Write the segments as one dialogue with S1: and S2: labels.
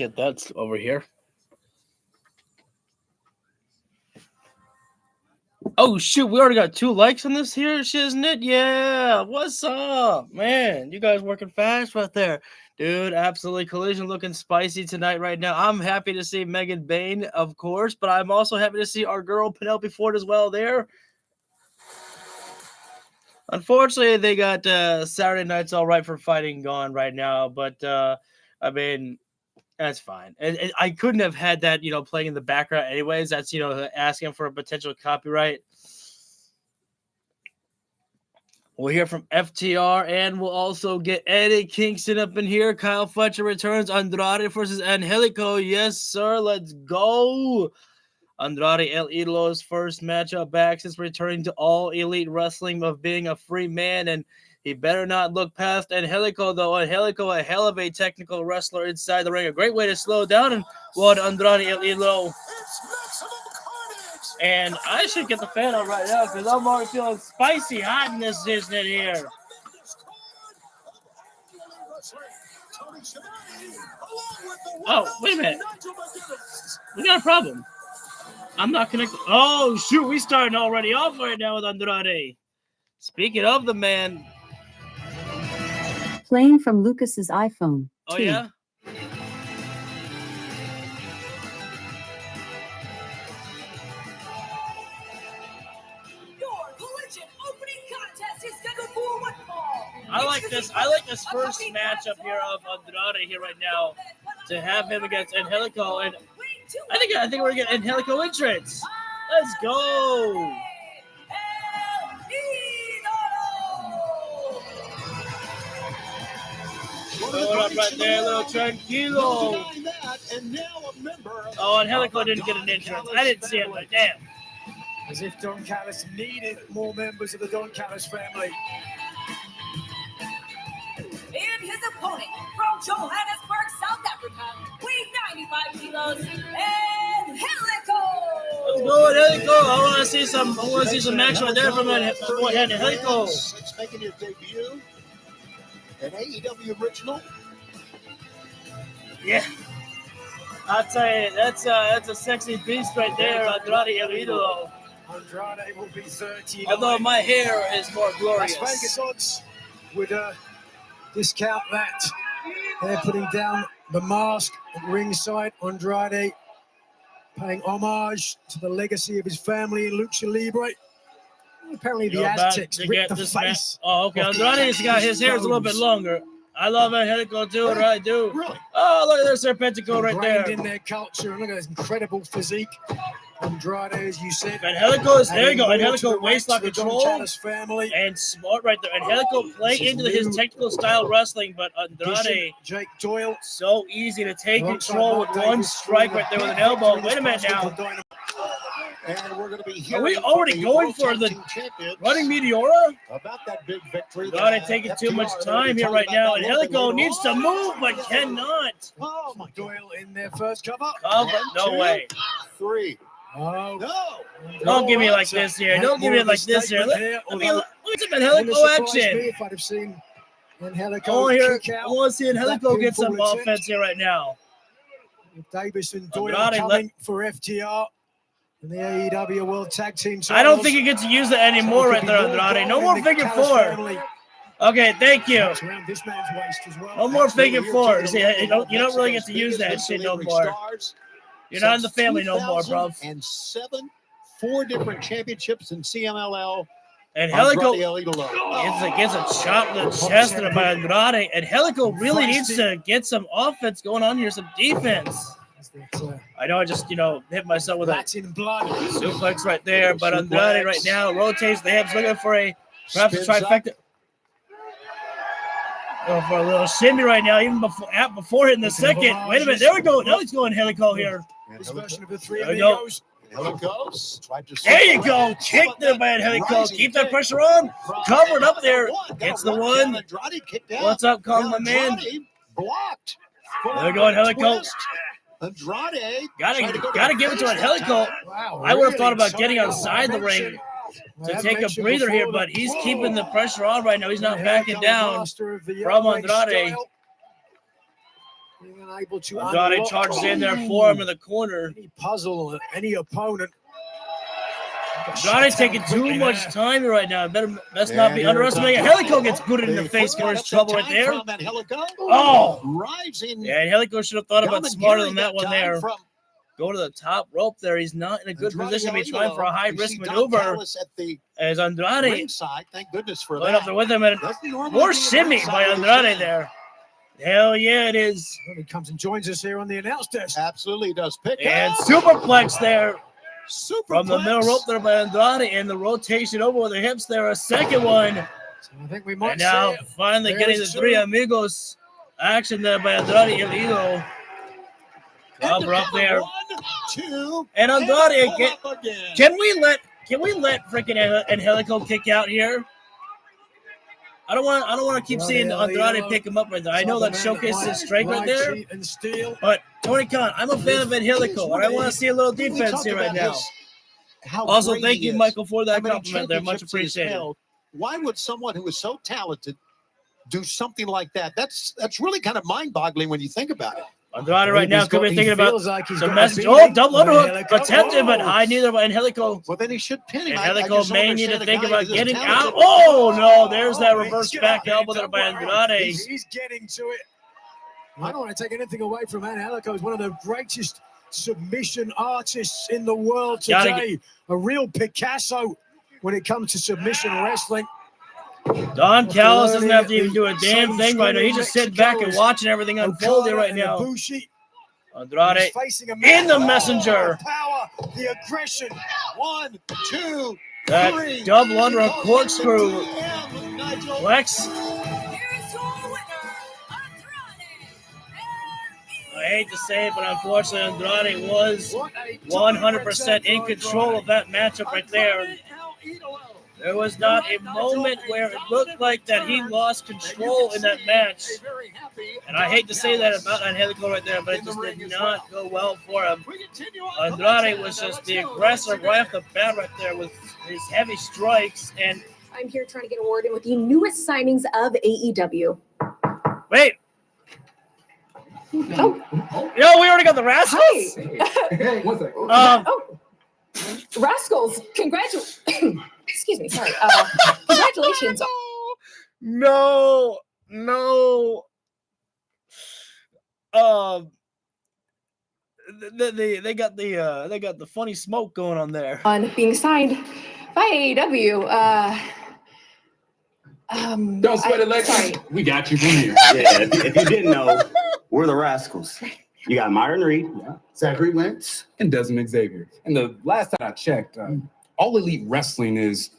S1: get that over here. Oh, shoot. We already got 2 likes on this here, isn't it? Yeah. What's up, man? You guys working fast right there. Dude, absolutely. Collision looking spicy tonight right now. I'm happy to see Megan Bain, of course, but I'm also happy to see our girl Penelope Ford as well there. Unfortunately, they got Saturday Night's All Right for Fighting gone right now, but, I mean, that's fine. And I couldn't have had that, playing in the background anyways. That's, asking for a potential copyright. We'll hear from FTR, and we'll also get Eddie Kingston up in here. Kyle Fletcher returns. Andrade versus Angelico. Yes, sir. Let's go. Andrade El Idolo's first matchup back since returning to All Elite Wrestling of being a free man, and he better not look past Angelico, though. Angelico, a hell of a technical wrestler inside the ring. A great way to slow down and what Andrade El Idolo. And I should get the fan on right now because I'm already feeling spicy hot in this isn't here. Oh, wait a minute. We got a problem. I'm not connected. Oh, shoot. We starting already off right now with Andrade. Speaking of the man.
S2: Playing from Lucas's iPhone.
S1: Oh, yeah? I like this first matchup here of Andrade here right now to have him against Angelico, and I think we're getting Angelico entrance. Let's go. Throw it up right there, little tranquilo. Oh, Angelico didn't get an entrance. I didn't see it, but damn.
S3: As if Don Callis needed more members of the Don Callis family.
S4: And his opponent from Johannesburg, South Africa, weighing 95 kilos, Angelico.
S1: Let's go, Angelico. I want to see some action right there from Angelico.
S5: It's making his debut, an AEW original.
S1: Yeah, I'll tell you, that's a sexy beast right there, Andrade El Idolo.
S3: Andrade will be 30.
S1: Although my hair is more glorious.
S3: Las Vegas odds would discount that. They're putting down the mask at ringside. Andrade paying homage to the legacy of his family in Lucha Libre. Apparently the Aztecs ripped the face.
S1: Oh, okay. Andrade's got his hair is a little bit longer. I love Angelico too, I do.
S5: Really?
S1: Oh, look at their Serpentico right there.
S3: In their culture. Look at his incredible physique. Andrade, as you said.
S1: Angelico is there. You go. Angelico waistlock control
S3: family.
S1: And smart right there. Angelico playing into his technical style wrestling, but Andrade
S3: Jake Doyle
S1: so easy to take control with one strike right there with an elbow. Wait a minute now.
S5: And we're going to be
S1: Are we already going for the running Meteora?
S5: About that big victory.
S1: Andrade taking too much time here right now. Angelico needs to move, but cannot.
S5: Oh my
S3: Doyle in their first cover.
S1: No way.
S5: 3.
S3: Oh
S5: No.
S1: Don't give me like this here. Don't give me like this here. Look at some Angelico action.
S3: If I'd have seen Angelico
S1: I want to see Angelico get some offense here right now.
S3: Davis and Doyle coming for FTR and the AEW World Tag Team titles.
S1: I don't think you get to use that anymore right there, Andrade. No more figure 4. Okay, thank you. No more figure 4. See, you don't really get to use that shit no more. You're not in the family no more, bro.
S5: And 4 different championships in CMLL.
S1: And Angelico gets a chop to the chest by Andrade. And Angelico really needs to get some offense going on here, some defense. I know I just, hit myself with a suplex right there. But Andrade right now rotates the hips, looking for perhaps a trifecta. Going for a little shimmy right now, even before hitting the second. Wait a minute, there we go. Now he's going Angelico here.
S3: This version of the 3
S1: there we go. There you go. Kick there by Angelico. Keep that pressure on. Covered up there. Gets the one. What's up, calling my man?
S5: Blocked.
S1: There we go, Angelico.
S5: Andrade.
S1: Gotta give it to Angelico. I would have thought about getting outside the ring to take a breather here, but he's keeping the pressure on right now. He's not backing down from Andrade.
S3: Being unable to
S1: Andrade
S3: unlock
S1: charges in there for him in the corner.
S3: any puzzle, any opponent.
S1: Andrade taking too much time right now. Best not be underestimating. Helico gets booted in the face for his trouble right there. Oh! Yeah, and Helico should have thought about smarter than that one there. Go to the top rope there. He's not in a good position to be trying for a high-risk maneuver. As Andrade
S5: thank goodness for
S1: right up there with him. And more shimmy by Andrade there. Hell yeah, it is.
S3: He comes and joins us here on the announce desk.
S5: Absolutely does.
S1: And superplex there. From the middle rope there by Andrade, and the rotation over with the hips there. A second one.
S3: So I think we might
S1: and now finally getting the three amigos action there by Andrade and Elo. Cover up there.
S5: 1, 2,
S1: and Andrade again. Can we let freaking Angelico kick out here? I don't want to keep seeing Andrade pick him up right there. I know that showcases his strength right there. But Tony Khan, I'm a fan of Angelico, and I want to see a little defense here right now. Also, thank you, Michael, for that compliment there. Much appreciated.
S5: Why would someone who is so talented do something like that? That's really kind of mind-boggling when you think about it.
S1: Andrade right now could be thinking about the message. Oh, double underhook attempted, but high neither by Angelico.
S5: Well, then he should pin him.
S1: Angelico may need to think about getting out. Oh, no, there's that reverse back elbow there by Andrade.
S3: He's getting to it. I don't want to take anything away from Angelico. He's one of the greatest submission artists in the world today. A real Picasso when it comes to submission wrestling.
S1: Don Callis doesn't have to even do a damn thing right now. He's just sitting back and watching everything unfold here right now. Andrade in the messenger.
S3: Power, the aggression.
S5: 1, 2,
S1: that
S5: 3.
S1: double underhook corkscrew. Lex. I hate to say it, but unfortunately, Andrade was 100% in control of that matchup right there. There was not a moment where it looked like that he lost control in that match. And I hate to say that about Angelico right there, but it just did not go well for him. Andrade was just the aggressor right off the bat right there with his heavy strikes. And
S6: I'm here trying to get a word in with the newest signings of AEW.
S1: Wait.
S6: Oh.
S1: Yo, we already got the Rascals?
S6: Hey.
S7: One second.
S6: Rascals, congratulations. Excuse me, sorry. Congratulations.
S1: No. They got the funny smoke going on there.
S6: On being signed by AEW.
S7: Don't sweat it, Lex.
S6: Sorry.
S7: We got you from here.
S8: Yeah, if you didn't know, we're the Rascals. You got Myron Reed, Zachary Wentz,
S7: And Desmond Xavier. And the last time I checked, All Elite Wrestling is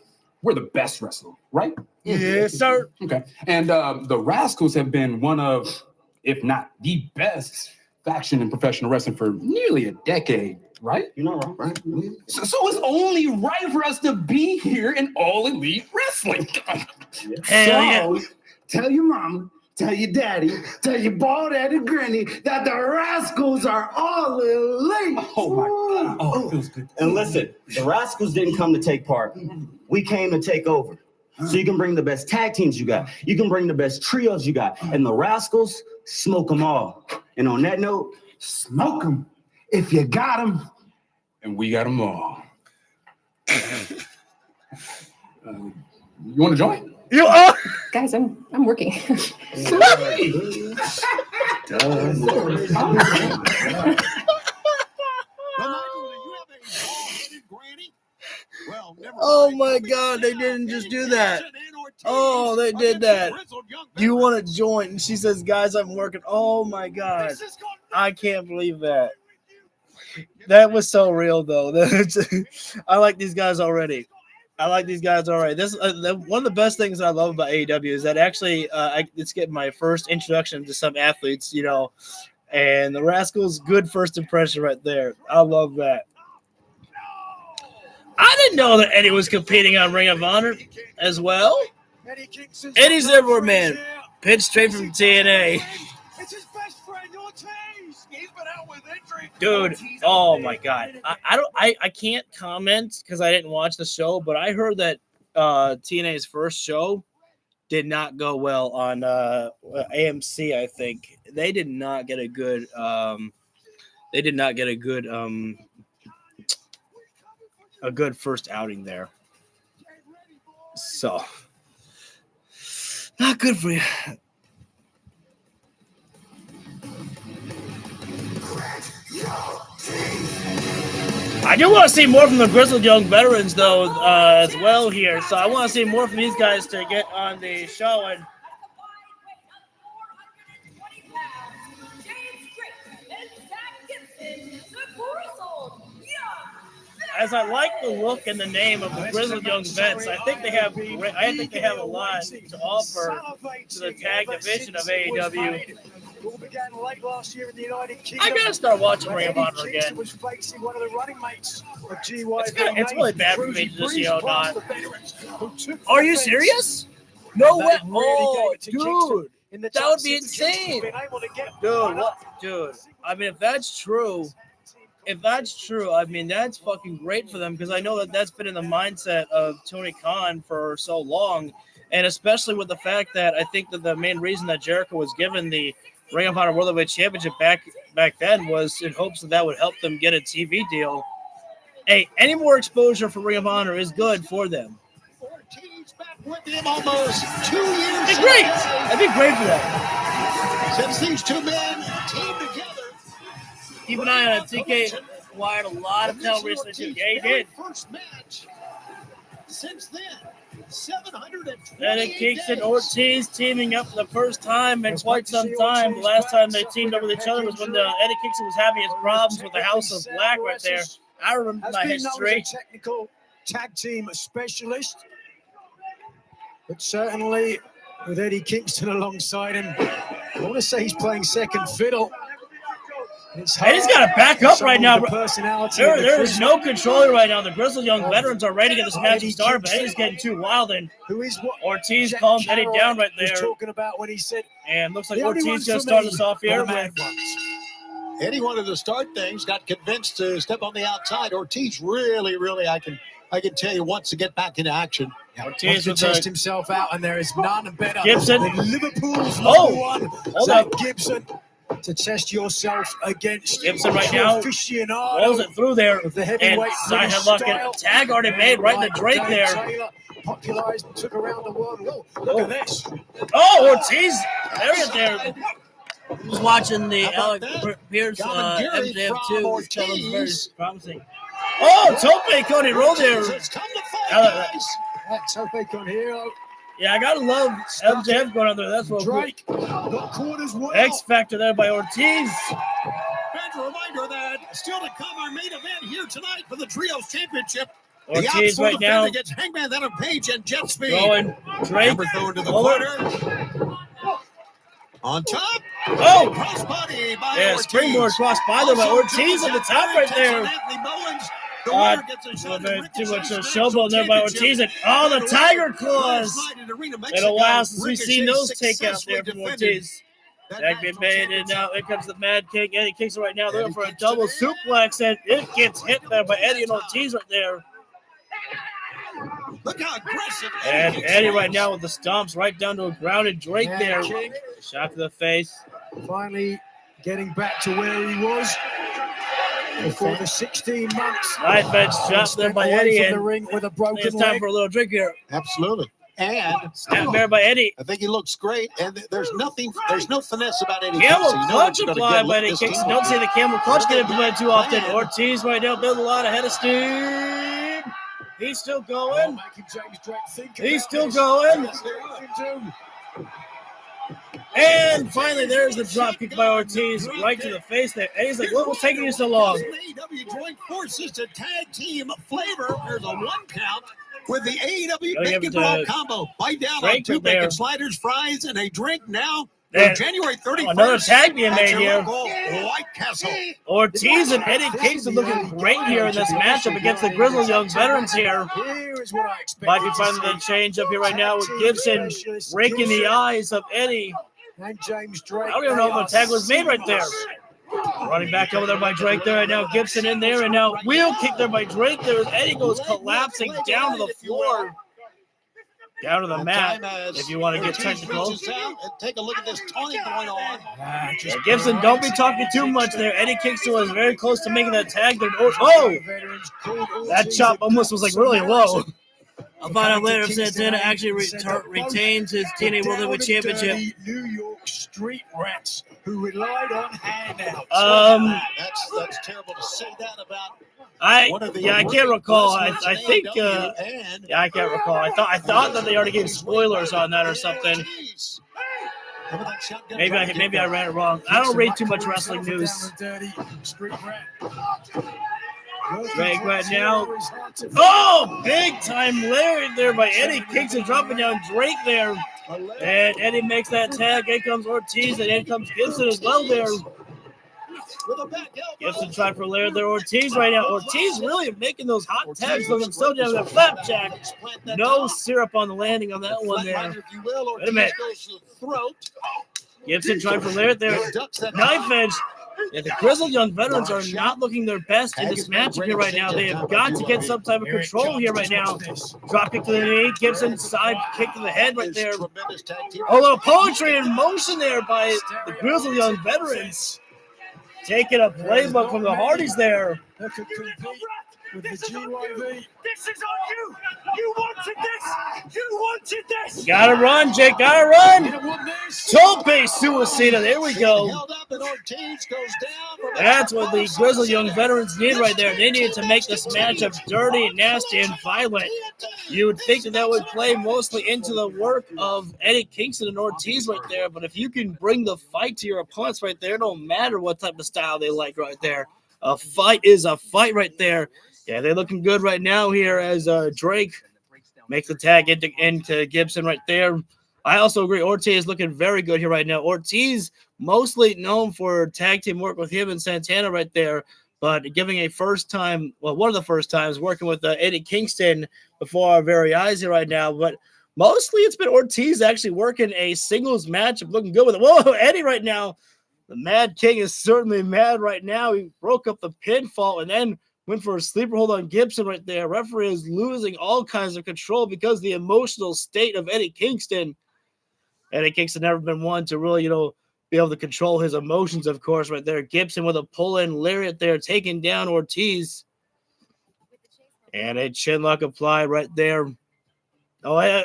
S7: we're the best wrestler, right?
S1: Yes, sir.
S7: Okay. And the Rascals have been one of, if not the best faction in professional wrestling for nearly a decade, right?
S8: you know, right?
S7: So it's only right for us to be here in All Elite Wrestling.
S1: Hell yeah.
S8: Tell your mama, tell your daddy, tell your bald headed granny that the Rascals are all elite.
S7: Oh my God. Oh, it feels good.
S8: And listen, the Rascals didn't come to take part. We came to take over. So you can bring the best tag teams you got. You can bring the best trios you got. And the Rascals, smoke them all. And on that note, smoke them if you got them.
S7: And we got them all. You want to join?
S1: You are.
S6: Guys, I'm working.
S1: Oh my God, they didn't just do that. Oh, they did that. Do you want to join? And she says, guys, I'm working. Oh my God. I can't believe that. That was so real, though. I like these guys already. This one of the best things I love about AEW is that actually it's getting my first introduction to some athletes, you know, and the Rascals, good first impression right there. I love that. I didn't know that Eddie was competing on Ring of Honor as well. Eddie's everywhere, man. Pitch straight from TNA.
S3: It's his best friend, Ortiz. He's been out with injury.
S1: Dude, oh my God. I can't comment because I didn't watch the show, but I heard that TNA's first show did not go well on AMC. I think they did not get a good. A good first outing there. So not good for you. I do want to see more from the Grizzled Young Veterans, though, as well here. So I want to see more from these guys to get on the show. And as I like the look and the name of the Grizzled Young Vets, I think they have a lot to offer to the tag division of AEW.
S3: All began late last year in the United Kingdom.
S1: I gotta start watching Ring of Honor again.
S3: Was facing one of the running mates of
S1: It's really bad for me to just not. Are you serious? No way! Oh, dude, that would be insane. Dude, what? Dude, I mean, if that's true, I mean, that's fucking great for them, because I know that that's been in the mindset of Tony Khan for so long, and especially with the fact that I think that the main reason that Jericho was given the Ring of Honor World Heavyweight Championship back then was in hopes that would help them get a TV deal. Hey, any more exposure for Ring of Honor is good for them.
S5: Ortiz back with him almost 2 years.
S1: It's great. That'd be great for them.
S5: Since these two men teamed together.
S1: Keep an eye on it. TK acquired a lot of talent recently too. Yeah, he did.
S5: First match. Since then, 720.
S1: Eddie Kingston, Ortiz teaming up for the first time in quite some time. The last time they teamed up with each other was when Eddie Kingston was having his problems with the House of Black right there. I remember my history.
S3: Technical tag team specialist, but certainly with Eddie Kingston alongside him, I want to say he's playing second fiddle.
S1: Eddie's got to back up right now. There is no control right now. The Grizzled Young Veterans are ready to get this match started, but Eddie's getting too wild, and Ortiz calmed Eddie down right there.
S3: Talking about when he said,
S1: and looks like Ortiz just started us off here.
S5: Eddie wanted to start things, got convinced to step on the outside. Ortiz really, I can tell you, wants to get back into action.
S3: Ortiz wants to test himself out, and there is none better
S1: Gibson.
S3: than Liverpool's
S1: hold up.
S3: Gibson. To test yourself against
S1: Gibson right now. Rolls it through there. And side headlock and tag already made right in the Drake there.
S3: Popularized and took around the world. Whoa, look at this.
S1: Oh, Ortiz. There. Who's watching the Alec Pierce MJF 2, which looks very promising. Oh, Tope Cody roll there.
S3: Tope Con Hero.
S1: Yeah, I gotta love MJF going on there. That's what
S3: Drake.
S1: X Factor there by Ortiz.
S5: And a reminder that still to come our main event here tonight for the Trios Championship.
S1: Ortiz right now
S5: against Hangman, then on Page and Jetspeed.
S1: Going Drake.
S5: Thrown to the corner. On top.
S1: Oh!
S5: Crossbody by
S1: Ortiz. Springboard crossbody by Ortiz on the top right there. Too much showboat there by Ortiz. And, the Tiger Claws. In a while since we've seen those takeouts there from Ortiz. Tag been made, and now here comes the Mad King. Eddie kicks it right now. Looking for a double suplex, and it gets hit there by Eddie and Ortiz right there.
S5: Look how aggressive.
S1: And Eddie right now with the stomps right down to a grounded Drake there. Shot to the face.
S3: Finally getting back to where he was before the 16 months.
S1: Nice bench shot there by Eddie.
S3: And the ring with a broken
S1: it's time for a little drink here.
S5: Absolutely. And
S1: snap there by Eddie.
S5: I think he looks great, and there's no finesse about Eddie.
S1: Camel clutch applied by Eddie Kingston. Don't see the camel clutch get implemented too often. Ortiz right now building a lot ahead of steam. He's still going. He's still going. And finally, there's the drop kick by Ortiz right to the face there. Eddie's like, what was taking you so long?
S5: AEW joint forces to tag team flavor. There's a 1 count with the AEW Bacon Brawl combo. Bite down on 2 bacon sliders, fries, and a drink now. January 31st.
S1: Another tag being made here.
S5: White Castle.
S1: Ortiz and Eddie Kingston looking great here in this matchup against the Grizzled Young Veterans here. Might be finding the change up here right now with Gibson raking the eyes of Eddie.
S3: And James Drake.
S1: I don't even know if the tag was made right there. Running back over there by Drake there, and now Gibson in there, and now wheel kick there by Drake there. Eddie goes collapsing down to the floor. down to the mat if you want to get
S5: Ortiz
S1: technical.
S5: reaches out and take a look at this taunting going on.
S1: Yeah, Gibson, don't be talking too much there. Eddie Kingston was very close to making that tag there. Oh! That chop almost was like really low. I'll find out later if Santana actually retains his TNA World Heavyweight Championship.
S3: New York street rats who relied on handouts.
S5: That's terrible to say that about.
S1: I can't recall. I think I can't recall. I thought that they already gave spoilers on that or something. Maybe I read it wrong. I don't read too much wrestling news. Drake right now. Oh, big time Larry there by Eddie Kingston, dropping down Drake there. And Eddie makes that tag. In comes Ortiz, and in comes Gibson as well there. Gibson tried for Larry there. Ortiz right now. Ortiz really making those hot tags for himself down that flapjack. No syrup on the landing on that one there. Wait a minute. Gibson tried for Larry there. Knife edge. Yeah, the grizzled young veterans are not looking their best in this matchup here right now. They have got to get some type of control here right now. Drop kick to the knee. Gibson side kick to the head right there. A little poetry in motion there by the grizzled young veterans. Taking a playbook from the Hardys there.
S3: With the GYV.
S5: This is on you. You wanted this. You wanted this.
S1: Gotta run, Jake. Gotta run. Tope Suicida. There we go. That's what the grizzled young veterans need right there. They needed to make this matchup dirty, nasty, and violent. You would think that would play mostly into the work of Eddie Kingston and Ortiz right there. But if you can bring the fight to your opponents right there, it don't matter what type of style they like right there. A fight is a fight right there. Yeah, they're looking good right now here as Drake makes the tag into Gibson right there. I also agree Ortiz is looking very good here right now. Ortiz mostly known for tag team work with him and Santana right there, but giving a first time, well, one of the first times working with Eddie Kingston before our very eyes here right now. But mostly it's been Ortiz actually working a singles matchup, looking good with it. Whoa, Eddie right now. The Mad King is certainly mad right now. He broke up the pinfall and then went for a sleeper hold on Gibson right there. Referee is losing all kinds of control because of the emotional state of Eddie Kingston. Eddie Kingston never been one to really, be able to control his emotions, of course, right there. Gibson with a pull-in lariat there, taking down Ortiz. And a chinlock applied right there. Oh,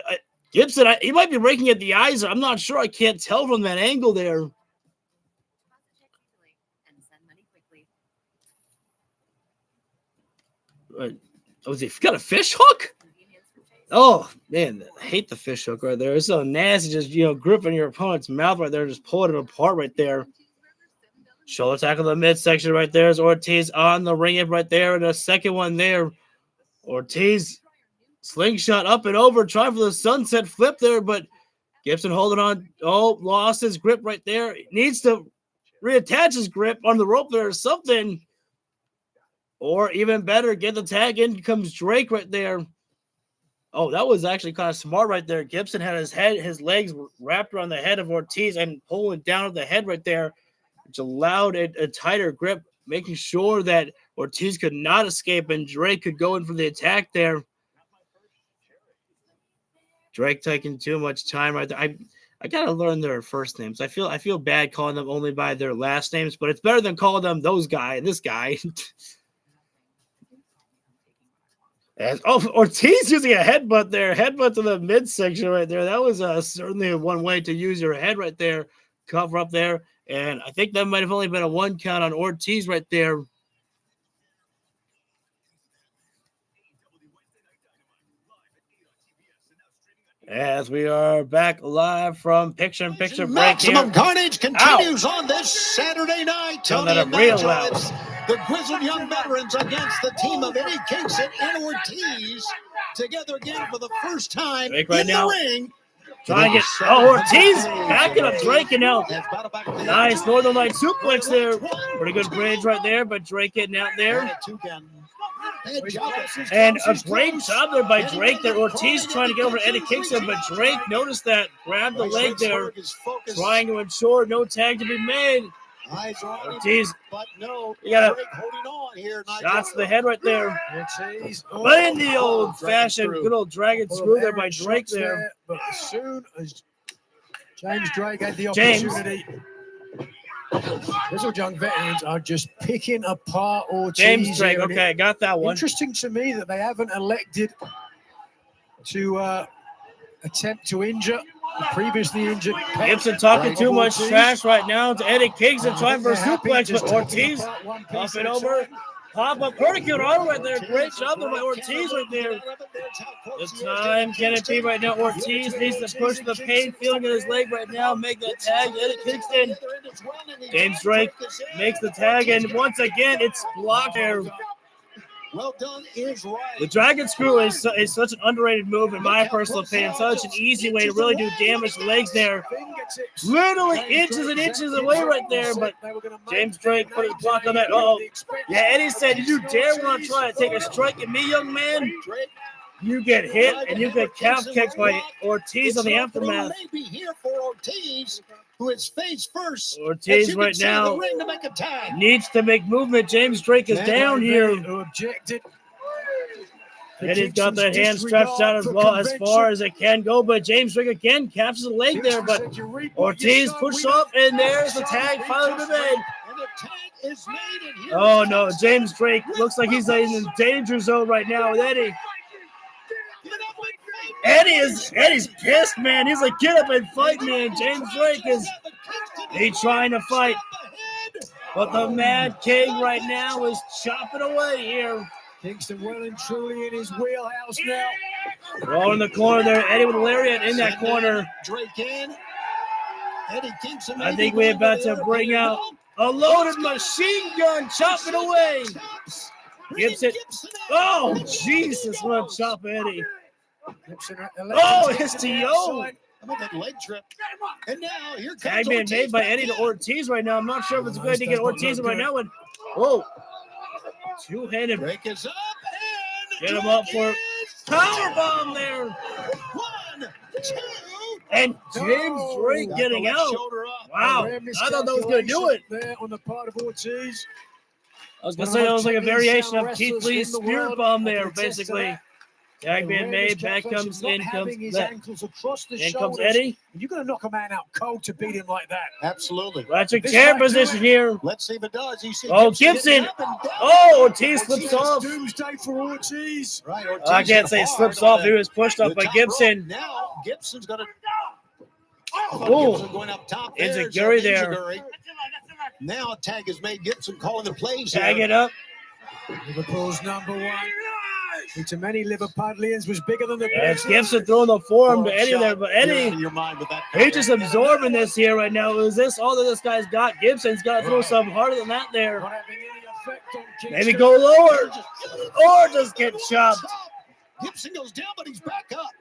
S1: Gibson, he might be breaking at the eyes. I'm not sure. I can't tell from that angle there. Was he got a fish hook? Oh man, I hate the fish hook right there. It's so nasty, just gripping your opponent's mouth right there, just pulling it apart right there. Shoulder tackle in the midsection right there is Ortiz on the ring up right there, and a second one there. Ortiz slingshot up and over, trying for the sunset flip there, but Gibson holding on. Oh, lost his grip right there. Needs to reattach his grip on the rope there or something. Or even better, get the tag in. Comes Drake right there. Oh, that was actually kind of smart right there. Gibson had his legs wrapped around the head of Ortiz and pulling down the head right there, which allowed a tighter grip, making sure that Ortiz could not escape and Drake could go in for the attack there. Drake taking too much time right there. I gotta learn their first names. I feel bad calling them only by their last names, but it's better than calling them those guy and this guy. And, Ortiz using a headbutt there. Headbutt to the midsection right there. That was certainly one way to use your head right there. Cover up there. And I think that might have only been a one count on Ortiz right there. As we are back live from picture-in-picture break
S5: Maximum
S1: here.
S5: Carnage continues on this Saturday night. Tony and
S1: real
S5: Matt Jones, the grizzled young veterans against the team of Eddie Kingston and Ortiz together again for the first time
S1: Drake right
S5: in
S1: now.
S5: the ring.
S1: Trying to get Ortiz backing up Drake and now. Nice Northern Light suplex there. Pretty good bridge right there, but Drake getting out there. And a great job there by Drake there. Ortiz trying to get over Eddie Kingston, but Drake noticed that, grabbed the leg there, trying to ensure no tag to be made.
S5: Eyes are on
S1: Ortiz.
S5: him, but no.
S1: You got
S5: Drake holding on here.
S1: shots to the head right there.
S3: Ortiz.
S1: But in the old-fashioned, good old dragon screw there by Drake there.
S3: But as soon as James Drake had the
S1: James.
S3: opportunity, these old young veterans are just picking apart Ortiz.
S1: James Drake,
S3: here, and
S1: okay, got that one.
S3: Interesting to me that they haven't elected to attempt to injure the previously injured.
S1: Gibson talking too much
S3: Ortiz.
S1: trash right now to Eddie Kingston trying for a
S3: They're happy
S1: suplex,
S3: just
S1: but
S3: taking
S1: Ortiz
S3: apart one piece
S1: up
S3: at
S1: and
S3: a
S1: over.
S3: time.
S1: Pop up Hurricane arm right there. Great job there by Ortiz right there. The time can it be right now? Ortiz needs to push the pain feeling in his leg right now. Make that tag. Eddie Kingston. James Drake makes the tag, and once again, it's blocked there.
S5: Well done is right.
S1: The Dragon Screw is such an underrated move in my personal opinion. Such an easy way to really do damage to legs there. Literally inches and inches away right there, but James Drake put his block on that. Oh, yeah, Eddie said, "Did you dare want to try to take a strike at me, young man? You get hit and you get calf kicked by Ortiz on the aftermath."
S5: Maybe here for Ortiz, who is face first.
S1: Ortiz right now needs to make movement. James Drake is down here.
S3: Who objected.
S1: And he's got that hand stretched out as well as far as it can go, but James Drake again captures the leg there, but Ortiz pushed off, and there's the tag finally been made. Oh no, James Drake looks like he's in the danger zone right now with Eddie. Eddie's pissed, man. He's like, get up and fight, man. James Drake he's trying to fight, but the Mad King right now is chopping away here.
S3: Kingston well and truly in his wheelhouse now.
S1: All in the corner there. Eddie with a lariat in that corner.
S5: Drake in. Eddie Kingston.
S1: I think we're about to bring out a loaded machine gun, chopping away. Gibson. Oh, Jesus, what a chop, Eddie. Oh, it's TO.
S5: How about that leg trip? And now here comes
S1: Tag being made by Eddie to Ortiz right now. I'm not sure if it's a good idea to get Ortiz right now. And whoa. Two-handed.
S5: Drake is up and
S1: Get him up for powerbomb there.
S5: 1, 2.
S1: And James Drake getting out. Wow. I thought that was going to do it.
S3: There on the part of Ortiz.
S1: I was going to say that was like a variation of Keith Lee's spirit bomb there, basically. Tag being made. Back comes in. Comes Eddie.
S3: You're going to knock a man out cold to beat him like that.
S5: Absolutely.
S1: Ratchet chair position here.
S5: Let's see if it does. You see
S1: Gibson. Oh, Ortiz slips off.
S3: Doomsday for Ortiz.
S5: Right, Ortiz
S1: I can't say slips off. He was pushed up by Gibson.
S5: Now Gibson's going to.
S1: Oh,
S5: going up top.
S1: Enziguri there.
S5: Now a tag is made. Gibson calling the plays.
S1: Tag it up.
S3: Liverpool's number one. To many Liverpudlians was bigger than the
S1: It's Gibson throwing the forearm to Eddie there, but Eddie, he's just absorbing this here right now. Is this all that this guy's got? Gibson's got to throw something harder than that there. Maybe go lower or just get chopped.
S5: Gibson goes down, but he's back up.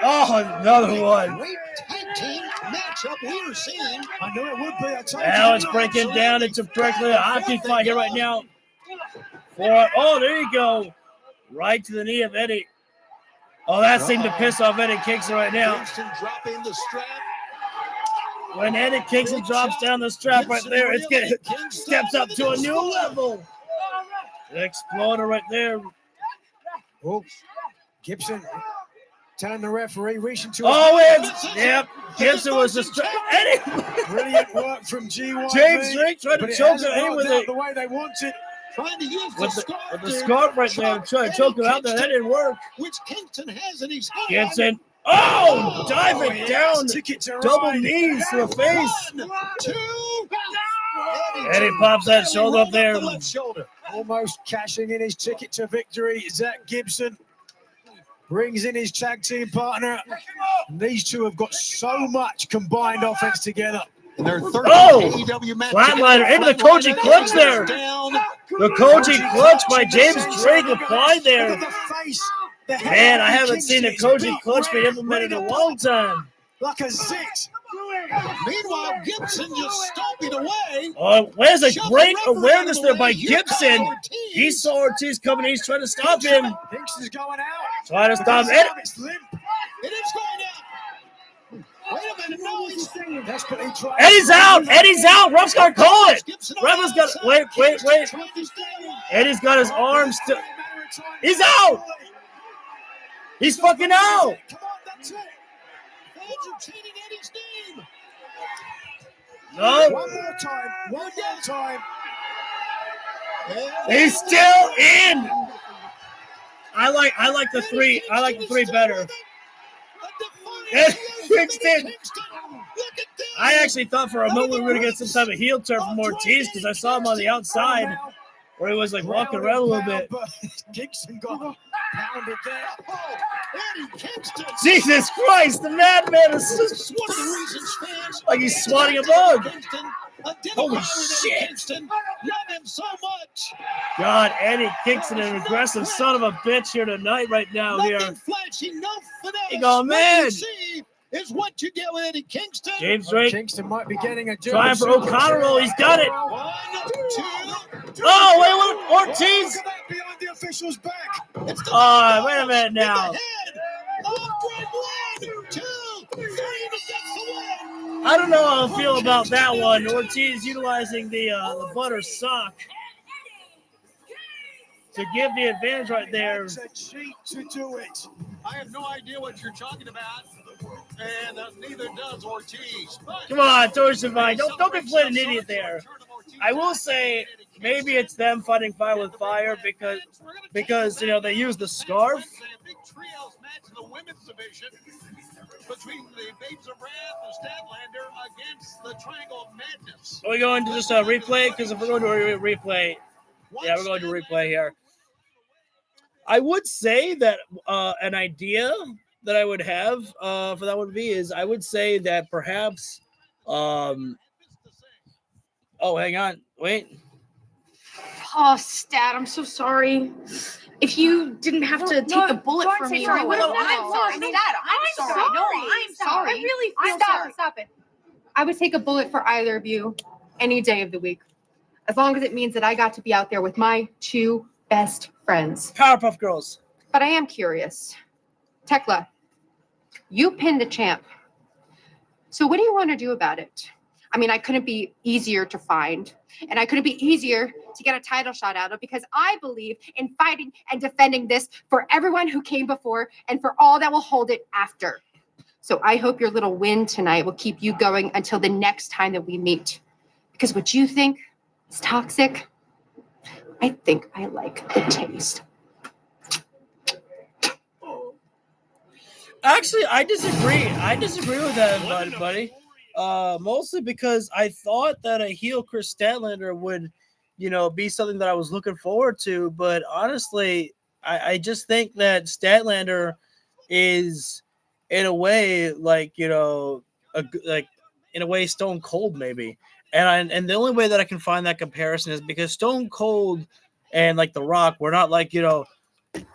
S1: Oh, another one.
S5: Great tag team matchup we are seeing.
S3: I know it would be.
S1: Now it's breaking down into practically a hockey fight here right now. Oh, there you go. Right to the knee of Eddie. Oh, that seemed to piss off Eddie Kingston right now.
S5: Kingston dropping the strap.
S1: When Eddie Kingston drops down the strap right there, it steps up to a new level. The exploder right there.
S3: Oh, Gibson telling the referee, reaching to.
S1: Yep. Gibson was just Eddie.
S3: Brilliant work from G1.
S1: James Drake tried to choke him with it.
S3: The way they wanted.
S5: Trying to use
S1: with the scarf right there, trying to choke him out there. That didn't work.
S5: Which Kingston has in his hand.
S1: Gibson. Oh, diving down. Double knees to the face.
S5: 1, 2.
S1: Eddie pops that shoulder up there.
S5: Left shoulder.
S3: Almost cashing in his ticket to victory. Zach Gibson brings in his tag team partner. And these two have got so much combined offense together.
S5: And their third AEW match.
S1: Flatliner into the Koji clutch there. The Koji clutch by James Drake applied there. Man, I haven't seen a Koji clutch be implemented in a long time.
S3: Like a zit.
S5: Meanwhile, Gibson just stomping away.
S1: Oh, where's a great awareness there by Gibson. He saw Ortiz coming. He's trying to stop him.
S3: Kingston's going out.
S1: Trying to stop it.
S5: It is going out. a minute. No, he's
S3: Desperately trying.
S1: Eddie's out. Eddie's out. Ref's got to call it. Ref has got – wait. Eddie's got his arms still. He's out. He's fucking out.
S5: Come on, that's it. Fans are chanting Eddie's name.
S1: No.
S3: One more time.
S1: He's still in. I like the three. I like the three better. Eddie Kingston. I actually thought for a moment we were going to get some type of heel turn from Ortiz because I saw him on the outside where he was like walking around a little bit.
S3: Kingston got pounded there.
S5: Eddie Kingston.
S1: Jesus Christ, the madman is just
S5: One of the reasons fans
S1: like he's swatting a bug.
S5: Holy
S1: shit.
S5: Kingston. Love him so much.
S1: God, Eddie Kingston, an aggressive son of a bitch here tonight right now here.
S5: Nothing flashy, no finesse.
S1: You go, man.
S5: What you see is what you get with Eddie Kingston.
S1: James Drake
S3: Kingston might be getting a
S1: trying for O'Connor. He's got it.
S5: 1, 2.
S1: Oh, wait, what? Ortiz.
S3: Look at that behind the official's back.
S5: It's the
S1: Oh, wait a minute now.
S5: head. Off 1, 2, 3 to get the win.
S1: I don't know how I feel about that one. Ortiz utilizing the butter sock to give the advantage right there.
S3: It's a cheat to do it.
S5: I have no idea what you're talking about, and neither does Ortiz. But
S1: Come on, Torch Divine. Don't be playing an idiot there. I will say maybe it's them fighting fire with fire because you know they use the scarf.
S5: Big trios match in the women's division between the Babes of Wrath and Statlander against the Triangle of Madness.
S1: Are we going to just replay? Because if we're going to replay, yeah, we're going to replay here. I would say that an idea that I would have for that would be is I would say that perhaps oh, hang on. Wait.
S6: Oh, Stat, I'm so sorry. If you didn't have to take a bullet for me, I would have.
S9: I'm sorry. Stat, I'm sorry. No, I'm sorry.
S6: I really feel sorry.
S9: Stop it. I would take a bullet for either of you any day of the week. As long as it means that I got to be out there with my two best friends.
S1: Powerpuff Girls.
S9: But I am curious. Tekla, you pinned the champ. So what do you want to do about it? I mean, I couldn't be easier to find, and I couldn't be easier to get a title shot out of because I believe in fighting and defending this for everyone who came before and for all that will hold it after. So I hope your little win tonight will keep you going until the next time that we meet. Because what you think is toxic, I think I like the taste.
S1: Actually, I disagree. I disagree with that, buddy. Mostly because I thought that a heel Chris Statlander would, be something that I was looking forward to. But honestly, I just think that Statlander is, in a way, like in a way, Stone Cold maybe. And the only way that I can find that comparison is because Stone Cold and like The Rock were not like,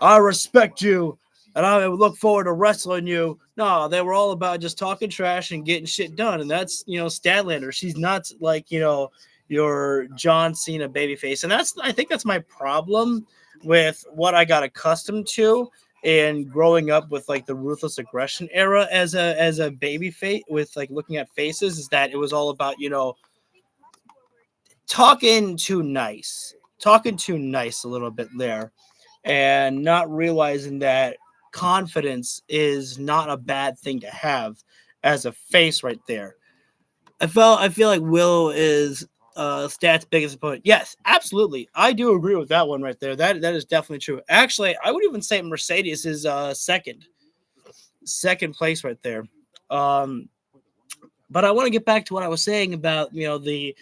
S1: I respect you and I look forward to wrestling you. No, they were all about just talking trash and getting shit done. And that's, Statlander. She's not like, your John Cena babyface. And I think that's my problem with what I got accustomed to and growing up with like the Ruthless Aggression era as a baby face with like looking at faces is that it was all about, talking too nice a little bit there and not realizing that confidence is not a bad thing to have as a face right there. I feel like Will is Stat's biggest opponent. Yes, absolutely. I do agree with that one right there. That is definitely true. Actually, I would even say Mercedes is second place right there. But I want to get back to what I was saying about the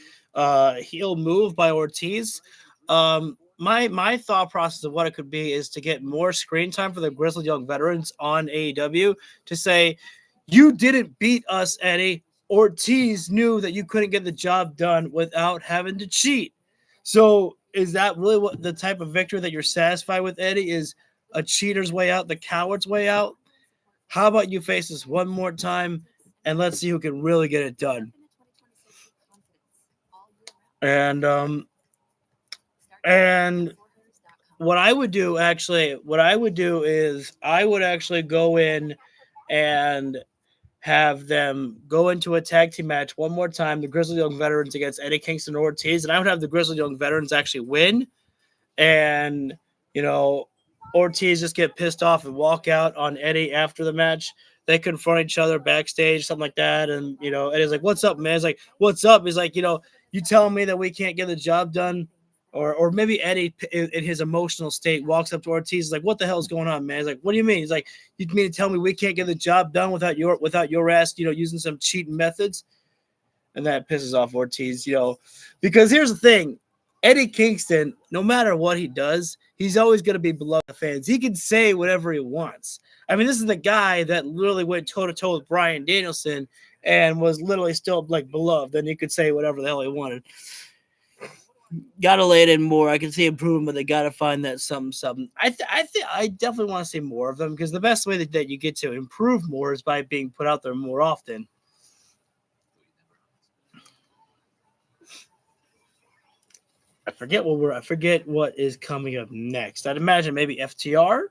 S1: heel move by Ortiz. My thought process of what it could be is to get more screen time for the Grizzled Young Veterans on AEW to say, you didn't beat us, Eddie. Ortiz knew that you couldn't get the job done without having to cheat. So is that really what the type of victory that you're satisfied with, Eddie, is a cheater's way out, the coward's way out? How about you face us one more time and let's see who can really get it done? And what I would do is I would actually go in and have them go into a tag team match one more time, the Grizzled Young Veterans against Eddie Kingston and Ortiz, and I would have the Grizzled Young Veterans actually win, and, you know, Ortiz just get pissed off and walk out on Eddie after the match. They confront each other backstage, something like that, and, you know, Eddie's like, what's up, man? He's like, what's up? He's like, you know, you telling me that we can't get the job done? Or maybe Eddie, in his emotional state, walks up to Ortiz, is like, "What the hell is going on, man?" He's like, "What do you mean?" He's like, "You mean to tell me we can't get the job done without your ass, you know, using some cheating methods?" And that pisses off Ortiz, you know, because here's the thing: Eddie Kingston, no matter what he does, he's always going to be beloved by fans. He can say whatever he wants. I mean, this is the guy that literally went toe to toe with Bryan Danielson and was literally still like beloved, and he could say whatever the hell he wanted. Gotta lay it in more. I can see improvement, but they gotta find that something. I definitely want to see more of them, because the best way that you get to improve more is by being put out there more often. I forget what is coming up next. I'd imagine maybe FTR.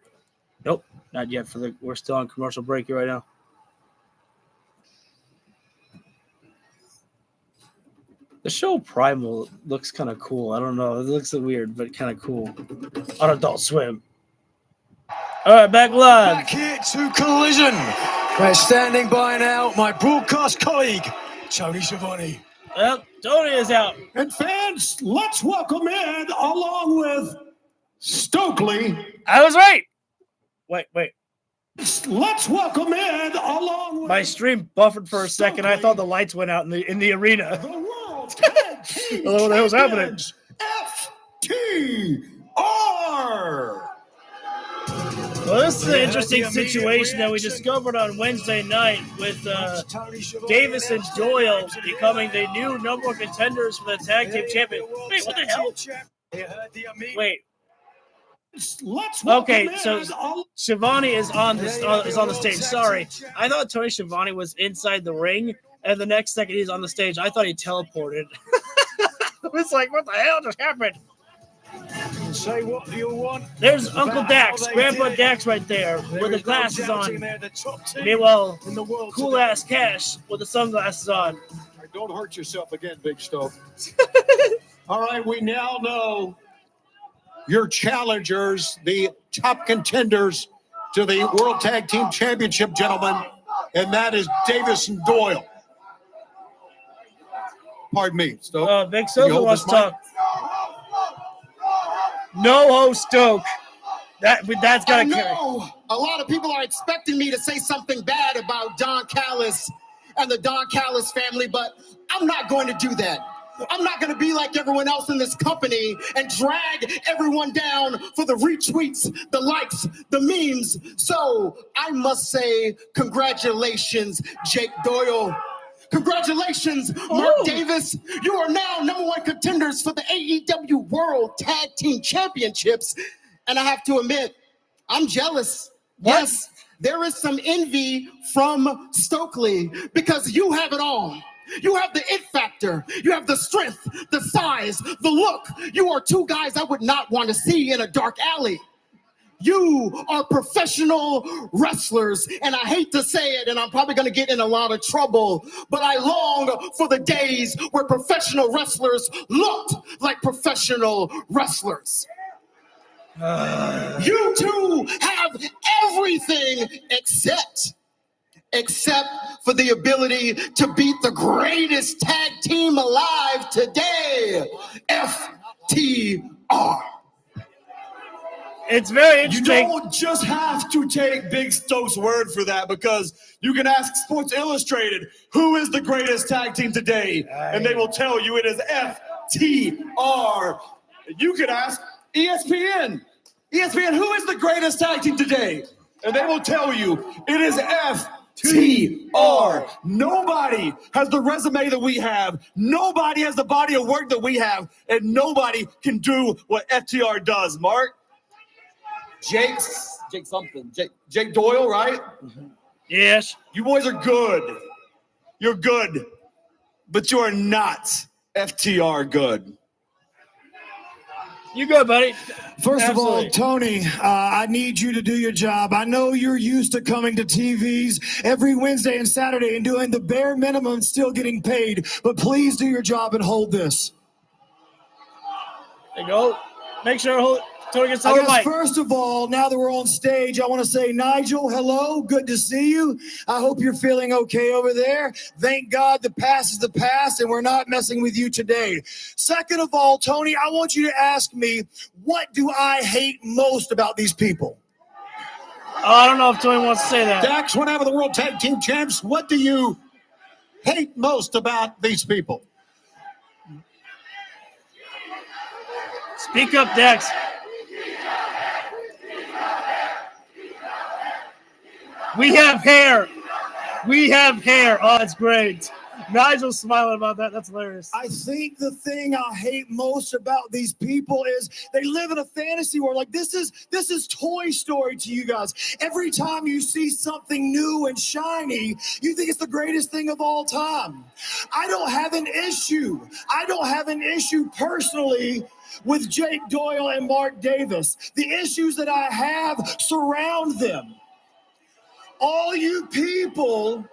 S1: Nope, not yet. We're still on commercial break here right now. The show Primal looks kind of cool. I don't know. It looks weird, but kind of cool. On Adult Swim. All right, back live.
S3: Back here to Collision. We're standing by now, my broadcast colleague, Tony Schiavone.
S1: Well, Tony is out.
S5: And fans, let's welcome in, along with Stokely.
S1: I was right. Wait.
S5: Let's welcome in, along with...
S1: My stream buffered for a second. I thought the lights went out in the arena.
S5: The World Tag Team
S1: What the hell's happening?
S5: FTR.
S1: Well, this is an interesting situation that we discovered on Wednesday night with Davis and Doyle becoming the new number one contenders for the tag team champion. Wait, what the hell? Wait. Okay, so Schiavone is on the stage. Sorry, I thought Tony Schiavone was inside the ring, and the next second he's on the stage, I thought he teleported. It's like, what the hell just happened?
S3: Say what you want.
S1: There's Uncle Dax, Grandpa Dax right there with the glasses on. Meanwhile, cool ass Cash with the sunglasses on.
S5: Don't hurt yourself again, Big Stove. All right, we now know your challengers, the top contenders to the World Tag Team Championship, gentlemen, and that is Davis and Doyle. Pardon me, Stoke.
S1: Big Silver wants to talk. No host Stoke. That's gotta carry.
S10: A lot of people are expecting me to say something bad about Don Callis and the Don Callis family, but I'm not going to do that. I'm not going to be like everyone else in this company and drag everyone down for the retweets, the likes, the memes. So I must say congratulations, Jake Doyle. Congratulations, Mark Davis. You are now number one contenders for the AEW World Tag Team Championships. And I have to admit, I'm jealous.
S1: What?
S10: Yes, there is some envy from Stokely because you have it all. You have the it factor. You have the strength, the size, the look. You are two guys I would not want to see in a dark alley. You are professional wrestlers, and I hate to say it, and I'm probably going to get in a lot of trouble, but I long for the days where professional wrestlers looked like professional wrestlers. You two have everything except for the ability to beat the greatest tag team alive today, FTR.
S1: It's very interesting.
S11: You don't just have to take Big Stoke's word for that, because you can ask Sports Illustrated, who is the greatest tag team today? And they will tell you it is FTR. You could ask ESPN. ESPN, who is the greatest tag team today? And they will tell you it is FTR. Nobody has the resume that we have. Nobody has the body of work that we have. And nobody can do what FTR does, Mark. Jake Doyle, right?
S1: Yes.
S11: You boys are good. You're good. But you are not FTR good.
S1: You go, buddy.
S3: First of all,
S1: Absolutely.
S3: Tony, I need you to do your job. I know you're used to coming to TVs every Wednesday and Saturday and doing the bare minimum and still getting paid, but please do your job and hold this.
S1: There you go. Make sure Tony gets
S3: I
S1: over
S3: guess
S1: mic.
S3: first of all, now that we're on stage, I want to say, Nigel, hello. Good to see you. I hope you're feeling okay over there. Thank God the past is the past and we're not messing with you today. Second of all, Tony, I want you to ask me, what do I hate most about these people?
S1: Oh, I don't know if Tony wants to say that.
S5: Dax, whenever the World Tag Team Champs, what do you hate most about these people?
S1: Speak up, Dex. We have hair. We have hair. Oh, it's great. Nigel's smiling about that. That's hilarious.
S3: I think the thing I hate most about these people is they live in a fantasy world. Like this is Toy Story to you guys. Every time you see something new and shiny, you think it's the greatest thing of all time. I don't have an issue. I don't have an issue personally with Jake Doyle and Mark Davis. The issues that I have surround them. All you people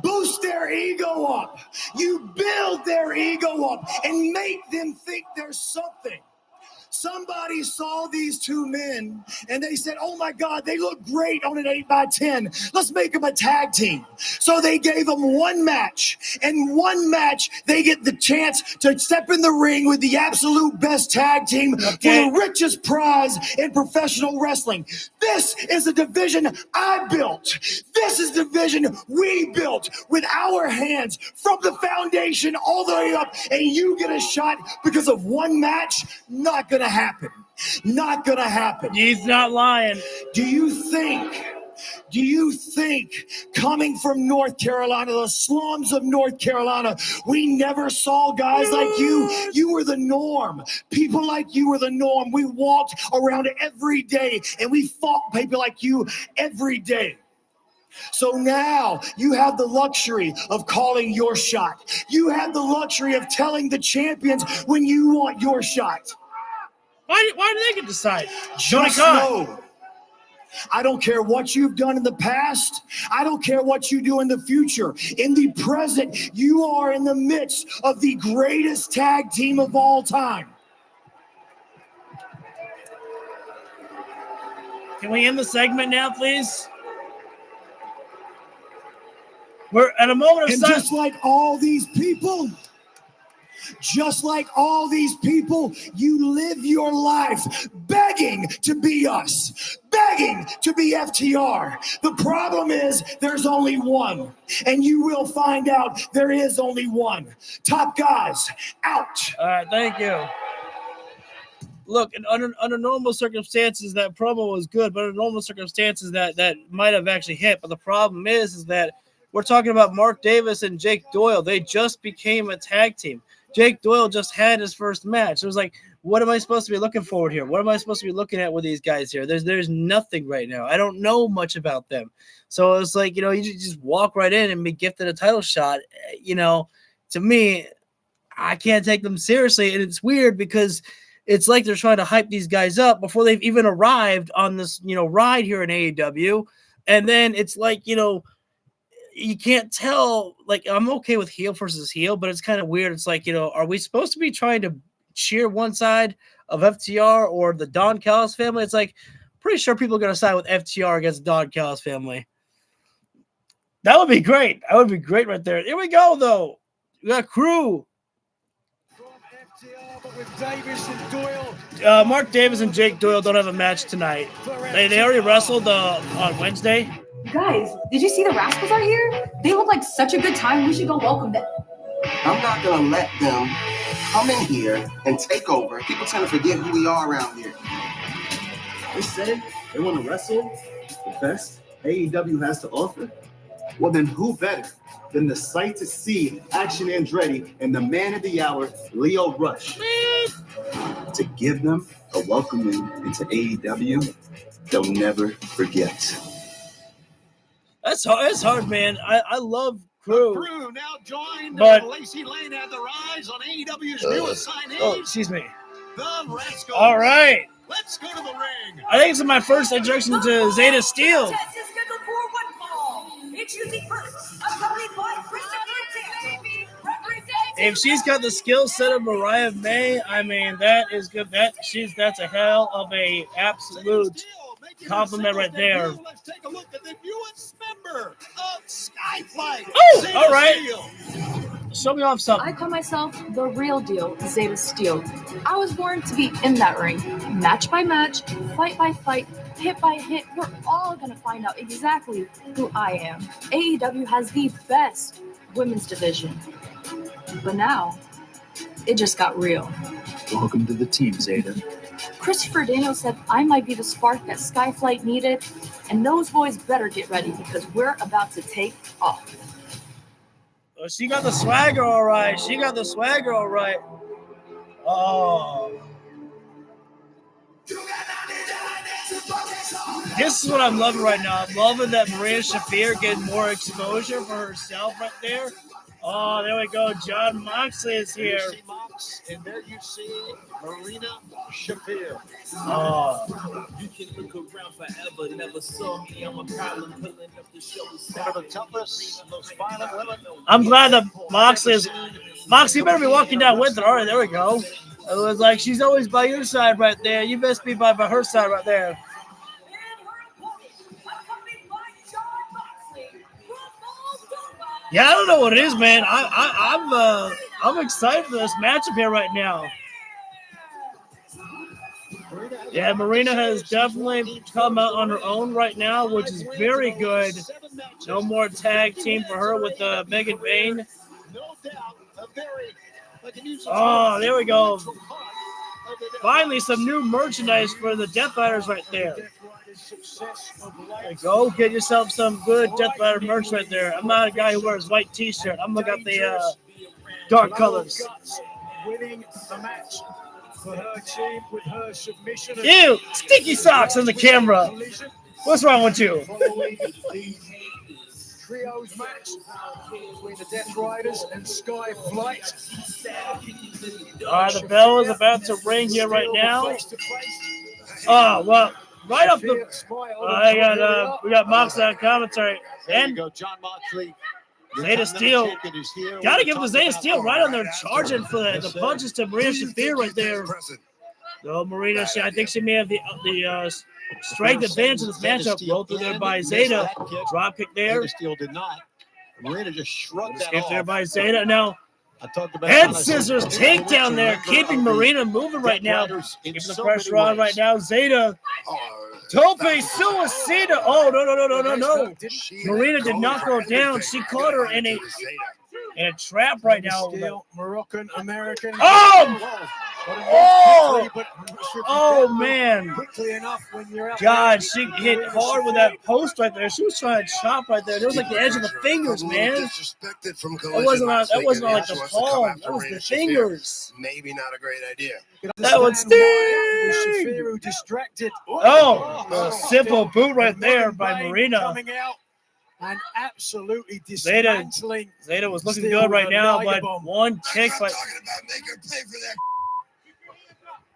S3: boost their ego up. You build their ego up and make them think there's something. Somebody saw these two men and they said, oh my God, they look great on an 8x10. Let's make them a tag team. So they gave them one match, and one match they get the chance to step in the ring with the absolute best tag team for the richest prize in professional wrestling. This is a division I built. This is the division we built with our hands from the foundation all the way up, and you get a shot because of one match? Not gonna happen. Not gonna happen.
S1: He's not lying.
S3: Do you think coming from North Carolina, the slums of North Carolina, we never saw guys like you? You were the norm. People like you were the norm. We walked around every day and we fought people like you every day. So now you have the luxury of calling your shot. You have the luxury of telling the champions when you want your shot.
S1: Why do they get to decide?
S3: Just know, I don't care what you've done in the past. I don't care what you do in the future. In the present, you are in the midst of the greatest tag team of all time.
S1: Can we end the segment now, please? We're at a moment of
S3: And
S1: silence.
S3: just like all these people, you live your life begging to be us, begging to be FTR. The problem is there's only one, and you will find out there is only one. Top guys, out.
S1: All right, thank you. Look, under normal circumstances, that promo was good, but under normal circumstances, that might have actually hit. But the problem is that we're talking about Mark Davis and Jake Doyle. They just became a tag team. Jake Doyle just had his first match. It was like, what am I supposed to be looking forward here? What am I supposed to be looking at with these guys here? There's nothing right now. I don't know much about them. So it's like, you just walk right in and be gifted a title shot. To me, I can't take them seriously. And it's weird because it's like they're trying to hype these guys up before they've even arrived on this, ride here in AEW. And then it's like, you can't tell, like, I'm okay with heel versus heel, but it's kind of weird. It's like, are we supposed to be trying to cheer one side of FTR or the Don Callis family? It's like, pretty sure people are going to side with FTR against the Don Callis family. That would be great. That would be great right there. Here we go, though. We got Crew. Mark Davis and Jake Doyle don't have a match tonight. They already wrestled on Wednesday.
S12: Guys, did you see the Rascals are here? They look like such a good time. We should go welcome them.
S13: I'm not going to let them come in here and take over. People tend to forget who we are around here.
S14: They say they want to wrestle the best AEW has to offer.
S13: Well, then who better than the sight to see Action Andretti and the man of the hour, Leo Rush, to give them a welcome into AEW they'll never forget.
S1: That's hard, man. I love crew.
S5: Crew now joined
S1: But
S5: Lacey Lane at the rise on AEW's newest signing.
S1: oh, excuse me.
S5: The Rascals.
S1: All right.
S5: Let's go to the ring.
S1: I think this is my first introduction to Zeta Steel.
S4: Contest is scheduled for one fall. Introducing first, accompanied by Christopher Daniels, representing.
S1: If she's got the skill set of Mariah May, I mean that is good. That's a hell of a absolute compliment right there.
S5: Let's take a look at the newest member of Skyflight.
S1: Oh, all right. Show me off something.
S12: I call myself the real deal, Zeta Steel. I was born to be in that ring. Match by match, fight by fight, hit by hit. We're all going to find out exactly who I am. AEW has the best women's division. But now, it just got real.
S14: Welcome to the team, Zeta.
S12: Christopher Daniels said I might be the spark that Skyflight needed, and those boys better get ready because we're about to take off.
S1: Oh, she got the swagger all right. She got the swagger all right. Oh. This is what I'm loving right now. I'm loving that Maria Shafir getting more exposure for herself right there. Oh, there we go. John Moxley is here.
S5: And there you see Marina Shafir.
S1: Oh.
S15: You can look around forever, never saw me. I'm a problem pulling up the show.
S5: One of the toughest, most violent women.
S1: I'm glad that Moxley better be walking down with her. All right, there we go. It was like she's always by your side right there. You best be by her side right there. Yeah, I don't know what it is, man. I'm excited for this matchup here right now. Yeah, Marina has definitely come out on her own right now, which is very good. No more tag team for her with Megan Bain. Oh, there we go. Finally, some new merchandise for the Death Riders right there. There you go. Get yourself some good Death Rider merch right there. I'm not a guy who wears white T-shirt. I'm looking at the dark colors.
S3: Winning the match for her team with her submission.
S1: Ew, sticky socks on the camera. What's wrong with you?
S3: Trios match between the Death Riders and Skyflight.
S1: All right, the bell is about to ring here right now. Oh, well, right off the. We got Moxley on commentary. And
S5: John Moxley.
S1: Zeta Steel. Got to give the Zeta Steel right on there, charging for the punches to Marina Shafir right there. So Marina, I think she may have the strength advantage in this matchup. Rolled through there by Zeta. Drop kick there.
S5: Zeta Steel did not. Marina just shrugged that
S1: Escape
S5: off.
S1: there by Zeta. Now,
S5: I talked about
S1: head scissors takedown there, keeping Marina moving right now. Keeping the pressure on right now. Zeta. Tope Suicida. Oh, no. Marina did not go down. She caught her in a trap right now.
S3: Moroccan American.
S1: Oh, man.
S3: Quickly enough when you're out.
S1: God, she hit hard with that post right there. She was trying to chop right there. There was like the edge of the fingers, man. That wasn't like the palm. That was the fingers.
S16: Maybe not a great idea.
S1: That would sting.
S3: Distracted.
S1: Oh, a simple boot right there by Marina.
S3: Coming out and absolutely dismantling.
S1: Zeta was looking good right now, but one kick. But
S16: Make her pay for that.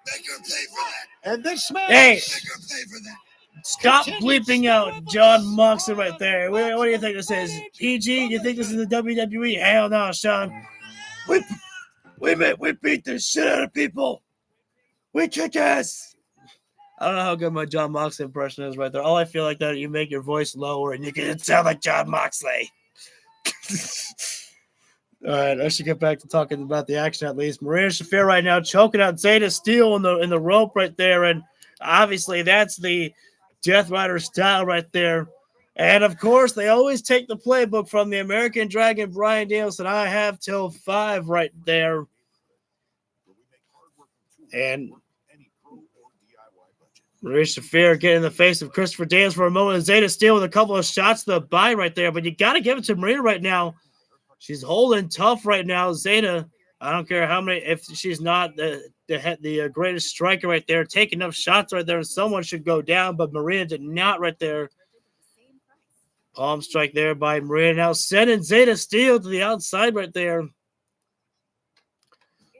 S16: Make her pay for that.
S5: And this man.
S1: Hey,
S16: Make her pay for that.
S1: stop bleeping out John Moxley right there. What do you think this is? PG? You think this is the WWE? Hell no, Sean. We beat the shit out of people. We kick ass. I don't know how good my John Moxley impression is right there. All I feel like that you make your voice lower and you can sound like John Moxley. All right, I should get back to talking about the action at least. Marina Shafir right now choking out Zeta Steel in the rope right there, and obviously that's the Death Rider style right there. And of course, they always take the playbook from the American Dragon Bryan Danielson. I have till 5 right there. And Marina Shafir getting in the face of Christopher Daniels for a moment. And Zeta Steel with a couple of shots to the body right there. But you got to give it to Marina right now. She's holding tough right now. Zeta, I don't care how many, if she's not the greatest striker right there, take enough shots right there, and someone should go down. But Marina did not right there. Palm strike there by Marina. Now sending Zeta Steel to the outside right there.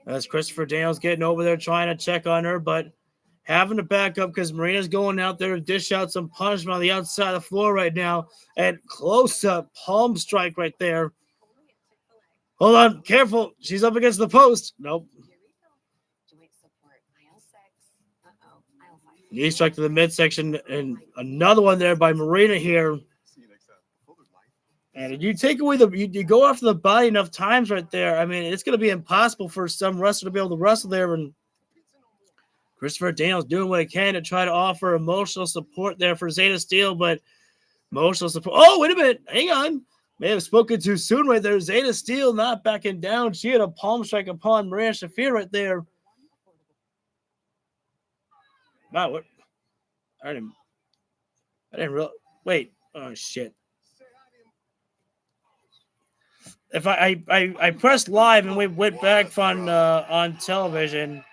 S1: As Christopher Daniels getting over there trying to check on her, but having to back up because Marina's going out there to dish out some punishment on the outside of the floor right now. And close-up palm strike right there. Hold on, careful. She's up against the post. Nope. Knee strike to the midsection, and another one there by Marina here. And if you take away you go after the body enough times right there, I mean, it's going to be impossible for some wrestler to be able to wrestle there. And Christopher Daniels doing what he can to try to offer emotional support there for Zeta Steel, but emotional support. Oh, wait a minute. Hang on. May have spoken too soon right there. Zeta Steel not backing down. She had a palm strike upon Marina Shafir right there. Wow, what? I didn't realize. Wait. Oh, shit. If I pressed live and we went back on television,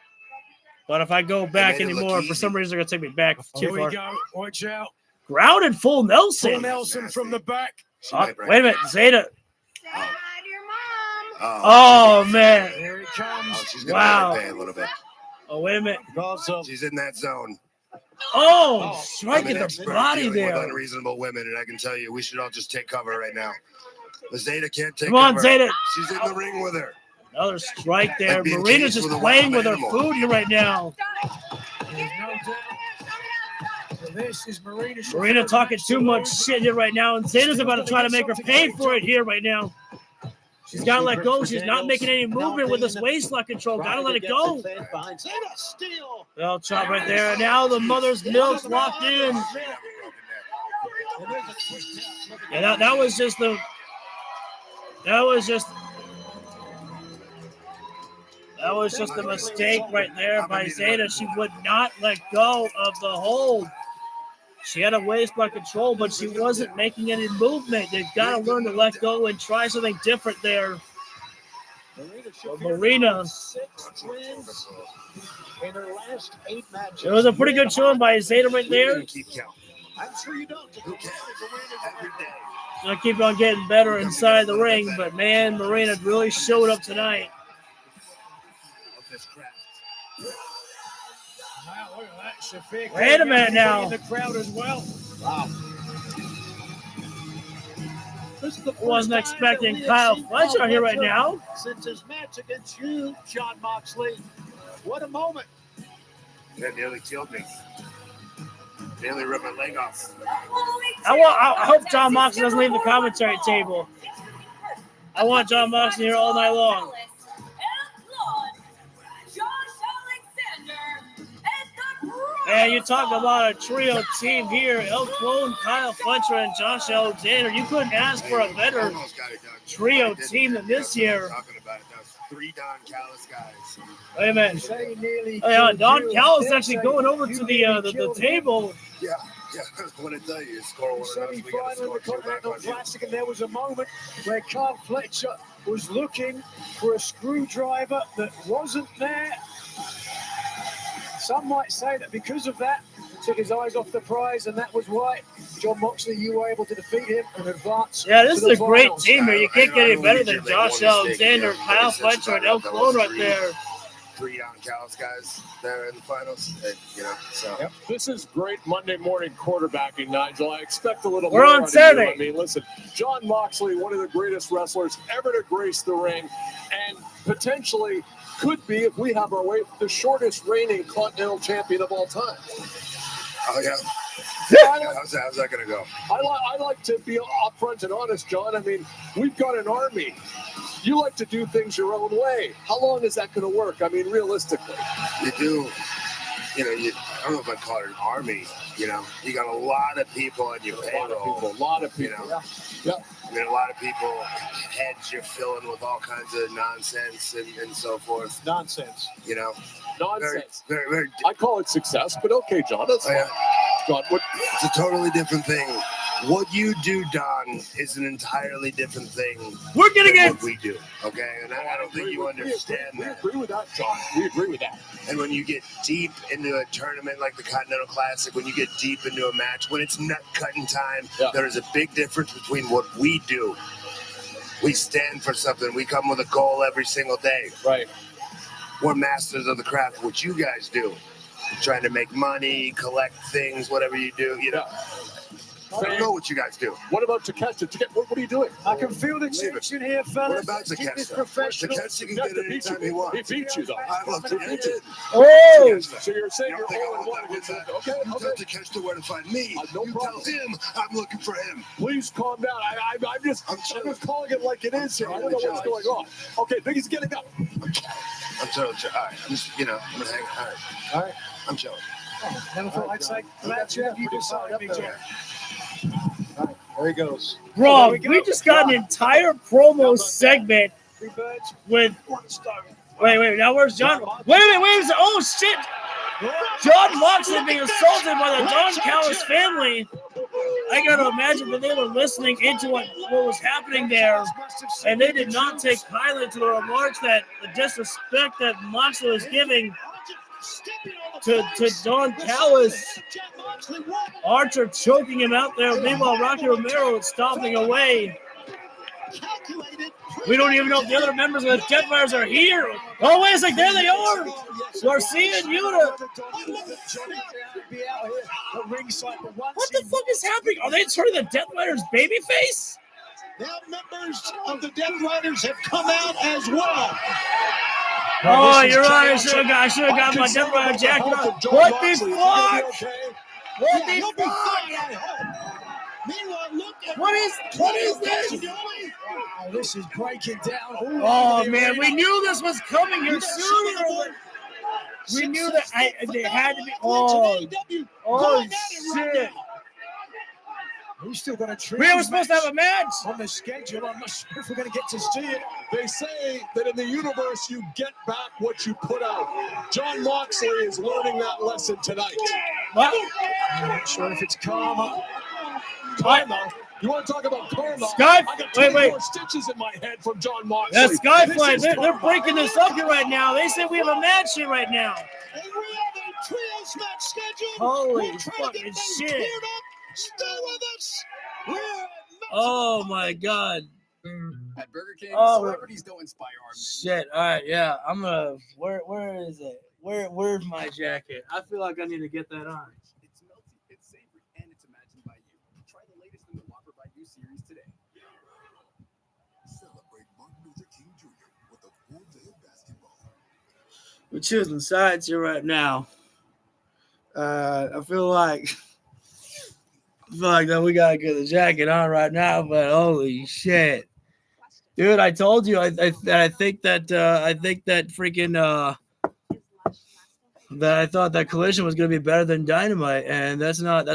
S1: but if I go back anymore, for some reason they're gonna take me back too far.
S3: Here we go. Watch out.
S1: Grounded full Nelson.
S3: Full Nelson from the back.
S1: Wait a minute, Zeta. Oh man.
S3: Here it comes.
S16: Oh, she's gonna
S1: Wow.
S16: a little bit.
S1: Oh wait a minute.
S16: She's in that zone.
S1: Oh, striking
S16: I'm an
S1: the
S16: expert
S1: body
S16: dealing with
S1: there.
S16: unreasonable women, and I can tell you, we should all just take cover right now. But Zeta can't take
S1: Come on,
S16: cover.
S1: Zeta.
S16: She's in the ring with her.
S1: Another strike there.
S16: Like being
S1: Marina's
S16: caged
S1: just
S16: with a
S1: playing
S16: wild
S1: with her
S16: animal.
S1: food here right now.
S3: There's no doubt. This is Marina.
S1: Marina talking too much shit here right now, and Zeta's about to try to make her pay for it here right now. She's got to let go. She's not making any movement with this waist lock control. Got to let it go. Well, chop right there. And now the mother's milk's locked in. Yeah, that was just a mistake right there by Zeta. She would not let go of the hold. She had a waist lock control, but she wasn't making any movement. They've got to learn to let go and try something different there. Marina.
S3: In her last 8 matches.
S1: It was a pretty good showing by Zeta right there.
S3: I'm sure you don't.
S1: Gonna keep on getting better inside the ring, but man, Marina really showed up tonight.
S3: Wow, look at that. Shafir
S1: Wait a minute now.
S3: in the crowd as well. Wow.
S1: Wasn't expecting Kyle Fletcher here right now.
S3: Since his match against you, Jon Moxley. What a moment.
S16: That nearly killed me. Nearly ripped my leg off.
S1: I hope Jon Moxley doesn't leave the commentary table. I want Jon Moxley here all night long. And you talk about a trio team here. El Clone, Kyle Fletcher, and Josh Alexander. You couldn't ask for a better trio team than this year.
S16: Talking about it. That was 3 Don Callis guys.
S1: Wait a minute. Don Callis actually going over to the table.
S16: Yeah, I was going to tell you, score one of those. We got to score 2 back on you.
S3: Classic, and there was a moment where Kyle Fletcher was looking for a screwdriver that wasn't there. Some might say that because of that, he took his eyes off the prize, and that was why, Jon Moxley, you were able to defeat him and advance.
S1: Yeah, this
S3: to the
S1: is a great
S3: finals.
S1: team here. You can't get any better than Josh Alexander, Kyle Fletcher, and El Clone right there.
S16: 3 Don Callis guys there in the finals. So.
S11: Yep. This is great Monday morning quarterbacking, Nigel. I expect a little
S1: We're
S11: more
S1: on
S11: out of
S1: Saturday.
S11: you. I mean, listen, Jon Moxley, one of the greatest wrestlers ever to grace the ring, and potentially could be, if we have our way, the shortest reigning Continental Champion of all time.
S16: Oh, yeah. How's that going to go?
S11: I like to be upfront and honest, John. I mean, we've got an army. You like to do things your own way. How long is that going to work? I mean, realistically.
S16: You do. I don't know if I'd call it an army. You got a lot of people on your payroll.
S11: A lot of people. Yeah.
S16: I mean, a lot of people, heads you're filling with all kinds of nonsense and so forth.
S11: Nonsense.
S16: Nonsense. Very,
S11: I call it success, but okay, John. That's fine.
S16: Yeah.
S11: John,
S16: it's a totally different thing What you do, Don, is an entirely different thing.
S1: We're gonna get
S16: what we do, okay? And I don't think you understand that.
S5: We agree with that, John. We agree with that.
S16: And when you get deep into a tournament like the Continental Classic, when you get deep into a match, when it's nut cutting time, there is a big difference between what we do. We stand for something. We come with a goal every single day.
S5: Right.
S16: We're masters of the craft. What you guys do, trying to make money, collect things, whatever you do, you know. I don't know what you guys do.
S5: What about Takeshita? What are you doing?
S3: I can feel the tension here, fellas.
S16: What about
S3: Keep this
S16: Takeshita?
S3: professional.
S16: Takeshita can get it anytime he wants.
S5: He beat you, though.
S16: I love Takeshita.
S1: Oh!
S5: So you're saying you're all in one against
S16: that.
S5: Okay,
S16: You tell Takeshita where to find me.
S5: No
S16: you
S5: problem.
S16: tell him I'm looking for him.
S5: Please calm down. I'm just calling it like it is here. I don't know what's going on. Okay, Biggie's getting up.
S16: I'm chilling. All right. I'm just, I'm gonna hang. All right. I'm chilling.
S3: Never thought I'd say that. You decide, Big John.
S11: There he goes.
S1: Bro, we just got an entire promo segment with. Wait. Now where's John? Wait. Oh shit! John Moxley being assaulted by the Don Callis family. I gotta imagine that they were listening into what was happening there, and they did not take kindly to the remarks that the disrespect that Moxley was giving to Don Callis. Archer choking him out there. Meanwhile, Rocky Romero is stomping away. We don't even know if the other members of the Deathfires are here. Oh, wait a second. There they are. Garcia and Yuta. What the fuck is happening? Are they turning the Deathfighters babyface?
S5: Now members of the Death Riders have come out as well.
S1: Oh, you're right. I should have got my Death Rider jacket on. What the fuck? What the fuck? What is this?
S3: Wow, this is breaking down.
S1: Oh man, we knew this was coming here sooner. We knew that they had to be. Oh shit!
S3: We still got a treat.
S1: We were supposed to have a match
S3: on the schedule. I'm not sure if we're going to get to see it.
S5: They say that in the universe you get back what you put out. John Moxley is learning that lesson tonight.
S1: What?
S3: I'm not sure if it's karma.
S5: Karma? You want to talk about karma?
S1: Sky,
S5: I got
S1: wait.
S5: more stitches in my head from John Moxley.
S1: Yeah, Skyfly, they're breaking this up here right now. They said we have a match here right now.
S5: And we have a trios match scheduled.
S1: Holy fucking shit.
S5: Stay with us.
S1: Oh my god.
S7: At Burger King,
S1: celebrities
S7: don't inspire our
S1: Shit. All right, yeah. I'm gonna. Where is it? Where's my jacket? I feel like I need to get that on.
S7: It's melty, it's savory, and it's imagined by you. Try the latest in the Whopper by You series today.
S17: Celebrate Martin Luther King Jr. with a full day of basketball.
S1: We're choosing sides here right now. I feel like that we gotta get the jacket on right now, but holy shit, dude! I told you I think that I thought that Collision was gonna be better than Dynamite, and that's not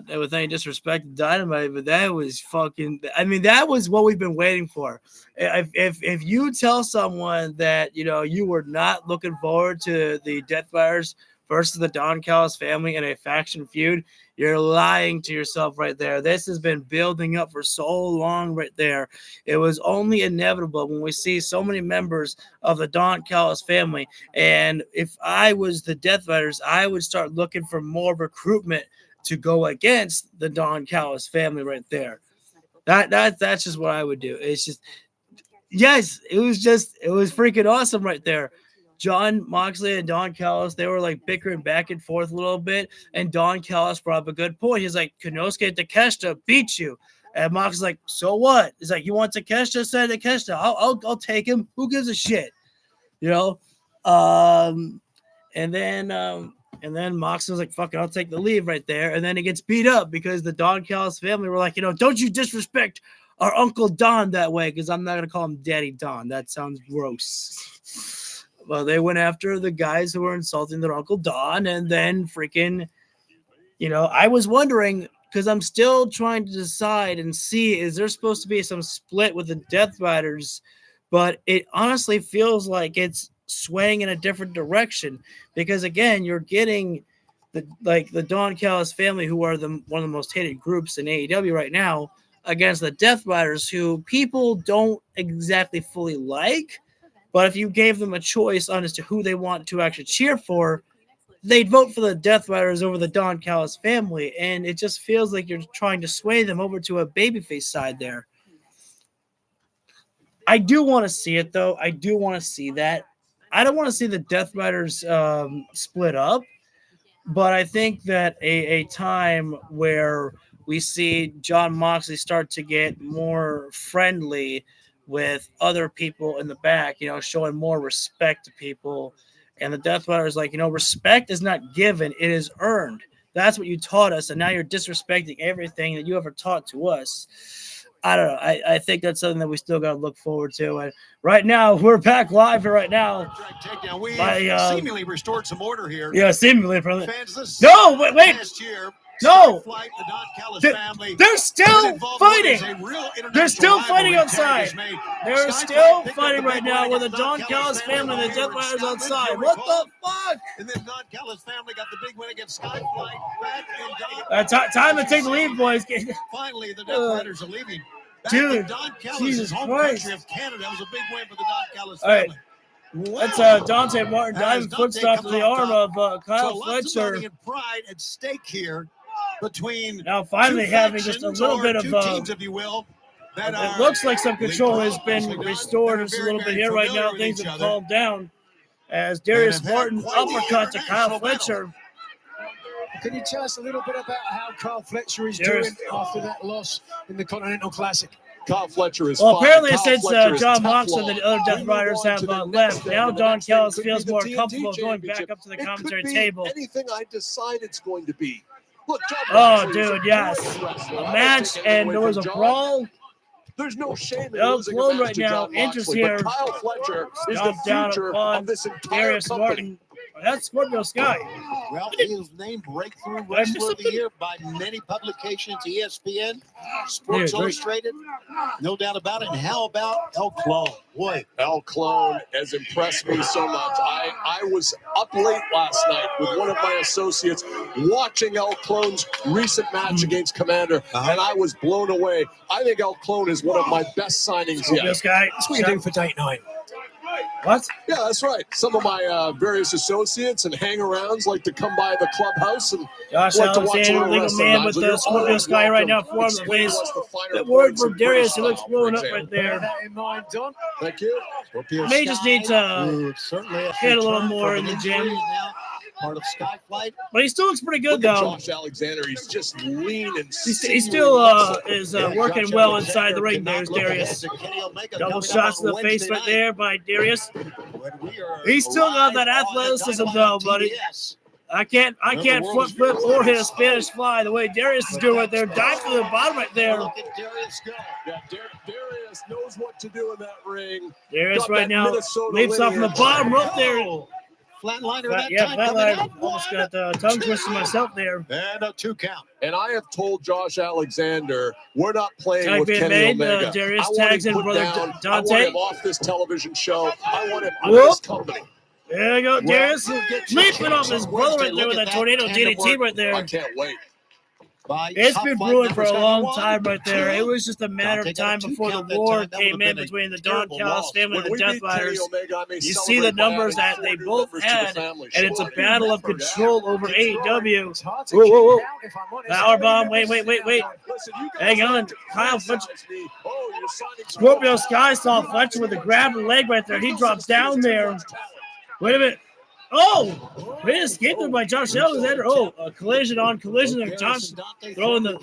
S1: with any disrespect to Dynamite, but that was fucking. I mean, that was what we've been waiting for. If you tell someone that you were not looking forward to the Deathfires versus the Don Callis family in a faction feud, you're lying to yourself right there. This has been building up for so long right there. It was only inevitable when we see so many members of the Don Callis family. And if I was the Death Riders, I would start looking for more recruitment to go against the Don Callis family right there. That's just what I would do. It's just, yes, it was freaking awesome right there. John Moxley and Don Callis, they were like bickering back and forth a little bit, and Don Callis brought up a good point. He's like, Konosuke Takeshita beat you. And Moxley's like, so what? He's like, you want Takeshita? Say Takeshita. I'll take him. Who gives a shit? And then Moxley was like, fuck it, I'll take the lead right there. And then he gets beat up because the Don Callis family were like, don't you disrespect our Uncle Don that way, because I'm not going to call him Daddy Don. That sounds gross. Well, they went after the guys who were insulting their Uncle Don, and then freaking, I was wondering, because I'm still trying to decide and see, is there supposed to be some split with the Death Riders? But it honestly feels like it's swaying in a different direction, because again, you're getting the Don Callis family, who are one of the most hated groups in AEW right now, against the Death Riders, who people don't exactly fully like, but if you gave them a choice on as to who they want to actually cheer for, they'd vote for the Death Riders over the Don Callis family, and it just feels like you're trying to sway them over to a babyface side there. I do want to see it, though. I do want to see that. I don't want to see the Death Riders split up, but I think that a time where we see John Moxley start to get more friendly with other people in the back, showing more respect to people. And the Death Riders respect is not given, it is earned. That's what you taught us, and now you're disrespecting everything that you ever taught to us. I don't know. I think that's something that we still got to look forward to. And right now, we're back live here right now.
S5: We seemingly restored some order here.
S1: Yeah, seemingly.
S5: Fans,
S1: no, wait. No. They're still fighting. They're still fighting outside. They're still fighting right now with the Don Callis family and the Death Riders outside. What the fuck?
S5: And then Don Callis family got the big win against Skyflight.
S1: Time to take the lead, boys.
S5: Finally, the Death Riders are leaving.
S1: Dude,
S5: Don Callis'
S1: Jesus
S5: home
S1: Christ.
S5: country of Canada. That was a big win for the Don Callis
S1: All right.
S5: family.
S1: That's Dante Martin diving footstop to the arm of Kyle Fletcher.
S5: Money and pride at stake here between
S1: now finally having just a little bit of
S5: teams, if you will.
S1: It looks like some control has been restored just a little bit here right now. Things have calmed down as Darius Martin uppercut to Kyle Fletcher.
S3: Can you tell us a little bit about how Kyle Fletcher is doing after that loss in the Continental Classic?
S11: Kyle Fletcher is
S1: apparently
S11: Kyle
S1: since John Moxley and the other
S11: Law.
S1: Death Riders have left, now Don Callis feels more comfortable going back up to the commentary table.
S11: Anything I decide it's going to be. Look,
S1: oh, dude, yes. A match, and there was a brawl.
S11: There's no shame in
S1: El
S11: losing
S1: Clone
S11: a match
S1: right
S11: to
S1: now
S11: John
S1: enters
S11: Moxley,
S1: here.
S11: but Kyle Fletcher is
S1: Jump
S11: the
S1: down
S11: future
S1: upon
S11: of this entire
S1: Darius
S11: company.
S1: Martin. That's Scorpio Sky.
S5: Well, he was named Breakthrough Wrestler of the Year by many publications, ESPN, Sports Illustrated, no doubt about it. And how about El Clone? Boy,
S11: El Clone has impressed me so much. I was up late last night with one of my associates watching El Clone's recent match against Commander, and I was blown away. I think El Clone is one of my best signings yet.
S1: This guy.
S3: That's what you're doing for date night.
S1: What?
S11: Yeah, that's right. Some of my various associates and hang-arounds like to come by the clubhouse and
S1: Josh
S11: like to watch
S1: Alexander,
S11: a
S1: legal
S11: wrestling
S1: man
S11: match.
S1: with
S11: So
S1: the
S11: you're
S1: Scorpio
S11: always
S1: Sky right now
S11: welcome.
S1: for the
S11: Explain
S1: face.
S11: what's the finer
S1: The word
S11: points
S1: for
S11: of
S1: Darius, he
S11: British
S1: looks
S11: style,
S1: blown
S11: for
S1: up right
S11: example.
S1: there.
S3: That in mind, Don.
S11: Thank you.
S1: May just need to get a little more in the gym.
S5: Part of Skyflight.
S1: But he still looks pretty good,
S11: Look at
S1: though.
S11: Josh Alexander. He's just lean and
S1: He still is working well inside the ring. There's Darius. Double shots to the face right there by Darius. He's still got that athleticism, though, buddy. I can't foot flip or hit a Spanish fly the way Darius is doing right there. Dive to the bottom right there.
S5: Look at Darius go.
S11: Yeah, Darius knows what to do in that ring.
S1: Darius
S11: Got
S1: right
S11: that
S1: now
S11: Minnesota
S1: leaps off from the
S11: lineage.
S1: bottom rope there.
S5: Flatliner that
S1: Yeah,
S5: time coming
S1: flatline.
S5: up.
S1: Almost got the tongue twisted myself there.
S5: And a 2 count.
S11: And I have told Josh Alexander, we're not playing
S1: Tag
S11: with
S1: being
S11: Kenny
S1: made,
S11: Omega.
S1: Darius
S11: I want
S1: tags
S11: him
S1: in
S11: put
S1: brother
S11: down. I
S1: Dante.
S11: want him off this television show. I want him out
S1: Whoop.
S11: of this company.
S1: There you go, Darius.
S5: Well, he'll get you a
S1: Leaping off
S5: chance
S1: his
S5: on
S1: brother
S5: Wednesday.
S1: right there with
S5: Look
S1: that
S5: at
S1: tornado
S5: tandem
S1: DDT
S5: work.
S1: right there.
S11: I can't wait.
S5: By
S1: It's
S5: Top
S1: been
S5: Flight
S1: brewing for a
S5: members.
S1: long
S5: One,
S1: time right there.
S5: two.
S1: It was just a matter of
S5: Dante got
S1: time
S5: a 2
S1: before the
S5: count that
S1: war
S5: time. That
S1: came
S5: would've
S1: in
S5: been a
S1: between the Don
S5: terrible
S1: Callis
S5: loss.
S1: family and
S11: When
S1: the
S11: we
S1: Death
S11: beat Kenny
S1: Riders.
S11: Omega, I may
S1: You see
S11: celebrate
S1: the
S11: by
S1: numbers
S11: adding
S1: that they
S11: 4
S1: both
S11: new members to the
S1: had,
S11: family.
S1: and it's a
S11: Sure.
S1: battle of control over AEW.
S3: It's hard to
S1: Whoa,
S3: keep
S1: whoa, whoa.
S3: out, if I'm honest.
S1: Powerbomb. Wait.
S11: Listen, you guys
S1: Hang on.
S11: have to
S1: Kyle Fletcher.
S11: criticize me. Oh, you're signing
S1: Scorpio Sky saw Fletcher with a grab leg right there. He drops down there. Wait a minute. Oh, great escape there by Josh Alexander. Oh, a collision on collision there. Josh throwing the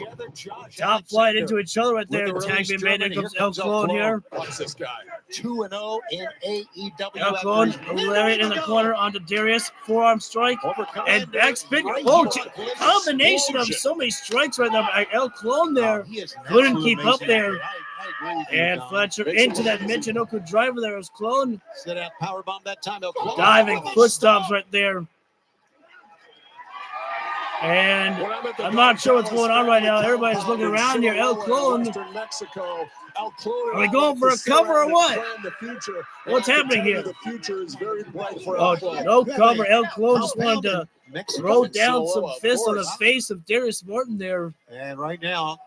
S1: top flight into each other right there. Tag being made. There comes El Clone here.
S11: Watch this guy.
S5: 2-0 in AEW.
S1: El Clone, lariat in the corner onto Darius. Forearm strike. And back spin. Oh, combination of so many strikes right there by El Clone there. Couldn't keep up there. And Fletcher into that Michinoku driver there. Was Clone.
S5: Set out powerbomb that time. El Clone.
S1: Diving footstops right there. And I'm not sure what's going on right now. Everybody's looking around here. El Clone. Are they going for a cover or what? What's happening here? Oh, no cover. El Clone just wanted to throw down some fists on the face of Darius Martin there.
S5: And right now,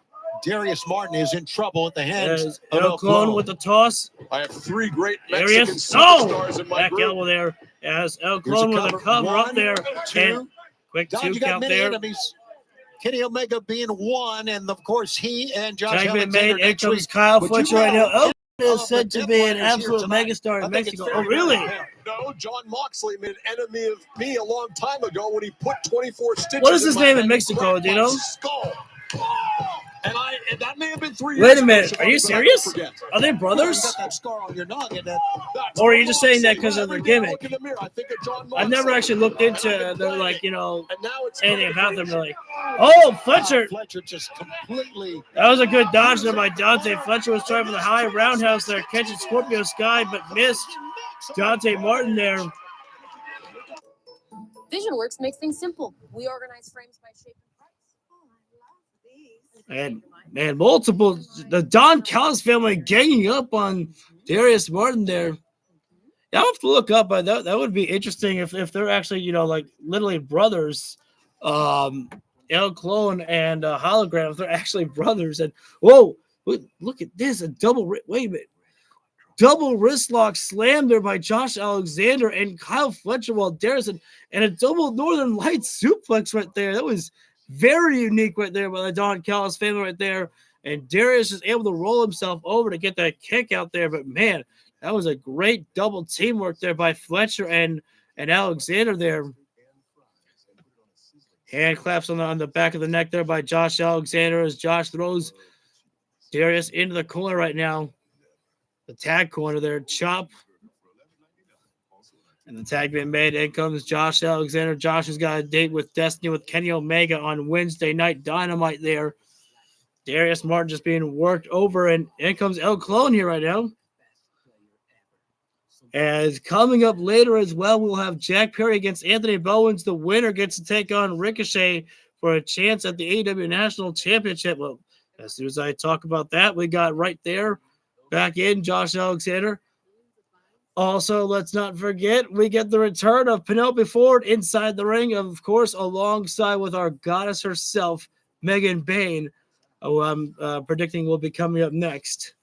S5: Darius Martin is in trouble at the hands of
S1: El Clone with the toss.
S11: I have 3 great Mexican
S1: Darius.
S11: superstars in my
S1: Back
S11: group.
S1: elbow there. As El Clone with a cover up there. And quick
S5: Don,
S1: 2
S5: you got
S1: count
S5: many
S1: there.
S5: enemies. Kenny Omega being 1, and of course he and Josh
S1: Tag been
S5: Alexander
S1: made. Here
S5: next
S1: comes
S5: week.
S1: Kyle
S5: But
S1: Fletcher
S5: you
S1: right now.
S5: know,
S1: Oh, is said to be an absolute megastar in Mexico. Oh, really?
S11: No, John Moxley made an enemy of me a long time ago when he put 24 stitches.
S1: What is his
S11: in my
S1: name
S11: head
S1: in
S11: and
S1: Mexico?
S11: cracked
S1: Do you
S11: my
S1: know?
S11: skull. And that may have been 3 years
S1: Wait a
S11: ago,
S1: minute. Are you
S11: Shivani, but I
S1: serious?
S11: don't forget.
S1: Are they
S5: You
S1: brothers?
S5: got that scar on your noggin.
S1: Or are you just saying that because of their
S11: Every day I
S1: gimmick?
S11: look in the mirror, I think of John
S1: I've never
S11: Moxley.
S1: actually looked into
S11: And I've been
S1: their,
S11: playing
S1: like,
S11: it.
S1: you know,
S11: And now it's
S1: anything
S11: coming
S1: about them.
S11: to
S1: They're like, oh, Fletcher.
S5: Fletcher just completely.
S1: That was a good dodge there by Dante. Fletcher was trying for the high roundhouse there, catching Scorpio Sky, but missed. Dante Martin there.
S18: VisionWorks makes things simple. We organize frames by shape and price.
S1: And man, multiple the Don Callis family ganging up on Darius Martin there. Yeah, I'll have to look up, but that would be interesting if they're actually, you know, like literally brothers. El Clone and Hologram, if they're actually brothers. And whoa, look at this. Wait a minute. Double wrist lock slam there by Josh Alexander and Kyle Fletcher while Darius and a double Northern Lights suplex right there. That was very unique right there by the Don Callis family right there. And Darius is able to roll himself over to get that kick out there. But man, that was a great double teamwork there by Fletcher and Alexander there. Hand claps on the back of the neck there by Josh Alexander as Josh throws Darius into the corner right now. The tag corner there, chop. And the tag being made. In comes Josh Alexander. Josh has got a date with Destiny with Kenny Omega on Wednesday Night Dynamite there. Darius Martin just being worked over. And in comes El Clone here right now. As coming up later as well, we'll have Jack Perry against Anthony Bowens. The winner gets to take on Ricochet for a chance at the AEW National Championship. Well, as soon as I talk about that, we got right there. Back in, Josh Alexander. Also, let's not forget, we get the return of Penelope Ford inside the ring, of course, alongside with our goddess herself, Megan Bayne, who I'm predicting will be coming up next.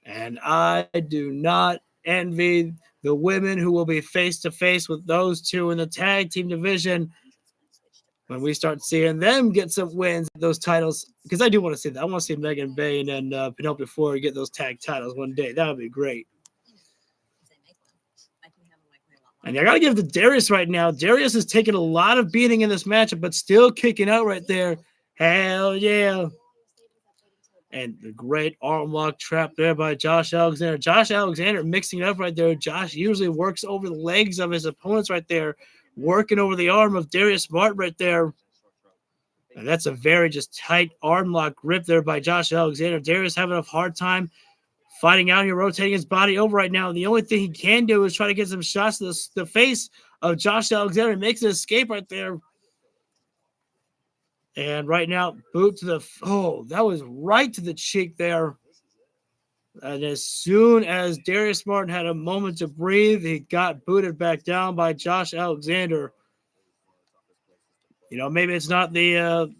S1: And I do not envy the women who will be face-to-face with those two in the tag team division when we start seeing them get some wins at those titles, because I do want to see that. I want to see Megan Bayne and Penelope Ford get those tag titles one day. That would be great. And I got to give it to Darius right now. Darius has taken a lot of beating in this matchup, but still kicking out right there. Hell yeah. And the great arm lock trap there by Josh Alexander. Josh Alexander mixing it up right there. Josh usually works over the legs of his opponents right there, working over the arm of Darius Martin right there. And that's a very just tight arm lock grip there by Josh Alexander. Darius having a hard time fighting out here, rotating his body over right now. The only thing he can do is try to get some shots to the face of Josh Alexander. He makes an escape right there. And right now, boot to the, that was right to the cheek there. And as soon as Darius Martin had a moment to breathe, he got booted back down by Josh Alexander. You know, maybe it's not the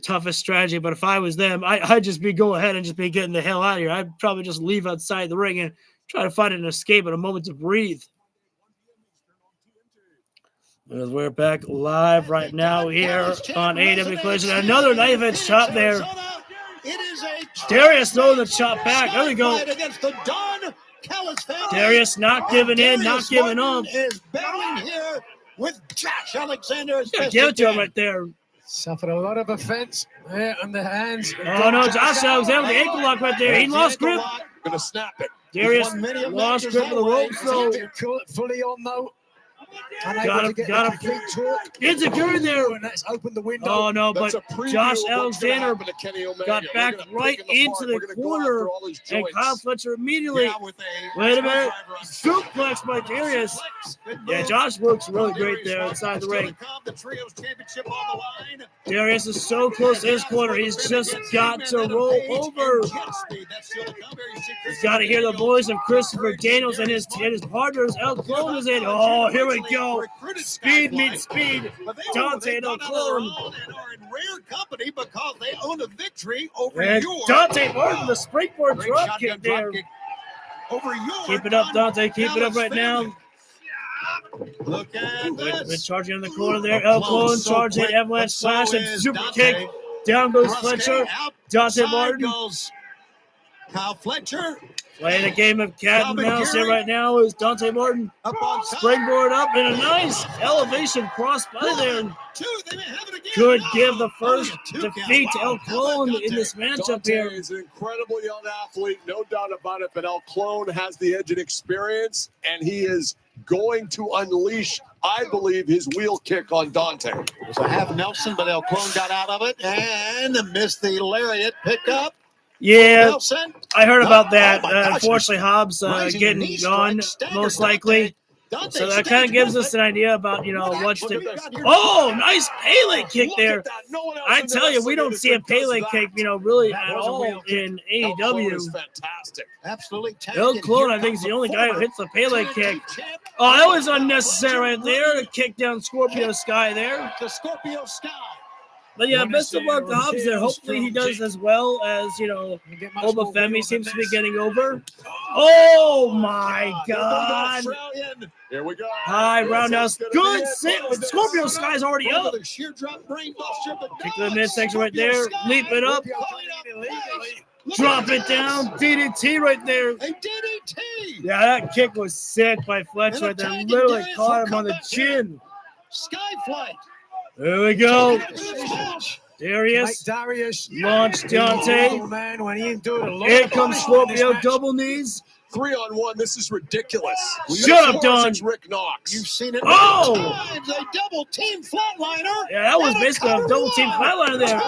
S1: toughest strategy, but if I was them, I'd just be go ahead and just be getting the hell out of here. I'd probably just leave outside the ring and try to find an escape and a moment to breathe. As we're back live right now here on AEW Collision. Another knife edge chop there. Darius throwing the chop back. There we go. Darius not giving in, not giving up.
S5: Is battling here with Josh Alexander.
S1: Give it to him right there.
S3: Suffered a lot of offense there on the hands.
S1: Oh no, Josh Alexander with the ankle lock right there. He lost grip.
S11: Gonna snap it.
S1: Darius lost grip of the rope. So
S3: fully on though. Got him.
S1: Insecure there.
S3: And that's opened the window.
S1: Oh, no, but Josh Alexander got
S11: Omega.
S1: back right into the corner, and Kyle Fletcher immediately, wait a minute, suplex by Darius. Yeah, Josh works really great there inside the ring. Darius is so close to his corner, he's just got to roll over. He's got to hear the voice of Christopher Daniels and his partners. El Clone is in. Oh, here we go. Speed meets speed. Dante and El Clone.
S5: Are in rare company because they own a victory over
S1: And
S5: your
S1: Dante Martin, the springboard drop kick there.
S5: Over your
S1: Keep it up, Dante. Keep it up right now.
S5: Look at
S1: We're charging in the corner there. El Clone charging, avalanche slash, and super kick. Down goes Fletcher. Dante Martin.
S5: Goes Kyle Fletcher.
S1: Playing a game of cat and mouse here right now is Dante Martin. Springboard up and a nice elevation cross by there. Could give the first defeat to El Clone in this matchup
S11: Dante
S1: here.
S11: is an incredible young athlete, no doubt about it, but El Clone has the edge and experience, and he is going to unleash, I believe, his wheel kick on Dante.
S5: It was a half Nelson, but El Clone got out of it and missed the lariat pickup.
S1: Yeah,
S5: Nelson.
S1: I heard about that.
S5: Oh my gosh,
S1: Unfortunately, Hobbs getting
S5: knee
S1: gone,
S5: strike,
S1: most
S5: staggered
S1: likely.
S5: Dante
S1: So that kind of gives us an idea about, what's to. Oh, nice Pele kick there. I tell you, we don't see a Pele kick, really at all in AEW.
S11: Fantastic.
S5: Absolutely.
S1: El Clone, I think, is the only guy who hits the Pele kick. Oh, that was unnecessary right there. To kick down Scorpio Sky there.
S5: The Scorpio Sky.
S1: But yeah, best of luck to Hobbs there. Hopefully he does as well as, Obafemi seems to be getting over. Oh my God.
S11: Here we go.
S1: High roundhouse. Good sit. Scorpio Sky's already up.
S5: Sheer drop brainbuster, but
S1: Kick to the midsection right there. Leap it up. Drop it down. DDT right there.
S5: A DDT.
S1: Yeah, that kick was sick by Fletcher right there. Literally caught him on the chin.
S5: Sky flight.
S1: There we go. Darius launched Dante.
S3: Man, when he do it,
S1: Here comes Scorpio, double knees.
S11: 3-on-1. This is ridiculous.
S1: Shut up, Don.
S11: It's Rick Knox.
S5: You've seen it.
S1: Oh!
S5: Times, a double team flatliner.
S1: Yeah, that was basically a double team flatliner there.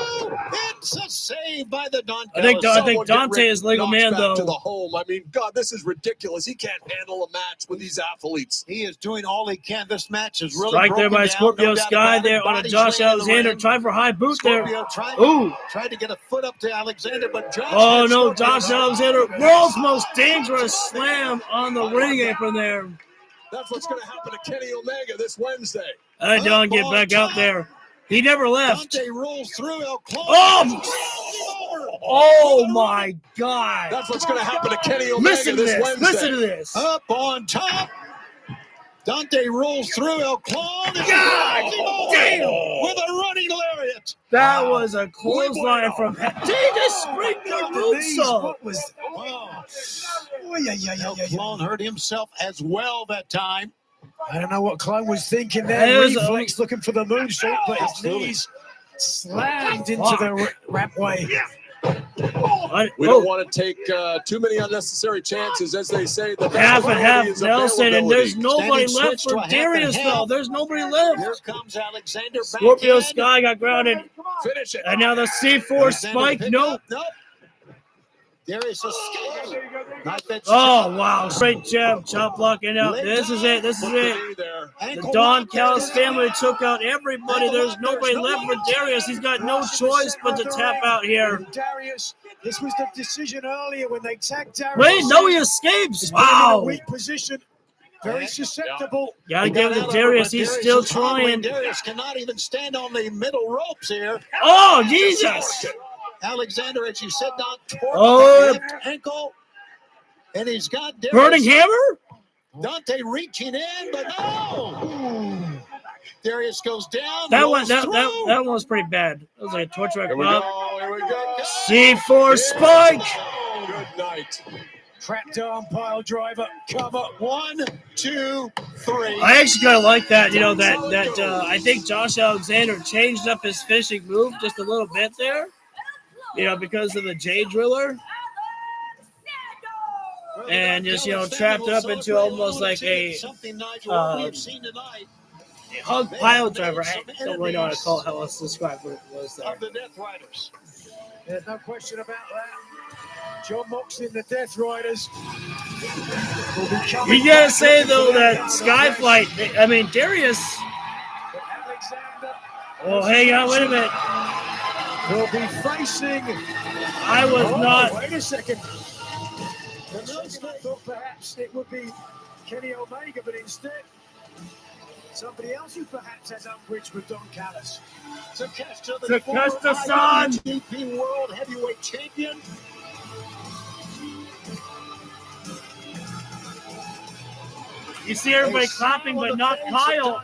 S5: It's a save by the Dante.
S1: I think Dante is legal man, though.
S11: To the home. I mean, God, this is ridiculous. He can't handle a match with these athletes.
S5: He is doing all he can. This match is really
S1: Strike there by Scorpio Sky there on a Josh Alexander. Try for high boot there. Ooh.
S5: Tried to get a foot up to Alexander, but Josh.
S1: Oh, no, Josh Alexander. World's most dangerous slam on the ring apron there.
S11: That's what's going to happen to Kenny Omega this Wednesday.
S1: I don't get back out there. He never left.
S5: Dante rolls through.
S1: Oh my God.
S11: That's what's going to happen to Kenny Omega this Wednesday.
S1: Listen to this.
S5: Up on top. Dante rolls through. El Clone.
S1: God damn.
S5: With a running lariat.
S1: That was a clothesline from Jesus Springboard moonsault.
S5: El Clone hurt himself as well that time.
S3: I don't know what Clone was thinking there. Reflex looking for the moonsault, but his knees slammed into the rampway.
S11: We don't want to take too many unnecessary chances, as they say. The
S1: half and half, Nelson, and there's nobody left for Darius, though. There's nobody left.
S5: Here comes Alexander.
S1: Scorpio Sky got grounded.
S11: Finish it.
S1: And now the C4 spike. Nope.
S5: Darius escaped.
S1: Oh, wow. Straight jab, chop blocking out. This is it. This is it. The Don Callis family took out everybody. There's nobody left for Darius. He's got no choice but to tap out here.
S3: Darius, this was the decision earlier when they tagged Darius.
S1: Wait, no, he escapes. Wow.
S3: Weak position. Very susceptible.
S1: Gotta give it to Darius. He's still trying.
S5: Darius cannot even stand on the middle ropes here.
S1: Oh, Jesus.
S5: Alexander, as you said, not
S1: oh,
S5: left ankle. And he's got Darius.
S1: Burning Hammer?
S5: Dante reaching in, but no. Darius goes down.
S1: That one was pretty bad. That was like a torch rack
S11: Here we go.
S1: C4 spike.
S11: Good night.
S3: Trapped arm pile driver.
S5: Cover 1, 2, 3.
S1: I actually kind of like that. I think Josh Alexander changed up his finishing move just a little bit there. Because of the J Driller. and just trapped up into almost like a hug pile driver. I don't really know how to call it, how else to describe what it was there.
S5: The Death Riders.
S3: There's no question about that. John Moxley and the Death Riders.
S1: You gotta say though that Skyflight, I mean Darius. Oh, hang on, wait a minute.
S3: Will be facing.
S1: I was not.
S3: Wait a second. I thought perhaps it would be Kenny Omega, but instead somebody else who perhaps has umbrage with Don Callis.
S1: Takeshita-san.
S5: IWGP World Heavyweight Champion.
S1: You see everybody clapping, but not Kyle.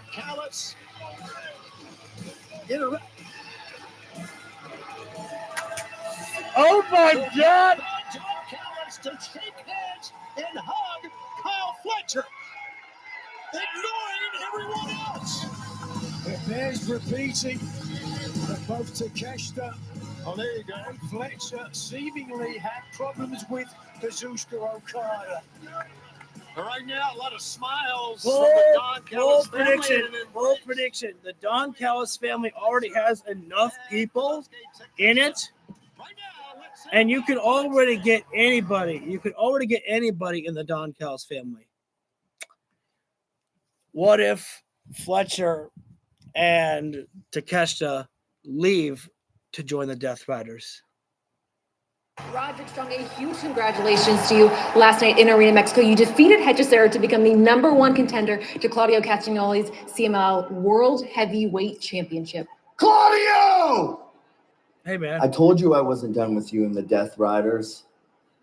S1: Oh my God!
S5: Don Callis to shake hands and hug Kyle Fletcher, ignoring everyone else.
S3: It bears repeating that both Takeshita and Fletcher seemingly had problems with Kazuchika Okada.
S5: Right now, a lot of smiles from
S1: Bold,
S5: the Don Callis family.
S1: bold prediction. The Don Callis family already has enough people in it, and you could already get anybody. You could already get anybody in the Don Callis family. What if Fletcher and Takeshita leave to join the Death Riders?
S18: Roderick Strong, a huge congratulations to you last night in Arena, Mexico. You defeated Hechicero to become the #1 contender to Claudio Castagnoli's CMLL World Heavyweight Championship.
S19: Claudio!
S1: Hey, man.
S19: I told you I wasn't done with you and the Death Riders,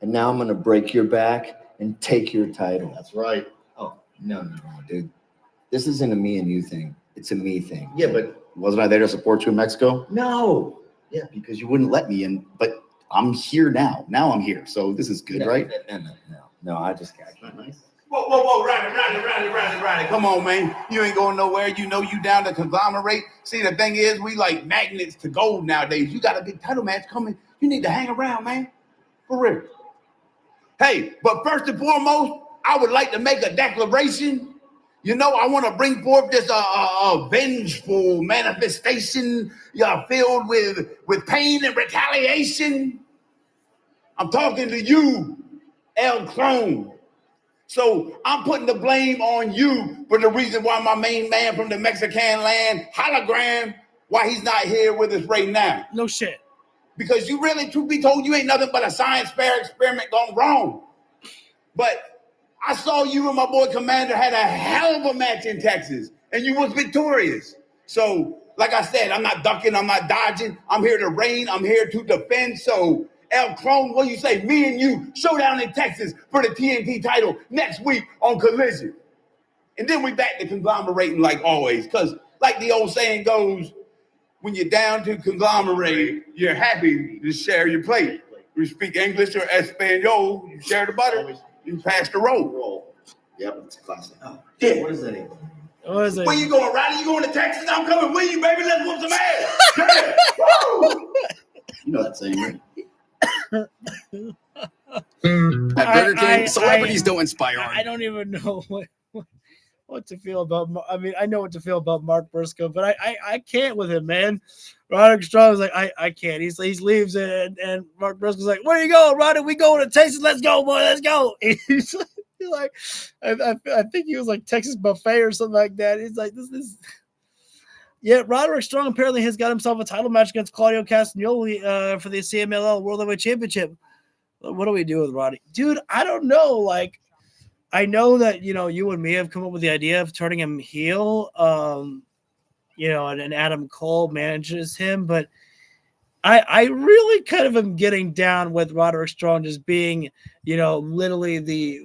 S19: and now I'm going to break your back and take your title.
S13: That's right.
S19: Oh, no, dude. This isn't a me and you thing. It's a me thing.
S13: Yeah, but wasn't I there to support you in Mexico?
S19: No. Yeah, because you wouldn't let me in, but I'm here now. Now I'm here. So this is good, right? No, I just got you. Nice.
S20: Whoa, Ronnie. Come on, man. You ain't going nowhere. You know you down to conglomerate. See, the thing is, we like magnets to gold nowadays. You got a big title match coming. You need to hang around, man. For real. Hey, but first and foremost, I would like to make a declaration. You know, I want to bring forth this vengeful manifestation filled with pain and retaliation. I'm talking to you, El Clone. So I'm putting the blame on you for the reason why my main man from the Mexican land, Hologram, why he's not here with us right now.
S1: No shit.
S20: Because you really, truth be told, you ain't nothing but a science fair experiment gone wrong. But I saw you and my boy Commander had a hell of a match in Texas, and you was victorious. So, like I said, I'm not ducking, I'm not dodging. I'm here to reign, I'm here to defend. So, El Clone, what do you say? Me and you, showdown in Texas for the TNT title next week on Collision. And then we back to conglomerating like always. Because like the old saying goes, when you're down to conglomerate, you're happy to share your plate. You speak English or Espanol, you share the butter, you pass the roll.
S19: Yep, it's classic.
S20: Oh, yeah.
S19: What is that?
S1: What is it?
S20: Where you going, Roddy? You going to Texas? I'm coming with you, baby. Let's whoop some ass. Yeah. Woo!
S19: You know that saying, right?
S7: At Burger King, celebrities don't inspire.
S1: I don't even know what to feel about. I mean, I know what to feel about Mark Briscoe, but I can't with him, man. Roderick Strong is like, I can't. He leaves and Mark Briscoe's like, where you going, Roderick? We going to Texas? Let's go, boy. Let's go. He's like, I think he was like Texas Buffet or something like that. He's like, this is. Yeah, Roderick Strong apparently has got himself a title match against Claudio Castagnoli for the CMLL World Heavyweight Championship. What do we do with Roddy? Dude, I don't know. Like, I know that, you and me have come up with the idea of turning him heel, and Adam Cole manages him, but I really kind of am getting down with Roderick Strong just being, literally the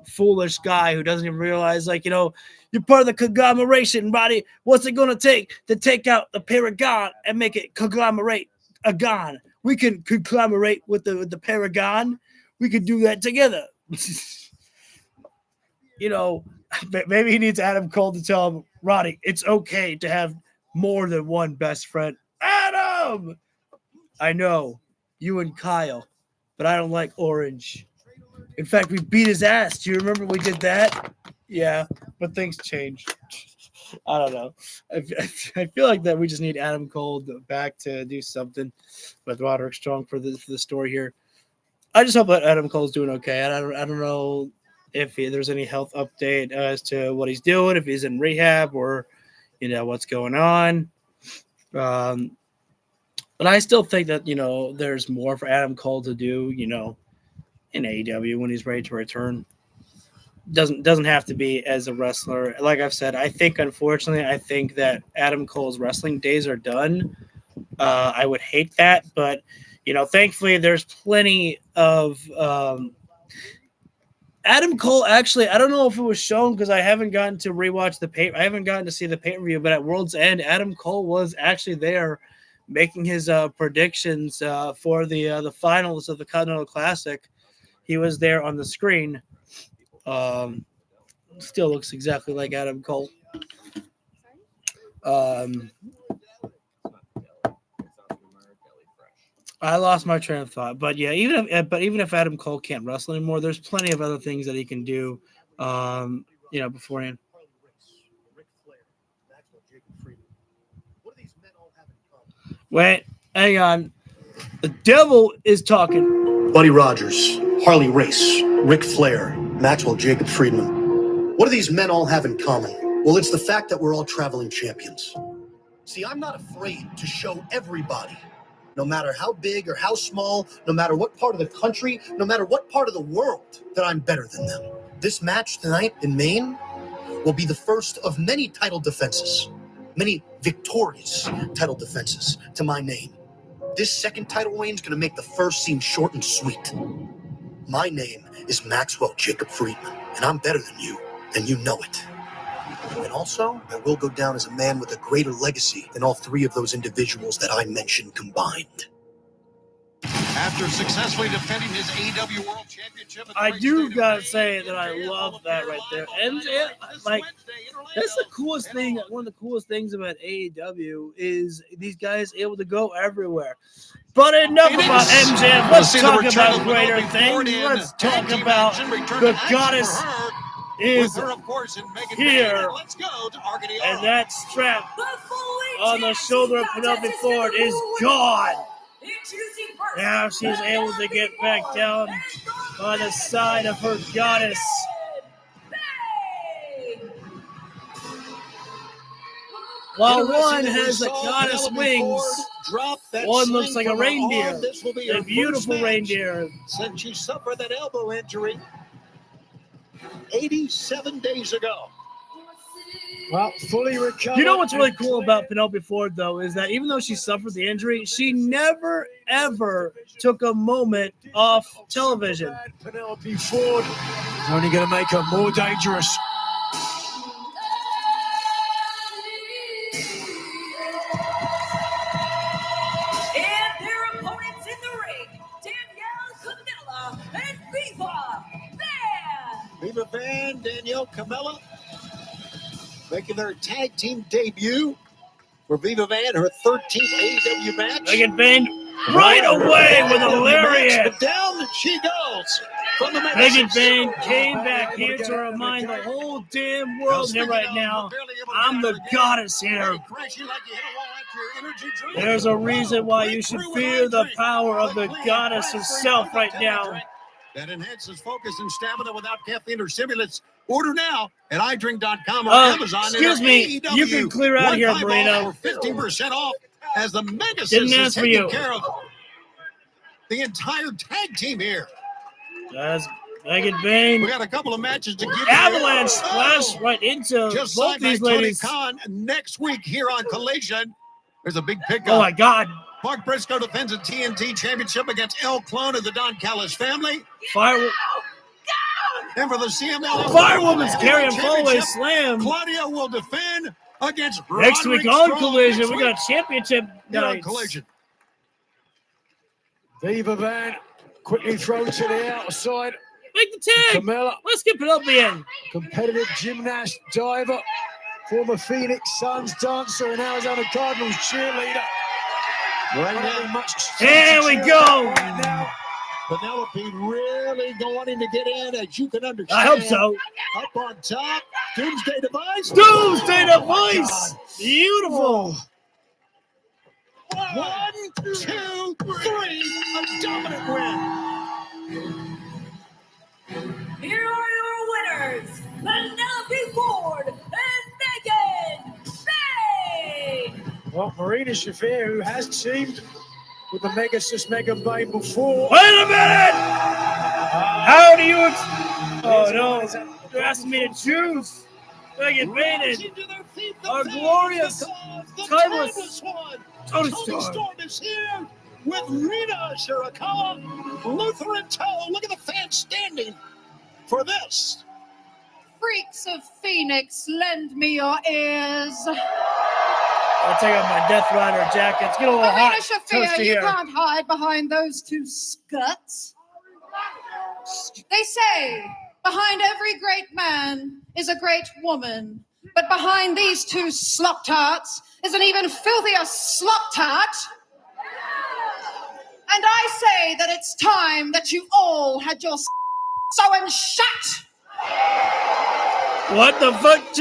S1: foolish guy who doesn't even realize, like, you're part of the conglomeration, Roddy. What's it going to take out the Paragon and make it conglomerate a gon? We can conglomerate with the Paragon. We could do that together. Maybe he needs Adam Cole to tell him, Roddy, it's okay to have more than one best friend. Adam! I know, you and Kyle, but I don't like orange. In fact, we beat his ass. Do you remember we did that? Yeah, but things changed. I don't know. I feel like that we just need Adam Cole back to do something with Roderick Strong for the story here. I just hope that Adam Cole's doing okay. I don't know if there's any health update as to what he's doing, if he's in rehab or, what's going on. But I still think that, there's more for Adam Cole to do, in AEW when he's ready to return. Doesn't have to be as a wrestler. Like I've said, I think that Adam Cole's wrestling days are done. I would hate that, but thankfully there's plenty of Adam Cole. Actually, I don't know if it was shown because I haven't gotten to rewatch I haven't gotten to see the pay-per-view, but at World's End, Adam Cole was actually there making his predictions for the finals of the Continental Classic. He was there on the screen. Still looks exactly like Adam Cole. I lost my train of thought, but yeah, even if Adam Cole can't wrestle anymore, there's plenty of other things that he can do, beforehand. Wait, hang on. The devil is talking.
S21: Buddy Rogers, Harley Race, Ric Flair, Maxwell Jacob Friedman. What do these men all have in common? Well, it's the fact that we're all traveling champions. See, I'm not afraid to show everybody, no matter how big or how small, no matter what part of the country, no matter what part of the world, that I'm better than them. This match tonight in Maine will be the first of many title defenses, many victorious title defenses to my name. This second title reign is going to make the first seem short and sweet. My name is Maxwell Jacob Friedman, and I'm better than you, and you know it. And also, I will go down as a man with a greater legacy than all three of those individuals that I mentioned combined.
S5: After successfully defending his AEW World Championship,
S1: I do gotta say that I love that right there. And that's the coolest thing. One of the coolest things about AEW is these guys able to go everywhere. But enough about MJF. Let's talk about greater things. Let's talk about the goddess is here. And that strap on the shoulder of Penelope Ford is gone. Now she's able to get back down by the side of her goddess. While one has the goddess wings, one looks like a reindeer, a beautiful reindeer.
S5: Since she suffered that elbow injury 87 days ago.
S3: Well, fully recovered.
S1: You know what's really cool about Penelope Ford, though, is that even though she suffered the injury, she never, ever took a moment off television.
S3: Penelope Ford is only going to make her more dangerous.
S4: And their opponents in the ring, Danielle Camilla and Viva Van.
S5: Viva Van, Danielle Camilla, making their tag team debut for Viva Van, her 13th AEW match.
S1: Megan Van right away with a lariat.
S5: But down she goes.
S1: Megan Van came back here to remind the whole damn world here right now, I'm the goddess here. There's a reason why you should fear the power of the goddess herself right now.
S5: That enhances focus and stamina without caffeine or stimulants. Order now at iDrink.com or Amazon.
S1: Excuse me, you can clear out here, Marino.
S5: 15% off as the Mega
S1: Didn't
S5: Sis is
S1: ask for
S5: taking
S1: you.
S5: care of the entire tag team here.
S1: That's Megan Van.
S5: We got a couple of matches to get
S1: Avalanche splash right into
S5: just
S1: both
S5: signed by
S1: these
S5: Tony
S1: ladies.
S5: Khan next week here on Collision. There's a big pickup.
S1: Oh my God.
S5: Mark Briscoe defends a TNT championship against El Clone of the Don Callis family.
S1: Fire.
S5: And for the CMLL
S1: Firewoman's carrying fallaway slam.
S5: Claudia will defend against
S1: Next week
S5: Roderick
S1: on
S5: Strong.
S1: Collision,
S5: Next
S1: we
S5: week
S1: got championship
S5: here on
S1: nights.
S5: Collision.
S3: Viva Van quickly thrown to the outside.
S1: Make the tag.
S3: Camilla.
S1: Let's get Penelope in.
S3: Competitive gymnast, diver, former Phoenix Suns dancer, and Arizona Cardinals cheerleader.
S5: Right now,
S3: Much
S1: Here we go.
S3: right now.
S5: Penelope really wanting to get in, as you can understand.
S1: I hope so.
S5: Up on top, Doomsday Device.
S1: Doomsday Device! Beautiful.
S5: Oh, 1, 2, 3, a dominant win.
S4: Here are your winners, Penelope Ford and Megan Bay.
S3: Well, Marina Shafir, who has teamed with the Mega Sis Mega Bay before.
S1: Wait a minute! How do you... Oh, no. They're asking me to choose. Megan Baden. Our glorious, timeless Tony Storm
S5: is here with Rita Shirakawa, Luther in tow. Look at the fans standing for this.
S6: Freaks of Phoenix, lend me your ears.
S1: I'll take off my Death Rider jacket. It's getting a little hot.
S6: Marina Shafir, you can't hide behind those two skirts. They say, behind every great man is a great woman. But behind these two slop tarts is an even filthier slop tart. And I say that it's time that you all had your sewn shut.
S1: What the fuck?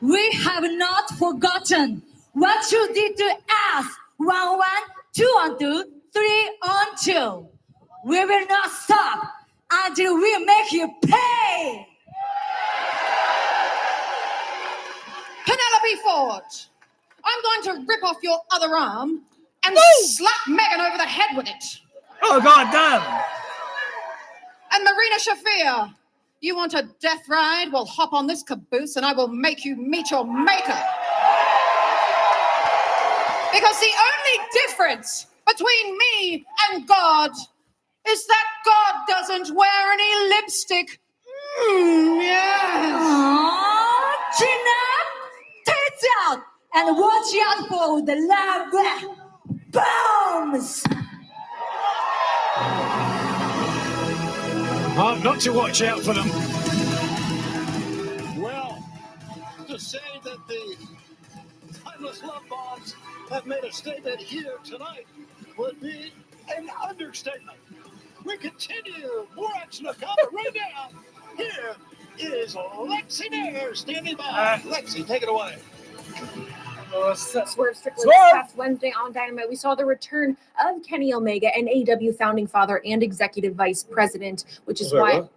S4: We have not forgotten what you did to us. 1 1, 2 on 2, 3 on 2. We will not stop until we make you pay.
S6: Penelope Ford, I'm going to rip off your other arm and slap Megan over the head with it.
S1: Oh, God damn.
S6: And Marina Shafir, you want a death ride? Well, hop on this caboose and I will make you meet your maker. Because the only difference between me and God is that God doesn't wear any lipstick. Yes.
S4: Aww, Gina, tits out and watch out for the lava bombs.
S3: Not to watch out for them.
S5: Well, to say that the timeless love bombs have made a statement here tonight would be an understatement. We continue. More action to come right now. Here is Lexi Nair standing by. Lexi, take it away.
S18: Swerve Strickland this past Wednesday on Dynamite, we saw the return of Kenny Omega, an AEW founding father and executive vice president, which is why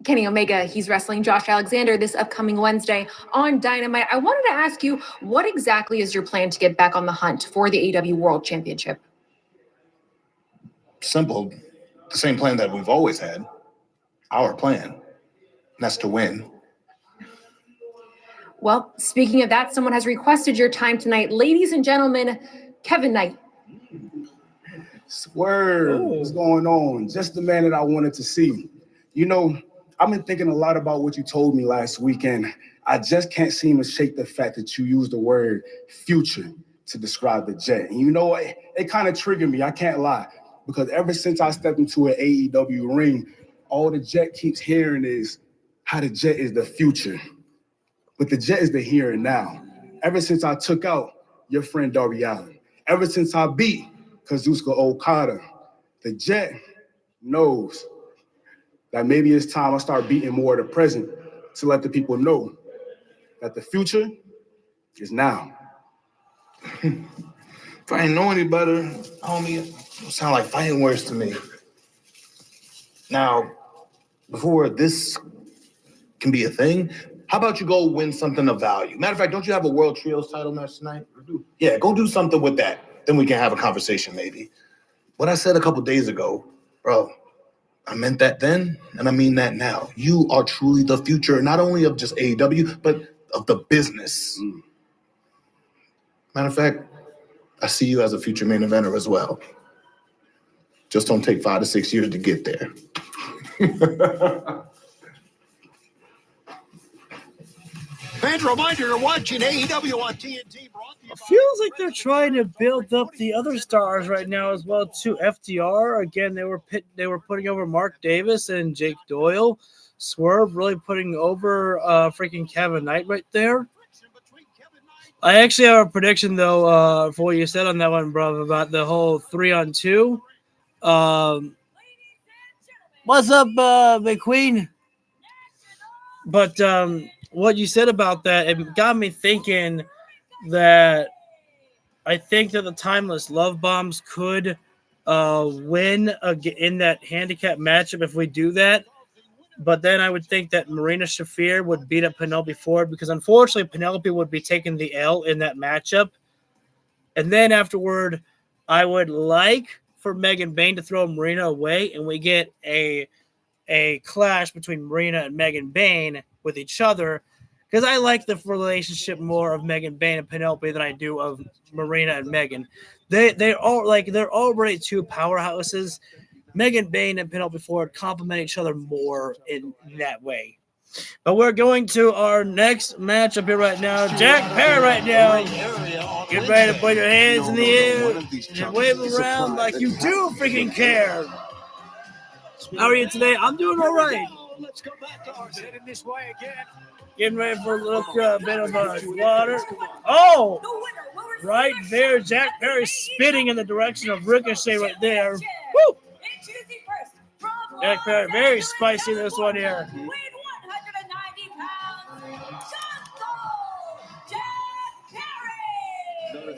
S18: Kenny Omega, he's wrestling Josh Alexander this upcoming Wednesday on Dynamite. I wanted to ask you, what exactly is your plan to get back on the hunt for the AEW World Championship?
S2: Simple. The same plan that we've always had. Our plan. And that's to win.
S18: Well, speaking of that, someone has requested your time tonight. Ladies and gentlemen, Kevin Knight.
S22: Swerve, what's going on? Just the man that I wanted to see. You know, I've been thinking a lot about what you told me last weekend. I just can't seem to shake the fact that you used the word future to describe the Jet. And you know what? It kind of triggered me, I can't lie. Because ever since I stepped into an AEW ring, all the Jet keeps hearing is how the Jet is the future. But the Jet is the here and now. Ever since I took out your friend Darby Allin, ever since I beat Kazuchika Okada, the Jet knows that maybe it's time I start beating more of the present to let the people know that the future is now.
S2: If I ain't know any better, homie, it sound like fighting words to me. Now, before this can be a thing, how about you go win something of value? Matter of fact, don't you have a World Trios title match tonight? Yeah, go do something with that. Then we can have a conversation maybe. What I said a couple days ago, bro, I meant that then, and I mean that now. You are truly the future, not only of just AEW, but of the business. Matter of fact, I see you as a future main eventer as well. Just don't take 5 to 6 years to get there.
S5: Fans, reminder, you're watching AEW on TNT.
S1: It feels like they're trying to build up the other stars right now as well too. FTR again, they were putting over Mark Davis and Jake Doyle. Swerve really putting over freaking Kevin Knight right there. I actually have a prediction though for what you said on that one, bro, about the whole 3-on-2. What's up, Big Queen? But what you said about that, it got me thinking that I think that the Timeless Love Bombs could win in that handicap matchup if we do that. But then I would think that Marina Shafir would beat up Penelope Ford because unfortunately Penelope would be taking the L in that matchup. And then afterward, I would like for Megan Bayne to throw Marina away and we get a clash between Marina and Megan Bayne with each other because I like the relationship more of Megan Bayne and Penelope than I do of Marina and Megan. They're already two powerhouses. Megan Bayne and Penelope Ford complement each other more in that way. But we're going to our next match up here right now. Jack Perry right now. Get ready to put your hands in the air and wave around like you do freaking care. How are you today? I'm doing all right.
S3: Let's go back to ours. Heading this way again.
S1: Getting ready for a little bit of water. Oh, right there. Jack Perry spitting in the direction of Ricochet right there. Woo! Jack Perry, very spicy this one here.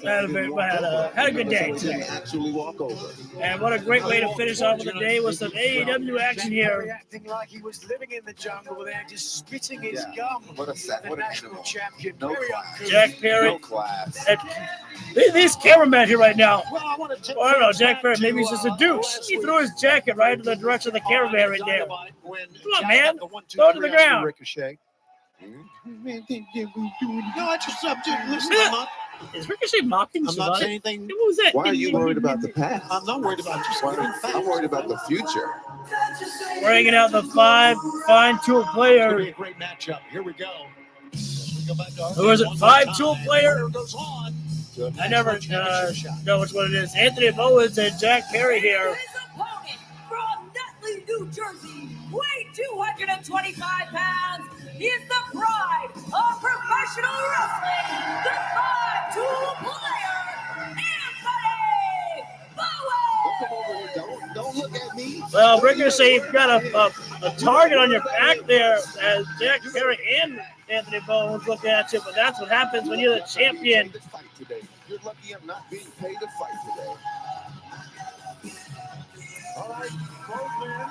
S1: Had a good day today. And what a great way to finish off the day with some AEW action here.
S3: Acting like he was living in the jungle there, just spitting his gum.
S17: What a
S3: national champion.
S17: No class.
S1: Jack Perry.
S17: No class.
S1: These cameramen here right now. I don't know, Jack Perry, maybe he's just a douche. He threw his jacket right in the direction of the cameraman right there. Come on, man. Throw it to the ground.
S17: Ricochet.
S5: No, I just listen.
S1: Is Ricochet mocking?
S5: I'm not saying anything.
S1: What was that?
S17: Why are you worried about the past?
S5: I'm not worried about just
S17: I'm worried about the future.
S1: Bringing out the five fine tool player.
S5: Be a great matchup. Here we go.
S1: Who is it? 5-tool player? I never know which one it is. Anthony Bowens and Jack Perry here.
S4: From Nutley, New Jersey, weighing 225 pounds. He is the pride of professional wrestling, the 5-tool player, Anthony Bowens.
S17: Don't look at me.
S1: Well, Ricochet, you've got a target on your back there as Jack Perry and Anthony Bowens look at you, but that's what happens when you're the champion.
S17: You're lucky I'm not being paid to fight today.
S5: All right, both men,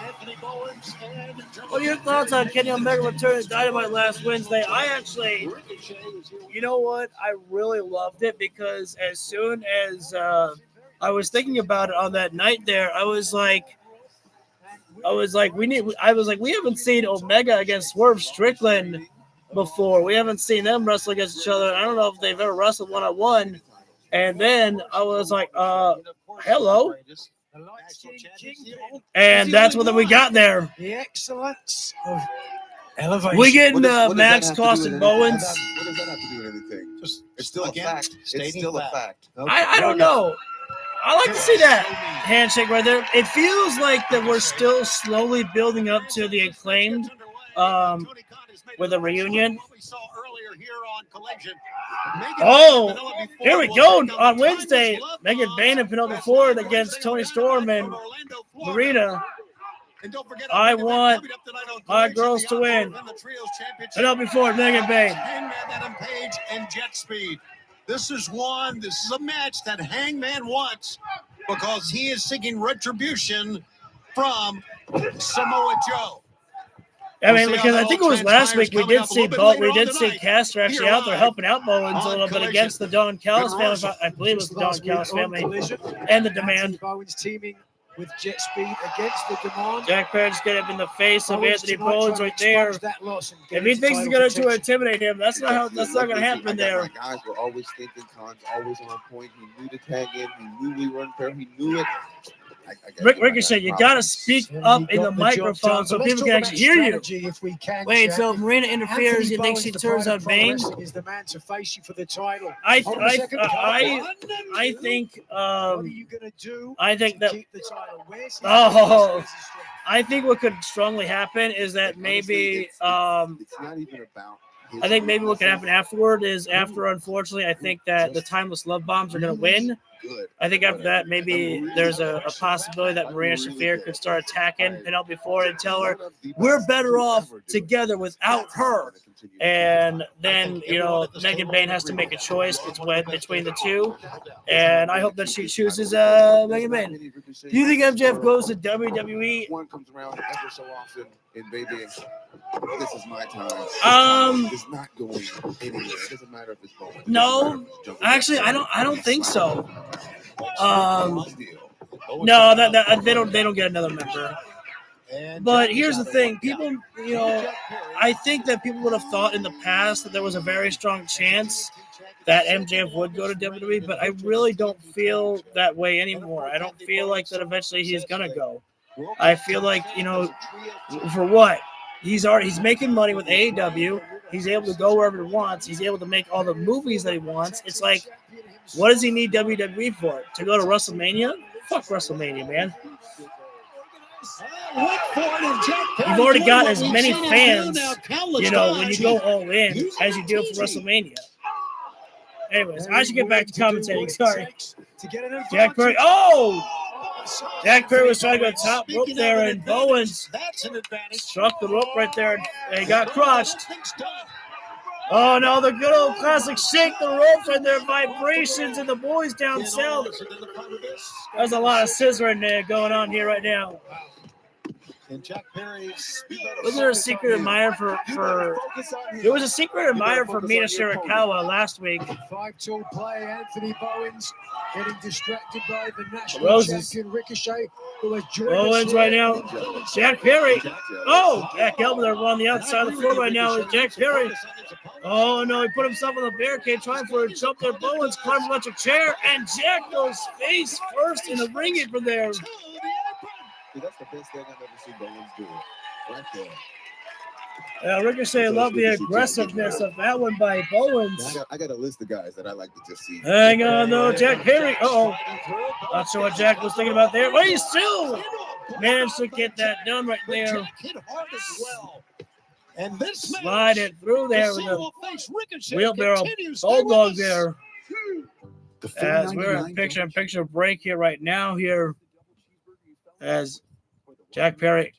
S5: Anthony Bowens and
S1: What are your thoughts on Kenny Omega returning to Dynamite last Wednesday? I actually, you know what? I really loved it because as soon as I was thinking about it on that night there, I was like, we haven't seen Omega against Swerve Strickland before. We haven't seen them wrestle against each other. I don't know if they've ever wrestled one-on-one. And then I was like, hello. And that's what we got there.
S3: The excellence of elevation.
S1: We getting Max Costin Bowens.
S17: What does that have to do with anything? It's still a fact. It's still a fact.
S1: I don't know. I like to see that handshake right there. It feels like that we're still slowly building up to the Acclaimed with a reunion. Oh, here we go. On Wednesday, Megan Bayne and Penelope Ford against Toni Storm and Marina. I want my girls to win. Penelope Ford, Megan Bayne.
S5: Hangman, Adam Page, and Jetspeed. This is a match that Hangman wants because he is seeking retribution from Samoa Joe.
S1: I mean, because I think it was last week we did see Caster actually out there helping out Bowens a little bit against the Don Callis family. I believe it was the Don Callis family and the Demand.
S3: Bowens teaming with Jetspeed against the Demand.
S1: Jack Perry's getting up in the face of Anthony Bowens right there. If he thinks he's going to intimidate him, that's not going to happen there.
S17: My guys were always thinking, Khan's always on point. He knew to tag in. He knew we were unfair. He knew it.
S1: Ricochet, you got to speak up in the microphone so people can actually hear you. Wait, so if Marina interferes, you think she turns on Bayne?
S3: Is the man to face you for the title?
S1: I think.
S3: What are you going to do?
S1: I think that.
S3: Keep the title?
S1: I think what could strongly happen is that maybe.
S17: It's not even about.
S1: I think maybe what could happen afterward is unfortunately, I think that the Timeless Love Bombs are going to win. I think after that, maybe there's a possibility that Maria Shafir could start attacking Penelope Ford and tell her, we're better off together without her. And then, Megan Bain has to make a choice between the two. And I hope that she chooses Megan Bain. Do you think MJF goes to WWE?
S17: One comes around ever so often, and baby, this is my time. It's not going anywhere. It doesn't matter if it's Bowens.
S1: No, actually, I don't think so. No, that they don't get another member. But here's the thing, people, I think that people would have thought in the past that there was a very strong chance that MJF would go to WWE, but I really don't feel that way anymore. I don't feel like that eventually he's gonna go. I feel like, for what? He's making money with AEW. He's able to go wherever he wants. He's able to make all the movies that he wants. It's like, what does he need WWE for? To go to WrestleMania? Fuck WrestleMania, man. You've already got as many fans, when you go all in as you do for WrestleMania. Anyways, I should get back to commentating. Sorry. Jack Perry. Oh! Jack Perry was trying to go top rope there, and Bowens struck the rope right there, and he got crushed. Oh, no, the good old classic shake the ropes right there, vibrations, and the boys down south. There's a lot of scissoring there going on here right now.
S5: And Jack Perry's
S1: Was there a secret admirer for there was a secret admirer for Mina Shirakawa last week.
S3: 5-tool play, Anthony Bowens getting distracted by the national champion Ricochet, who has joined
S1: Bowens right now. Jack Perry. Oh, Jack Elmer on the outside of the floor right now with Jack Perry. Oh no, he put himself on the barricade trying for a jump there. Bowens climbs an electric chair, and Jack goes face first in the ring apron there.
S17: That's the best thing I've ever seen Bowens do. Right there.
S1: Ricochet loved the aggressiveness of that one by Bowens.
S17: I got a list of guys that I like to just see.
S1: Hang on, though, Jack Perry. Uh-oh. Not sure what Jack was thinking about there. But he still managed to get that done right there.
S5: And this
S1: slide it through there with a wheelbarrow bulldog there. As we're in picture-in-picture break here right now here. As Jack Perry.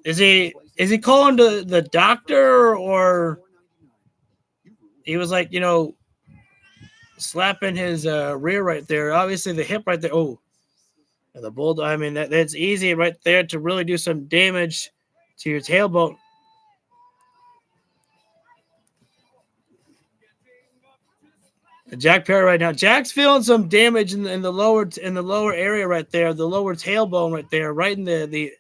S1: Is he calling the doctor, or he was like, slapping his rear right there. Obviously the hip right there. Oh, and the bulldog. I mean, that's easy right there to really do some damage to your tailbone. Jack Perry right now. Jack's feeling some damage in the lower area right there, the lower tailbone right there, right in the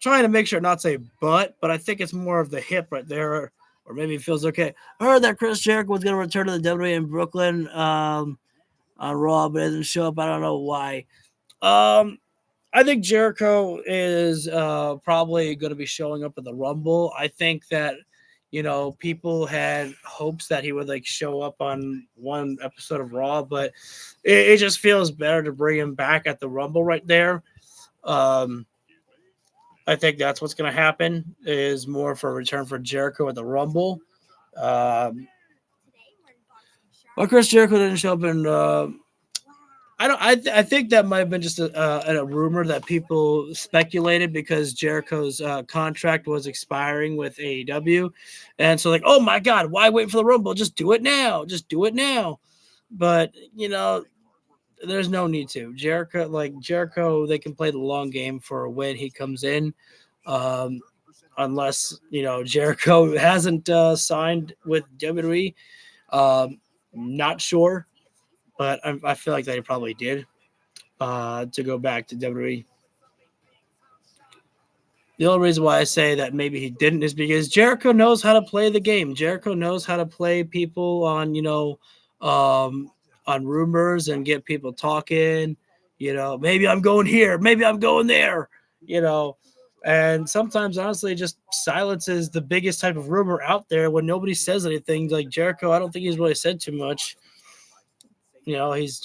S1: trying to make sure not say butt, but I think it's more of the hip right there, or maybe it feels okay. I heard that Chris Jericho was going to return to the WWE in Brooklyn on Raw, but it didn't show up. I don't know why. I think Jericho is probably going to be showing up at the Rumble. I think that people had hopes that he would show up on one episode of Raw, but it just feels better to bring him back at the Rumble right there. I think that's what's going to happen, is more for a return for Jericho at the Rumble. Well, Chris Jericho didn't show up in. I think that might have been just a rumor that people speculated because Jericho's contract was expiring with AEW, and so oh my God, why wait for the Rumble? Just do it now. Just do it now. But there's no need to. Jericho, they can play the long game for when he comes in, unless Jericho hasn't signed with WWE. Not sure. But I feel like that he probably did to go back to WWE. The only reason why I say that maybe he didn't is because Jericho knows how to play the game. Jericho knows how to play people on rumors and get people talking. Maybe I'm going here, maybe I'm going there. And sometimes, honestly, just silence is the biggest type of rumor out there when nobody says anything. Like Jericho, I don't think he's really said too much. He's,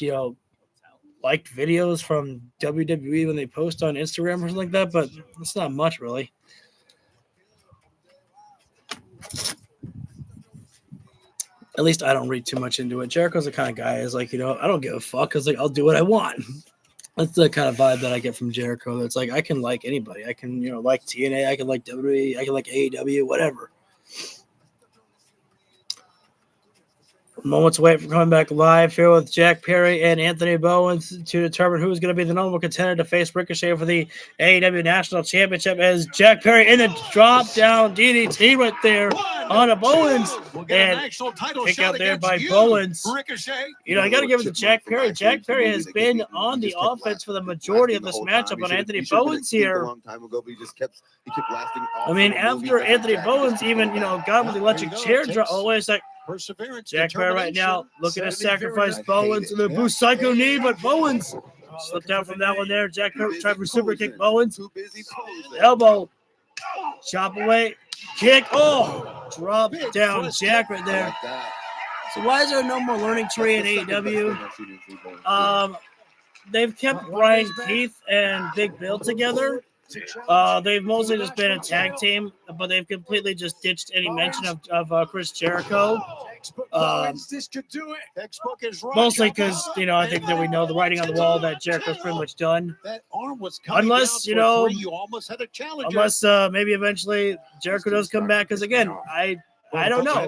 S1: liked videos from WWE when they post on Instagram or something like that, but it's not much, really. At least I don't read too much into it. Jericho's the kind of guy is like, I don't give a fuck because like I'll do what I want. That's the kind of vibe that I get from Jericho. That's like I can like anybody. I can like TNA. I can like WWE. I can like AEW. Whatever. Moments away from coming back live here with Jack Perry and Anthony Bowens to determine who's going to be the number one contender to face Ricochet for the AEW National Championship as Jack Perry in the drop down DDT right there on a Bowens and kick out there by Bowens. I got to give it to Jack Perry. Jack Perry has been on the offense for the majority of this matchup on Anthony Bowens here. I mean, after Anthony Bowens even, got with the electric chair drop. Oh, wait a sec. Jack Perry right now looking to sacrifice Bowens and the boost psycho knee, but Bowens slipped out from that one there. Jack Perry tried for super kick Bowens. Elbow. Chop away. Kick. Oh, drop down Jack right there. So why is there no more learning tree in AEW? They've kept Brian Keith and Big Bill together. They've mostly just been a tag team, but they've completely just ditched any mention of Chris Jericho. Mostly because, I think that we know the writing on the wall that Jericho's pretty much done. Unless, maybe eventually Jericho does come back. Because, again, I don't know.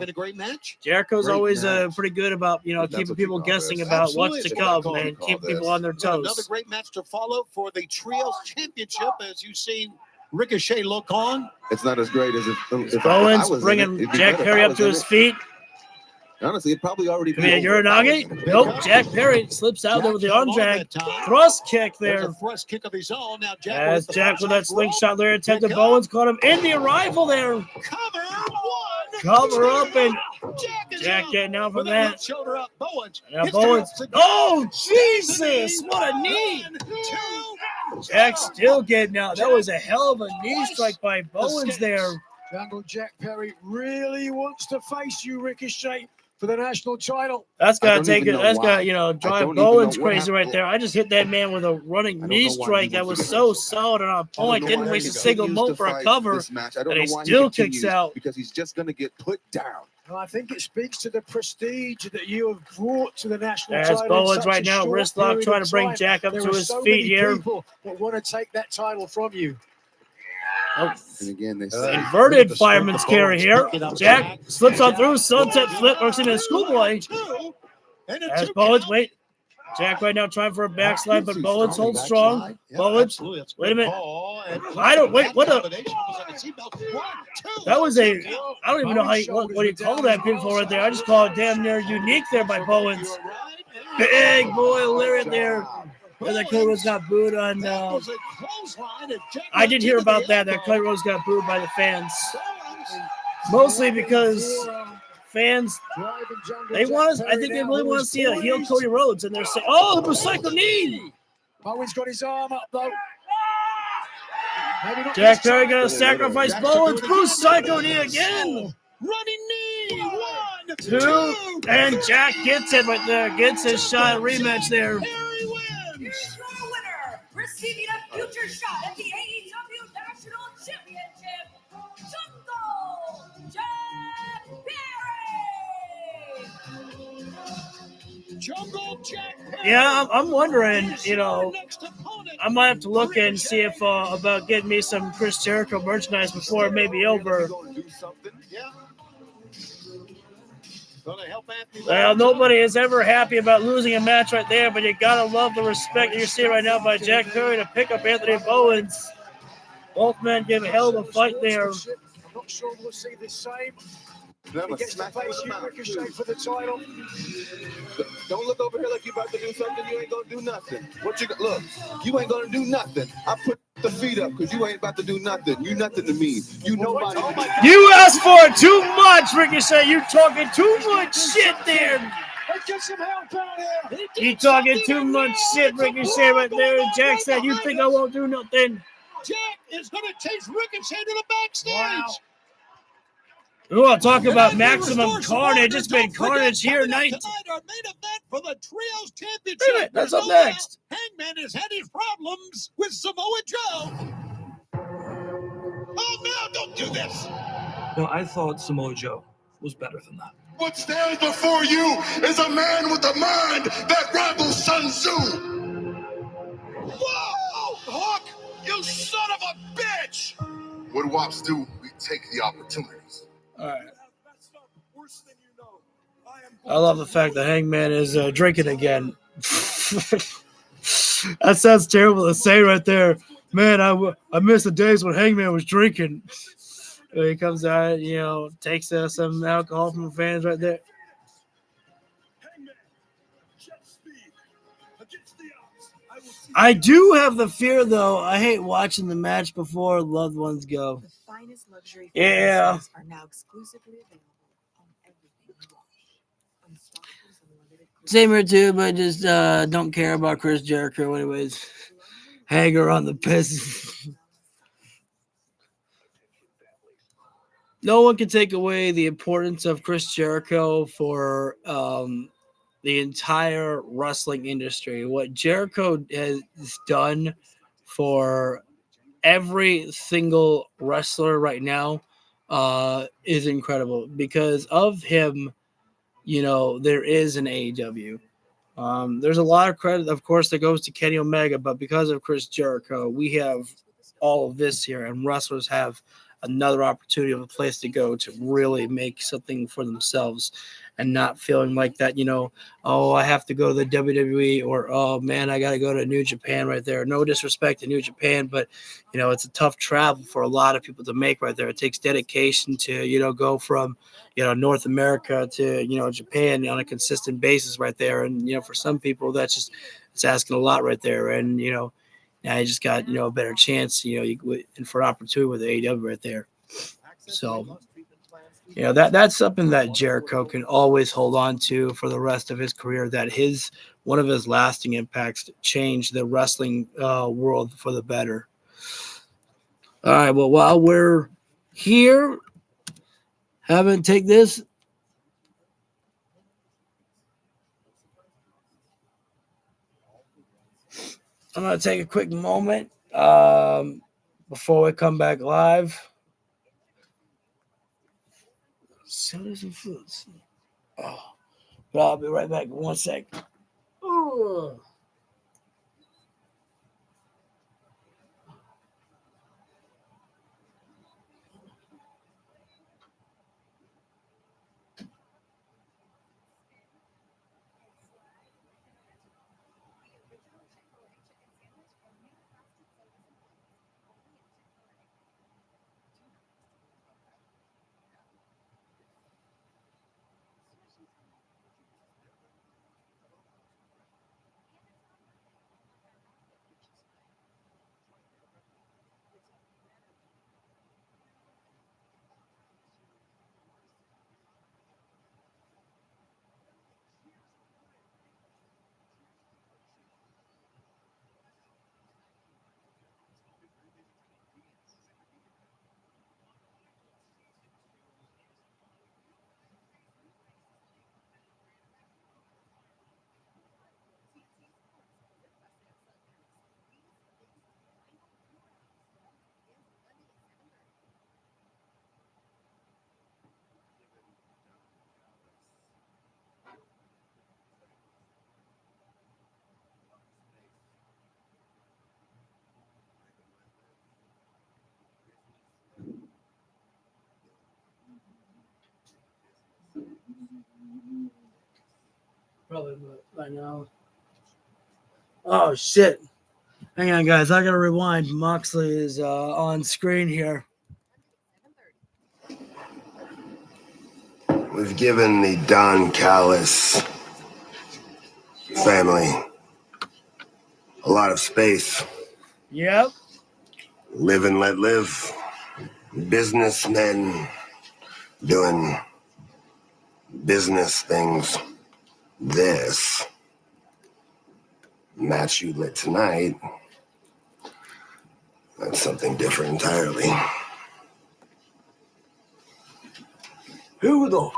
S1: Jericho's always pretty good about, keeping people guessing about what's to come and keeping people on their toes.
S5: Another great match to follow for the Trios Championship as you've seen Ricochet look on.
S17: It's not as great as if
S1: Bowens bringing Jack Perry up to his feet.
S17: Honestly, it probably already
S1: be a Uranage. Nope, Jack Perry slips out there with the arm drag. Thrust kick there.
S5: Thrust kick of his own. Now
S1: as Jack with that slingshot there attempted. Bowens caught him in the arrival there. Cover up and Jack getting out from that. Now Bowens. Oh, Jesus. What a knee. Jack still getting out. That was a hell of a knee strike by Bowens there.
S3: Jungle Jack Perry really wants to face you, Ricochet, for the national title.
S1: That's got to drive Bowens crazy right there. I just hit that man with a running knee strike that was so solid and on point. Didn't waste a single moment for a cover. And he still kicks out.
S17: Because he's just going to get put down.
S3: Well, I think it speaks to the prestige that you have brought to the national
S1: as
S3: title.
S1: Bowens right now, wrist lock, trying to bring Jack up to his feet here.
S3: People that want to take that title from you.
S1: Oh.
S17: And again, they
S1: inverted fireman's carry here. Jack slips on through, sunset flip, works into a schoolboy. As Bowens, wait. Jack right now trying for a backslide, but Bowens holds strong. Bowens, wait a minute. I don't, wait, what a. That was a, I don't even know what you call that pinfall right there. I just call it damn near unique there by Bowens. Big boy lariat there. Well, that Cody Rhodes got booed on. I did hear about that. That Cody Rhodes got booed by the fans, mostly because fans they want us. I think they really want to see a heel Cody Rhodes, and they're saying, "Oh, the cycle knee."
S3: Bowens got his arm up though.
S1: Jack Perry gonna sacrifice Bowens. Bruce Psycho knee again.
S5: Running knee. 1,
S1: 2, and Jack gets it right there. Gets his shot. Rematch there.
S4: Here's your winner, receiving a future shot at the AEW National Championship, Jungle Jack Perry.
S5: Jungle Jack Perry.
S1: Yeah, I'm wondering, I might have to look and see if about getting me some Chris Jericho merchandise before it may be over. Well, nobody is ever happy about losing a match right there, but you gotta love the respect that you're seeing right now by Jack Perry to pick up Anthony Bowens. Both men give a hell of a fight there.
S3: I'm not sure we'll see the same. He gets to face you, Ricochet, for the title.
S17: Don't look over here like you're about to do something. You ain't gonna do nothing. Look, you ain't gonna do nothing. I put the feet up because you ain't about to do nothing. You nothing to me. You nobody.
S1: You asked for it too much, Ricochet. You talking too much shit there.
S3: Get some help out here.
S1: You talking too much shit, Ricochet, right there. Jack said, "You think I won't do nothing?"
S5: Jack is gonna chase Ricochet to the backstage.
S3: Wow.
S1: We want to talk about maximum carnage. It's been carnage here tonight.
S5: Our main event for the Trios Championship.
S1: That's up next.
S5: Hangman has had his problems with Samoa Joe. Oh, no, don't do this.
S8: No, I thought Samoa Joe was better than that. What stands before you is a man with a mind that rivals Sun Tzu. Whoa! Hook! You son of a bitch! What do Opps do? We take the opportunities.
S1: All right. I love the fact that Hangman is drinking again. That sounds terrible to say right there. Man, I miss the days when Hangman was drinking. When he comes out, takes some alcohol from the fans right there. I do have the fear, though. I hate watching the match before loved ones go. Yeah.
S9: Are now exclusively available on everything.
S1: Same here, too, but just don't care about Chris Jericho anyways. Hager on the piss. No one can take away the importance of Chris Jericho for the entire wrestling industry. What Jericho has done for every single wrestler right now is incredible. Because of him, there is an AEW. There's a lot of credit, of course, that goes to Kenny Omega, but because of Chris Jericho, we have all of this here, and wrestlers have another opportunity of a place to go to really make something for themselves and not feeling like that, oh, I have to go to the WWE, or, oh, man, I got to go to New Japan right there. No disrespect to New Japan, but, it's a tough travel for a lot of people to make right there. It takes dedication to, go from, North America to, Japan on a consistent basis right there. And, for some people, it's asking a lot right there. And, now you just got, a better chance, and for an opportunity with the AEW right there. So, that's something that Jericho can always hold on to for the rest of his career, that one of his lasting impacts changed the wrestling world for the better. All right, well, while we're here, take this. I'm going to take a quick moment before we come back live. Sodas and foods. Oh, but I'll be right back in 1 sec. Oh. Probably by now. Oh, shit. Hang on, guys. I got to rewind. Moxley is on screen here.
S16: We've given the Don Callis family a lot of space.
S1: Yep.
S16: Live and let live. Businessmen doing business things. This match you lit tonight, that's something different entirely.
S23: Who the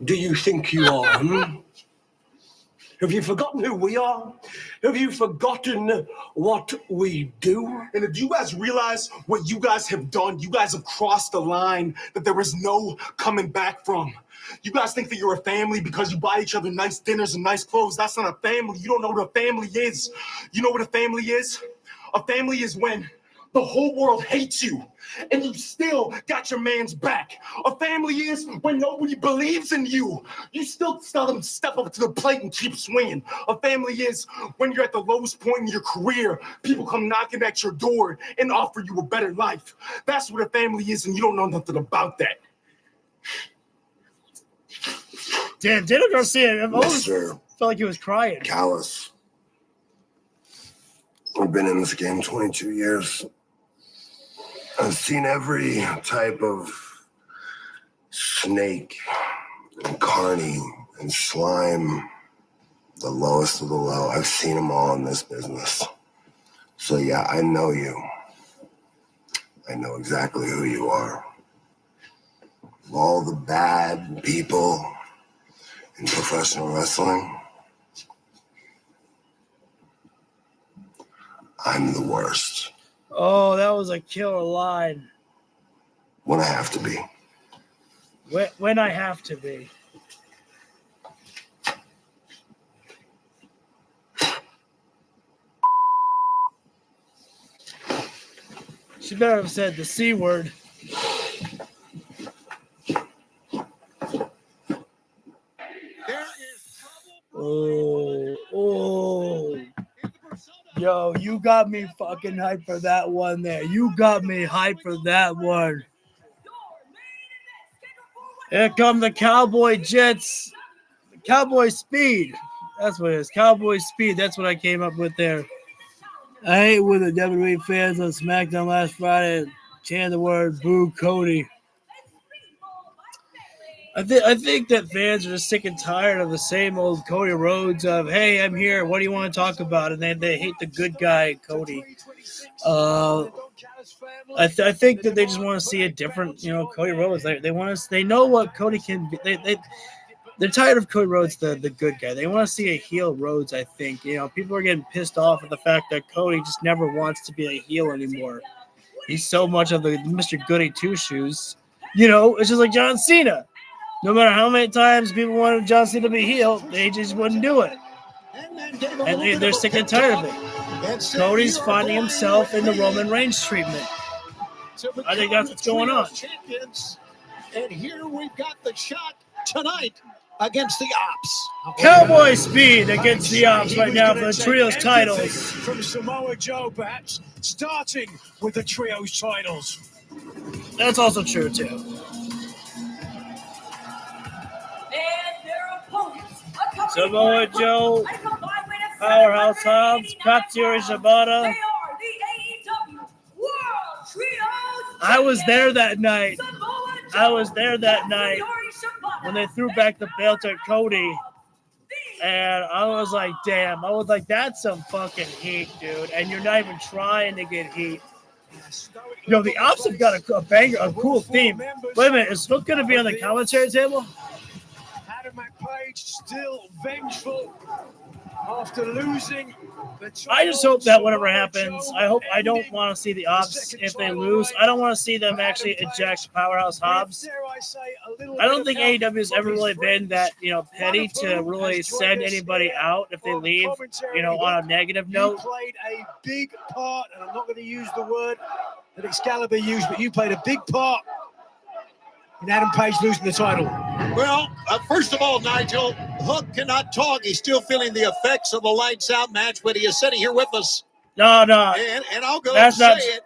S23: do you think you are?
S11: Have you forgotten who we are? Have you forgotten what we do? And if you guys realize what you guys have done, you guys have crossed the line that there is no coming back from. You guys think that you're a family because you buy each other nice dinners and nice clothes. That's not a family. You don't know what a family is. You know what a family is? A family is when the whole world hates you and you still got your man's back. A family is when nobody believes in you. You still tell them to step up to the plate and keep swinging. A family is when you're at the lowest point in your career. People come knocking at your door and offer you a better life. That's what a family is, and you don't know nothing about that.
S1: Damn, Daniel Garcia, I've always
S16: Mr.
S1: felt like he was crying.
S16: Callis. We've been in this game 22 years. I've seen every type of snake and carny and slime, the lowest of the low. I've seen them all in this business. So yeah, I know you. I know exactly who you are. Of all the bad people in professional wrestling, I'm the worst.
S1: Oh, that was a killer line.
S16: When I have to be.
S1: When I have to be. She better have said the C word. Oh. Yo, you got me fucking hyped for that one there. You got me hyped for that one. Here come the Cowboy Jets. Cowboy Speed. That's what it is. Cowboy Speed. That's what I came up with there. I hate when the WWE fans on SmackDown last Friday chanted the word "Boo Cody." I think that fans are just sick and tired of the same old Cody Rhodes of, hey, I'm here. What do you want to talk about? And they hate the good guy, Cody. I think that they just want to see a different, Cody Rhodes. They want to. They know what Cody can be. They're tired of Cody Rhodes, the good guy. They want to see a heel Rhodes, I think. People are getting pissed off at the fact that Cody just never wants to be a heel anymore. He's so much of the Mr. Goody Two-Shoes. It's just like John Cena. No matter how many times people wanted John Cena to be heel, they just wouldn't do it. And they're sick and tired of it. Cody's finding himself in the Roman Reigns treatment. I think that's what's going on.
S5: And here we've got the shot tonight against the Opps.
S1: Cowboy Speed against the Opps right now for the Trios titles.
S3: From Samoa Joe, perhaps, starting with the Trios titles.
S1: That's also true, too. Samoa Joe, Powerhouse Hobbs, Katsuyori Shibata. I was there that night. When they threw back the belt at Cody. And I was like, damn. I was like, that's some fucking heat, dude. And you're not even trying to get heat. The Opps have got a banger, a cool theme. Wait a minute, is Hook going to be on the commentary table?
S3: Adam McPage still vengeful after losing the
S1: I just hope that whatever happens, I don't want to see the Opps if they lose. I don't want to see them actually eject Powerhouse Hobbs. I don't think AEW has ever really been that, petty to really send anybody out if they leave, on a negative note.
S3: You played a big part, and I'm not going to use the word that Excalibur used, but you played a big part in Adam Page losing the title.
S5: Well, first of all, Nigel, Hook cannot talk. He's still feeling the effects of the lights out match, but he is sitting here with us.
S1: No.
S5: And I'll go and say it.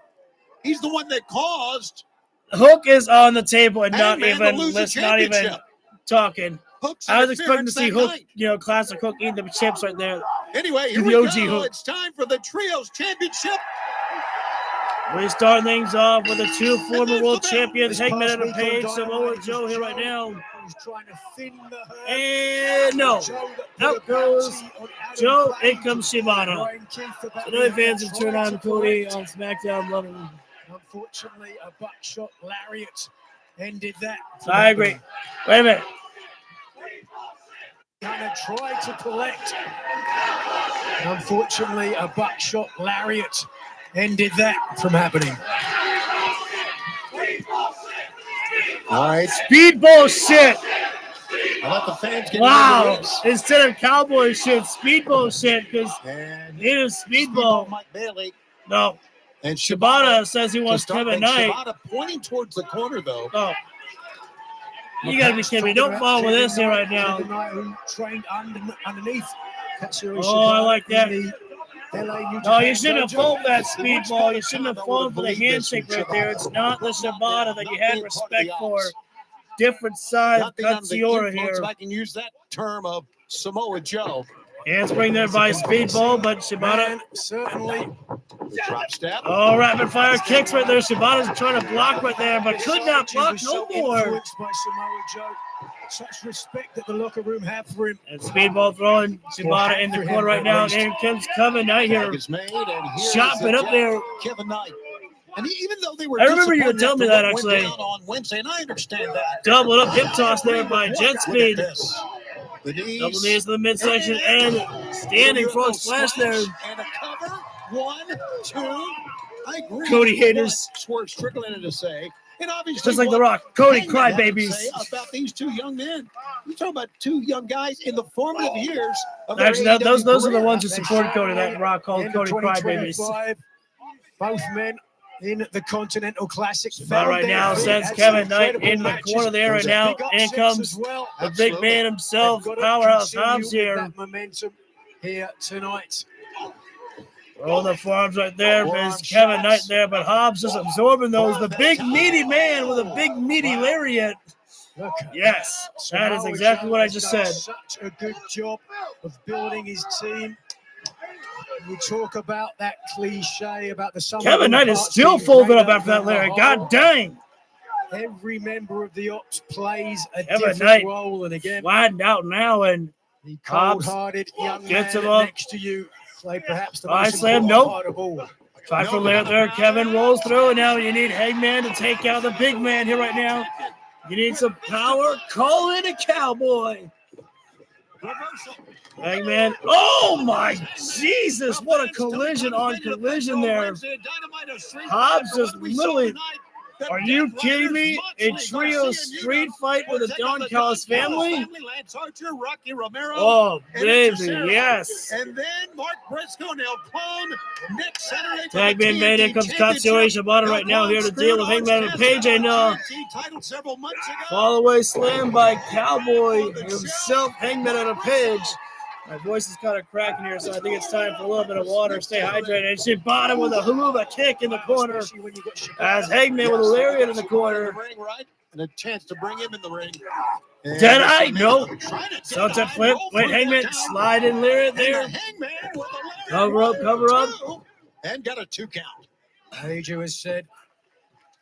S5: He's the one that caused
S1: Hook is on the table and not
S5: Hangman
S1: even talking.
S5: Hook's
S1: I was expecting to see Hook,
S5: night.
S1: classic Hook eating the chips right there.
S5: Anyway, here
S1: the
S5: we
S1: OG
S5: go.
S1: Hook.
S5: It's time for the Trios Championship.
S1: We start things off with the two former world champions, Hangman and Page, Samoa Joe here right now. And no, out goes Joe, in comes Shibata. So now fans have turned on Cody on SmackDown, loving him.
S3: Unfortunately, a buckshot lariat ended that.
S1: I agree. Wait a minute.
S3: Gonna try to collect. Unfortunately, a buckshot lariat ended that from happening.
S5: All right.
S1: Speedball shit.
S5: I let the fans get
S1: Wow. Instead of cowboy shit, speedball shit, because it is speedball.
S5: Mike Bailey.
S1: No.
S5: And
S1: Shibata says he wants Kevin Knight.
S5: Shibata pointing towards the corner, though.
S1: Oh. You gotta be kidding me. Don't fall with this here right now.
S3: Kevin Knight, who trained underneath Katsuyori
S1: Oh, I
S3: Shibata
S1: like that.
S3: in the LA New
S1: No,
S3: Japan
S1: you shouldn't have
S3: dojo.
S1: fallen for that speedball. You shouldn't have fallen for the handshake right there. It's not the Shibata that you had respect for. Different side of
S5: Nothing under the
S1: Katsuyori
S5: influence,
S1: here.
S5: if I can use that term, of Samoa Joe.
S1: Handspring there by Speedball, but Shibata
S3: certainly.
S5: The drop step.
S1: Oh, rapid fire kicks right there. Shibata's trying to block right there, but could not block
S3: Was
S1: no
S3: so
S1: more.
S3: influenced by Samoa Joe. Such respect that the locker room have for him.
S1: And Speedball throwing Shibata in the corner right now. And here comes Kevin Knight here.
S5: Is made, and
S1: Chop it up there.
S5: Kevin Knight. And even though they were
S1: I remember you were telling me that,
S5: went
S1: actually.
S5: down on Wednesday, and I understand that.
S1: Doubled up hip toss there by
S5: Look
S1: Jetspeed.
S5: at this. The knees.
S1: Double knees to the midsection and standing frog splash there.
S5: And a cover. 1, 2. I agree.
S1: Cody
S5: with
S1: haters.
S5: what Swerve Strickland had to say. And obviously,
S1: Just like The
S5: what
S1: Rock. Cody
S5: Hangman had to
S1: crybabies.
S5: say about these two young men. You're talking about two young guys in the formative years of their
S1: Actually,
S5: AEW
S1: those are the
S5: career.
S1: ones who supported Cody. That Rock called
S3: End of
S1: Cody crybabies.
S3: 2025, both men in the Continental Classic.
S1: But right now, sends Kevin Knight in the corner there right now. In comes the big man himself, Powerhouse Hobbs here.
S3: That momentum here tonight.
S1: Roll the forearms right there. There's Kevin Knight there, but Hobbs just absorbing those. The big meaty man with a big meaty lariat. Yes, that is exactly what I just said.
S3: Such a good job of building his team. We talk about that cliche about the
S1: Kevin Knight is still folded up after that lariat. God dang.
S3: Every member of the Opps plays a
S1: Kevin
S3: different
S1: Knight
S3: role, and again,
S1: flattened out now, and
S3: the
S1: Hobbs
S3: cold-hearted young
S1: gets
S3: man
S1: him up.
S3: next to you play perhaps the
S1: I
S3: most
S1: slam,
S3: important
S1: nope.
S3: part of all.
S1: Try for lariat there. Kevin rolls through, and now you need Hangman to take out the big man here right now. You need some power. Call in a cowboy. Hangman. Oh my Jesus! What a collision on collision there. Hobbs just literally. Are you kidding me? A trio street fight with a Don Callis family? Oh, baby, yes.
S5: And then Mark Briscoe, now clone, Nick Saturday.
S1: Tag man made it. Comes Katsuyori Shibata right now here to deal with Hangman and Page. And fall away slam by Cowboy himself. Hangman and a Page. My voice is kind of cracking here, so I think it's time for a little bit of water. Stay hydrated. And Shibata with a hula kick in the corner. As Hangman with a lariat in the corner.
S5: And a chance to bring him in the ring.
S1: Dead eye, no. Sunset flip. Wait, Hangman slide in lariat there. Cover up, cover up.
S5: And got a 2 count.
S3: Page has said,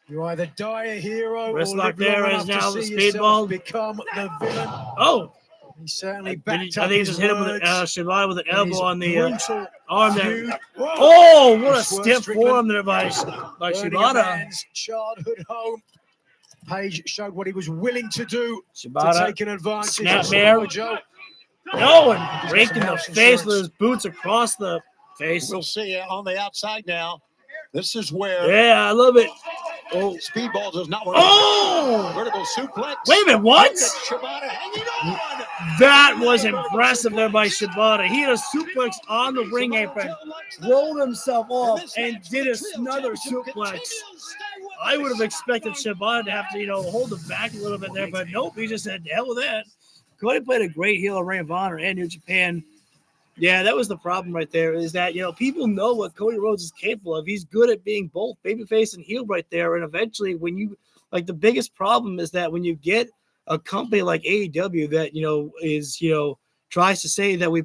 S3: you either die a hero
S1: Wrist
S3: or
S1: lock
S3: live
S1: there
S3: long
S1: is
S3: enough
S1: now
S3: to
S1: the
S3: see yourself
S1: speedball.
S3: become the villain.
S1: Oh.
S3: He certainly
S1: I
S3: backed
S1: think
S3: up
S1: he
S3: his
S1: just hit him with
S3: words.
S1: Shibata with an
S3: in his
S1: elbow on the
S3: brutal
S1: arm
S3: feud.
S1: there. Oh, what a
S3: Swerve
S1: stiff
S3: Strickland
S1: forearm there by
S3: burning a
S1: Shibata.
S3: man's childhood home. Page showed what he was willing to do
S1: Shibata,
S3: to take an advantage of
S1: snap
S3: Samoa
S1: mare.
S3: Joe.
S1: No, and breaking the face with his boots across the face.
S5: We'll see on the outside now. This is where.
S1: Yeah, I love it. Oh,
S5: Speedball does not work.
S1: Oh!
S5: Vertical suplex.
S1: Wait a minute, what?
S5: Shibata hanging on.
S1: That was impressive there by Shibata. He had a suplex on the ring apron, rolled himself off, and did another suplex. I would have expected Shibata to have to, hold him back a little bit there, but nope, he just said, hell with that. Cody played a great heel in Ring of Honor and New Japan. Yeah, that was the problem right there, is that, people know what Cody Rhodes is capable of. He's good at being both babyface and heel right there. And eventually when you, the biggest problem is that when you get a company like AEW that, is, tries to say that we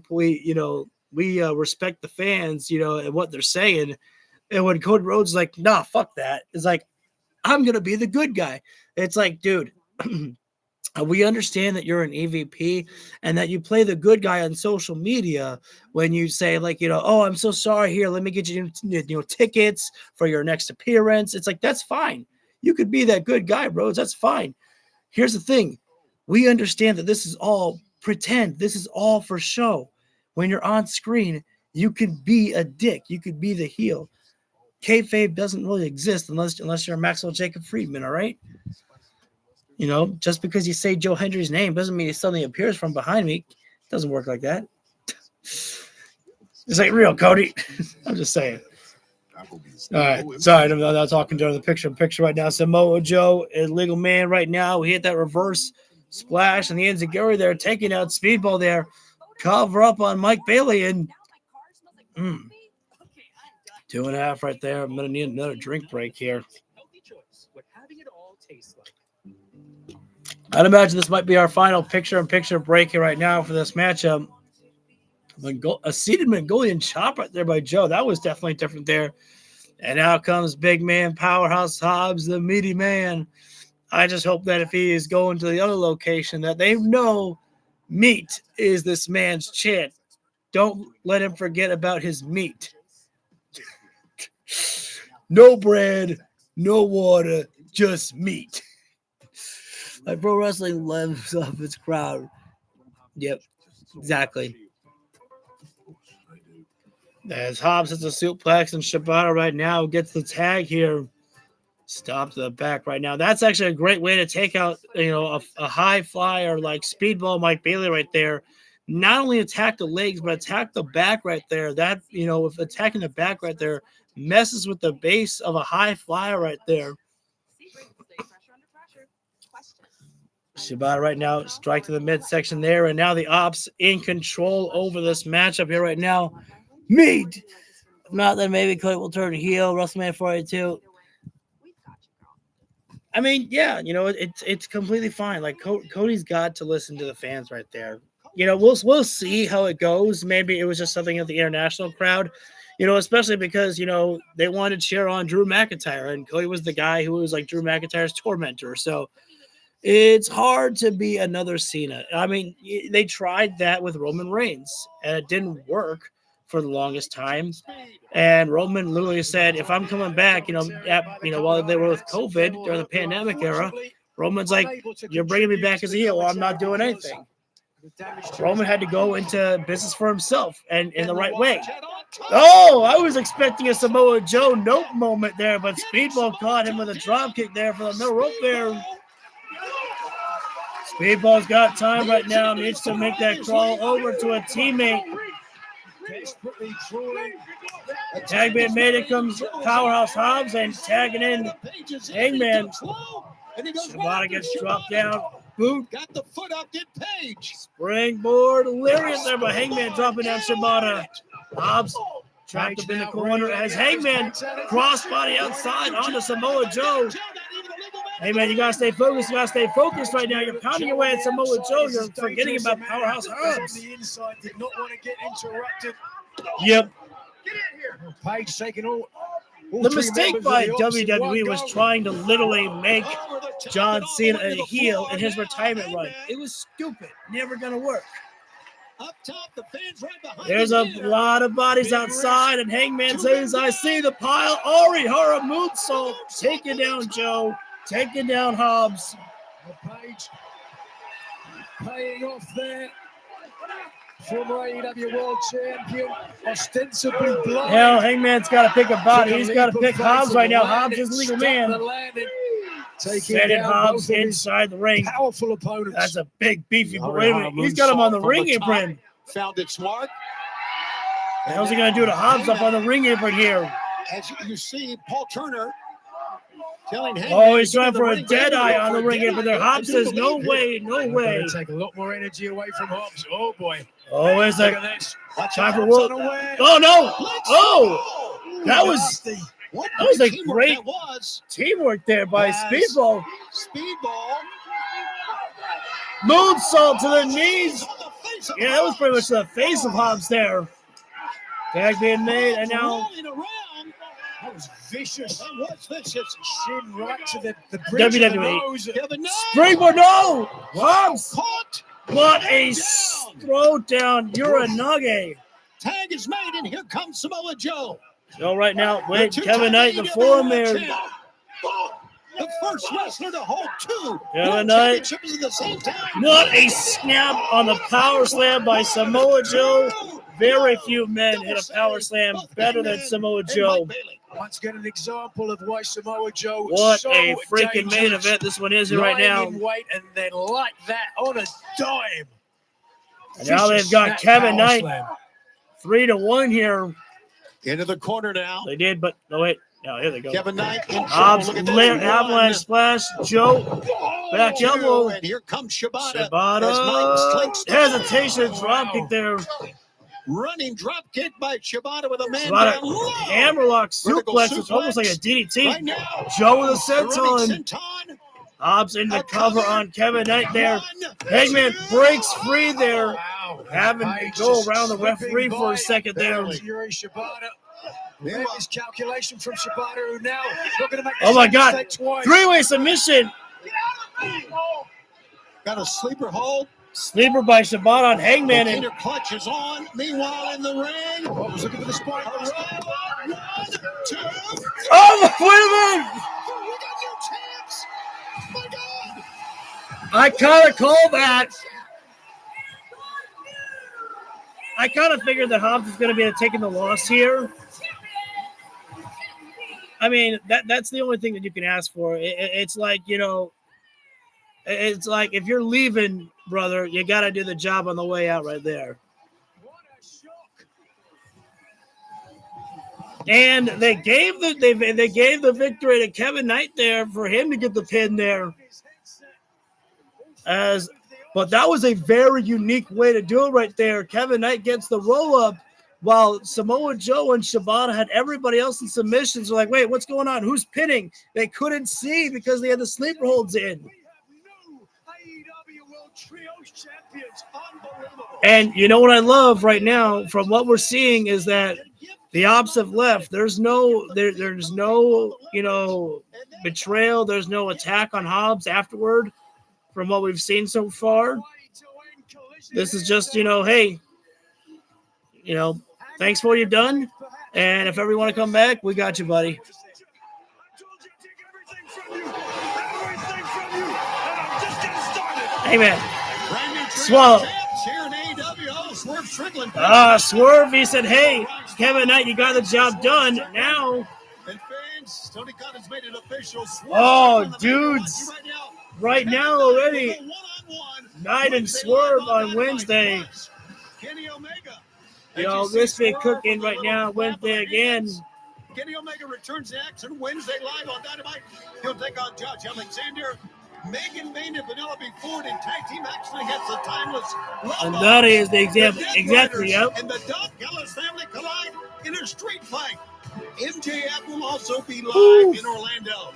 S1: respect the fans, and what they're saying. And when Cody Rhodes is like, nah, fuck that. It's like, I'm going to be the good guy. It's like, dude, we understand that you're an EVP and that you play the good guy on social media when you say oh, I'm so sorry here. Let me get you, tickets for your next appearance. It's like, that's fine. You could be that good guy, Rhodes. That's fine. Here's the thing. We understand that this is all pretend. This is all for show. When you're on screen, you can be a dick. You could be the heel. Kayfabe doesn't really exist unless you're Maxwell Jacob Friedman, all right? You know, just because you say Joe Hendry's name doesn't mean he suddenly appears from behind me. It doesn't work like that. This ain't real, Cody. I'm just saying. All right, sorry, I'm not talking during the picture right now. Samoa Joe is legal man right now. We hit that reverse splash and the enziguri there, taking out Speedball there. Cover up on Mike Bailey and 2.5 right there. I'm gonna need another drink break here. I'd imagine this might be our final picture-in-picture break here right now for this matchup. A seated Mongolian chop right there by Joe. That was definitely different there. And now comes big man Powerhouse Hobbs, the meaty man. I just hope that if he is going to the other location, that they know meat is this man's chant. Don't let him forget about his meat. No bread, no water, just meat. Like pro wrestling lives off its crowd. Yep, exactly. As Hobbs hits a suplex and Shibata right now gets the tag here. Stop to the back right now. That's actually a great way to take out, a high flyer like Speedball Mike Bailey right there. Not only attack the legs, but attack the back right there. That, if attacking the back right there messes with the base of a high flyer right there. Shibata right now, strike to the midsection there, and now the Opps in control over this matchup here right now. Meat! If not, then maybe Cody will turn heel, WrestleMania 42. I mean, yeah, it's completely fine. Like, Cody's got to listen to the fans right there. We'll see how it goes. Maybe it was just something of the international crowd, especially because, they wanted to cheer on Drew McIntyre, and Cody was the guy who was like Drew McIntyre's tormentor. So it's hard to be another Cena. I mean, they tried that with Roman Reigns, and it didn't work for the longest time. And Roman literally said, if I'm coming back, while they were with COVID during the pandemic era, Roman's like, you're bringing me back as a heel. Well, I'm not doing anything. Roman had to go into business for himself and in the right way. Oh, I was expecting a Samoa Joe nope moment there, but Speedball caught him with a drop kick there for the middle rope there. Speedball's got time right now. Needs to make that crawl over to a teammate. Tag being made. It comes Powerhouse Hobbs and tagging in Hangman. Shibata gets dropped down. Boot. Got the foot up, get Page. Springboard. Lariat there by Hangman dropping down Shibata. Hobbs trapped up in the corner as Hangman crossbody outside onto Samoa Joe. Hey, man, you got to stay focused. You got to stay focused right now. You're pounding away at Samoa Joe. You're forgetting about Powerhouse Hobbs.
S3: The inside did not want to get interrupted.
S1: Yep.
S3: Page taking all
S1: the mistake by WWE was trying to literally make John Cena a heel in his retirement run. It was stupid. Never going to work.
S5: Up top, the fans right behind.
S1: There's a lot of bodies outside, and Hangman says, I see the pile. Orihara moonsault. Taking down Joe. Taking down Hobbs.
S3: Page paying off there. Former AEW World Champion, ostensibly blind.
S1: Hell, Hangman's got to pick a body. He's got to pick Hobbs right now. Hobbs is legal man. Sending Hobbs inside the ring.
S3: Powerful opponent.
S1: That's a big, beefy boy. He's got him on the ring apron.
S5: Found it smart.
S1: The hell's he going to do to Hobbs up on the ring apron here?
S5: As you see, Paul Turner telling Hangman.
S1: Oh, he's trying for a dead eye on the ring apron there. Hobbs says, no way, no way.
S3: Take a lot more energy away from Hobbs. Oh, boy.
S1: Oh, it's like time for work. Oh, no. Oh, that was a great teamwork there by Speedball. Moonsault to the knees. Yeah, that was pretty much the face of Hobbs there. Tag being made, and now
S3: that was vicious. That was vicious. Shin right to the bridge
S1: WWE. Springboard, no! Hobbs! What a throwdown, Uranage.
S5: Tag is made, and here comes Samoa Joe.
S1: So right now, wait, Kevin Knight, the forum there.
S5: The first wrestler to hold two
S1: Kevin
S5: world
S1: Knight.
S5: championships at the same time.
S1: What a snap on the power slam by Samoa Joe. Very few men hit a power slam better than Samoa Joe.
S3: Once again, an example of why Samoa Joe
S1: What
S3: so
S1: a freaking main
S3: dangerous.
S1: event this one is right now.
S3: Lying in wait and then like that on a dime.
S1: And now they've got Kevin Knight 3-1 here.
S5: Into the corner now.
S1: They did, but no, wait. No, here they go.
S5: Kevin Knight in
S1: Hobbs,
S5: trouble. Look at this.
S1: avalanche splash. Joe, back elbow.
S5: And here comes Shibata.
S1: Shibata. Hesitation, drop kick there.
S5: Running drop kick by Shibata with a man
S1: Shibata,
S5: down low.
S1: hammerlock suplex. It's almost like a DDT.
S5: Right now,
S1: Joe with a senton. Hobbs in the cover on Kevin Knight there. Hangman breaks free there. Having to go around the referee for a second there.
S3: Shibata. His calculation from Shibata, who now looking to make
S1: Oh my God.
S3: mistake twice.
S1: Three-way submission.
S5: Got a sleeper hold.
S1: Sleeper by Shibata on Hangman.
S5: The clutch is on. Meanwhile, in the ring.
S3: I was looking for the spot.
S5: 1, 2.
S1: Oh, wait a minute.
S5: We got new champs. My God.
S1: I kind of call that. I kind of figured that Hobbs is going to be taking the loss here. I mean, that's the only thing that you can ask for. It's like, you know, it's like if you're leaving, brother, you got to do the job on the way out right there. And they gave the victory to Kevin Knight there for him to get the pin there. But that was a very unique way to do it right there. Kevin Knight gets the roll up while Samoa Joe and Shibata had everybody else in submissions. They're like, wait, what's going on? Who's pinning? They couldn't see because they had the sleeper holds in. And you know what I love right now from what we're seeing is that the Opps have left. There's no, you know, betrayal. There's no attack on Hobbs afterward from what we've seen so far. This is just, you know, hey, you know, thanks for what you've done. And if ever you want to come back, we got you, buddy. Hey, man. Swallow. Swerve, he said, hey, Kevin Knight, you got the job done. Now.
S5: Tony Khan has made it official.
S1: Oh, dudes. Right now already. Knight and Swerve on Wednesday.
S5: Kenny Omega.
S1: Yo, this big cooking right now. Wednesday again.
S5: Kenny Omega returns to action Wednesday live on Dynamite. He'll take on Judge Alexander. Megan Bain and Penelope Ford in tag team action against the Timeless.
S1: And that is the example. Exactly, yep.
S5: And the Doc Ellis family collide in a street fight. MJF will also be live in Orlando.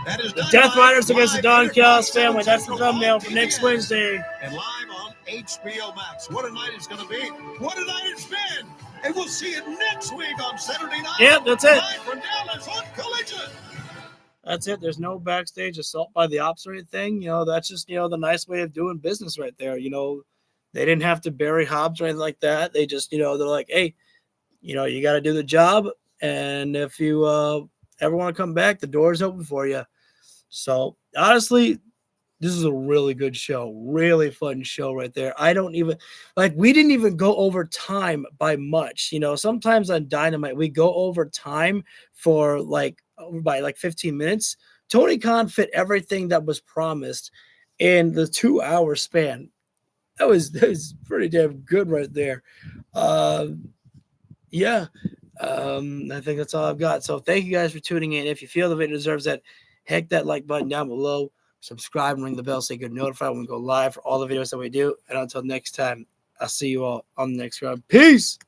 S5: That is
S1: the Death Riders against the Don Callis family. That's the thumbnail for next Wednesday.
S5: And live on HBO Max. What a night it's going to be. What a night it's been. And we'll see it next week on Saturday night.
S1: Yep, that's it.
S5: Live from Dallas on Collision.
S1: That's it. There's no backstage assault by the Opps or anything. You know, that's just, you know, the nice way of doing business right there. You know, they didn't have to bury Hobbs or anything like that. They just, you know, they're like, hey, you know, you got to do the job. And if you ever want to come back, the door's open for you. So, honestly, this is a really good show. Really fun show right there. I don't even, like, we didn't even go over time by much. You know, sometimes on Dynamite, we go over time for, like, by like 15 minutes. Tony Khan fit everything that was promised in the 2-hour span. That was pretty damn good right there. Yeah. I think that's all I've got. So thank you guys for tuning in. If you feel the video deserves that, hit that like button down below. Subscribe and ring the bell so you get notified when we go live for all the videos that we do. And until next time, I'll see you all on the next round. Peace.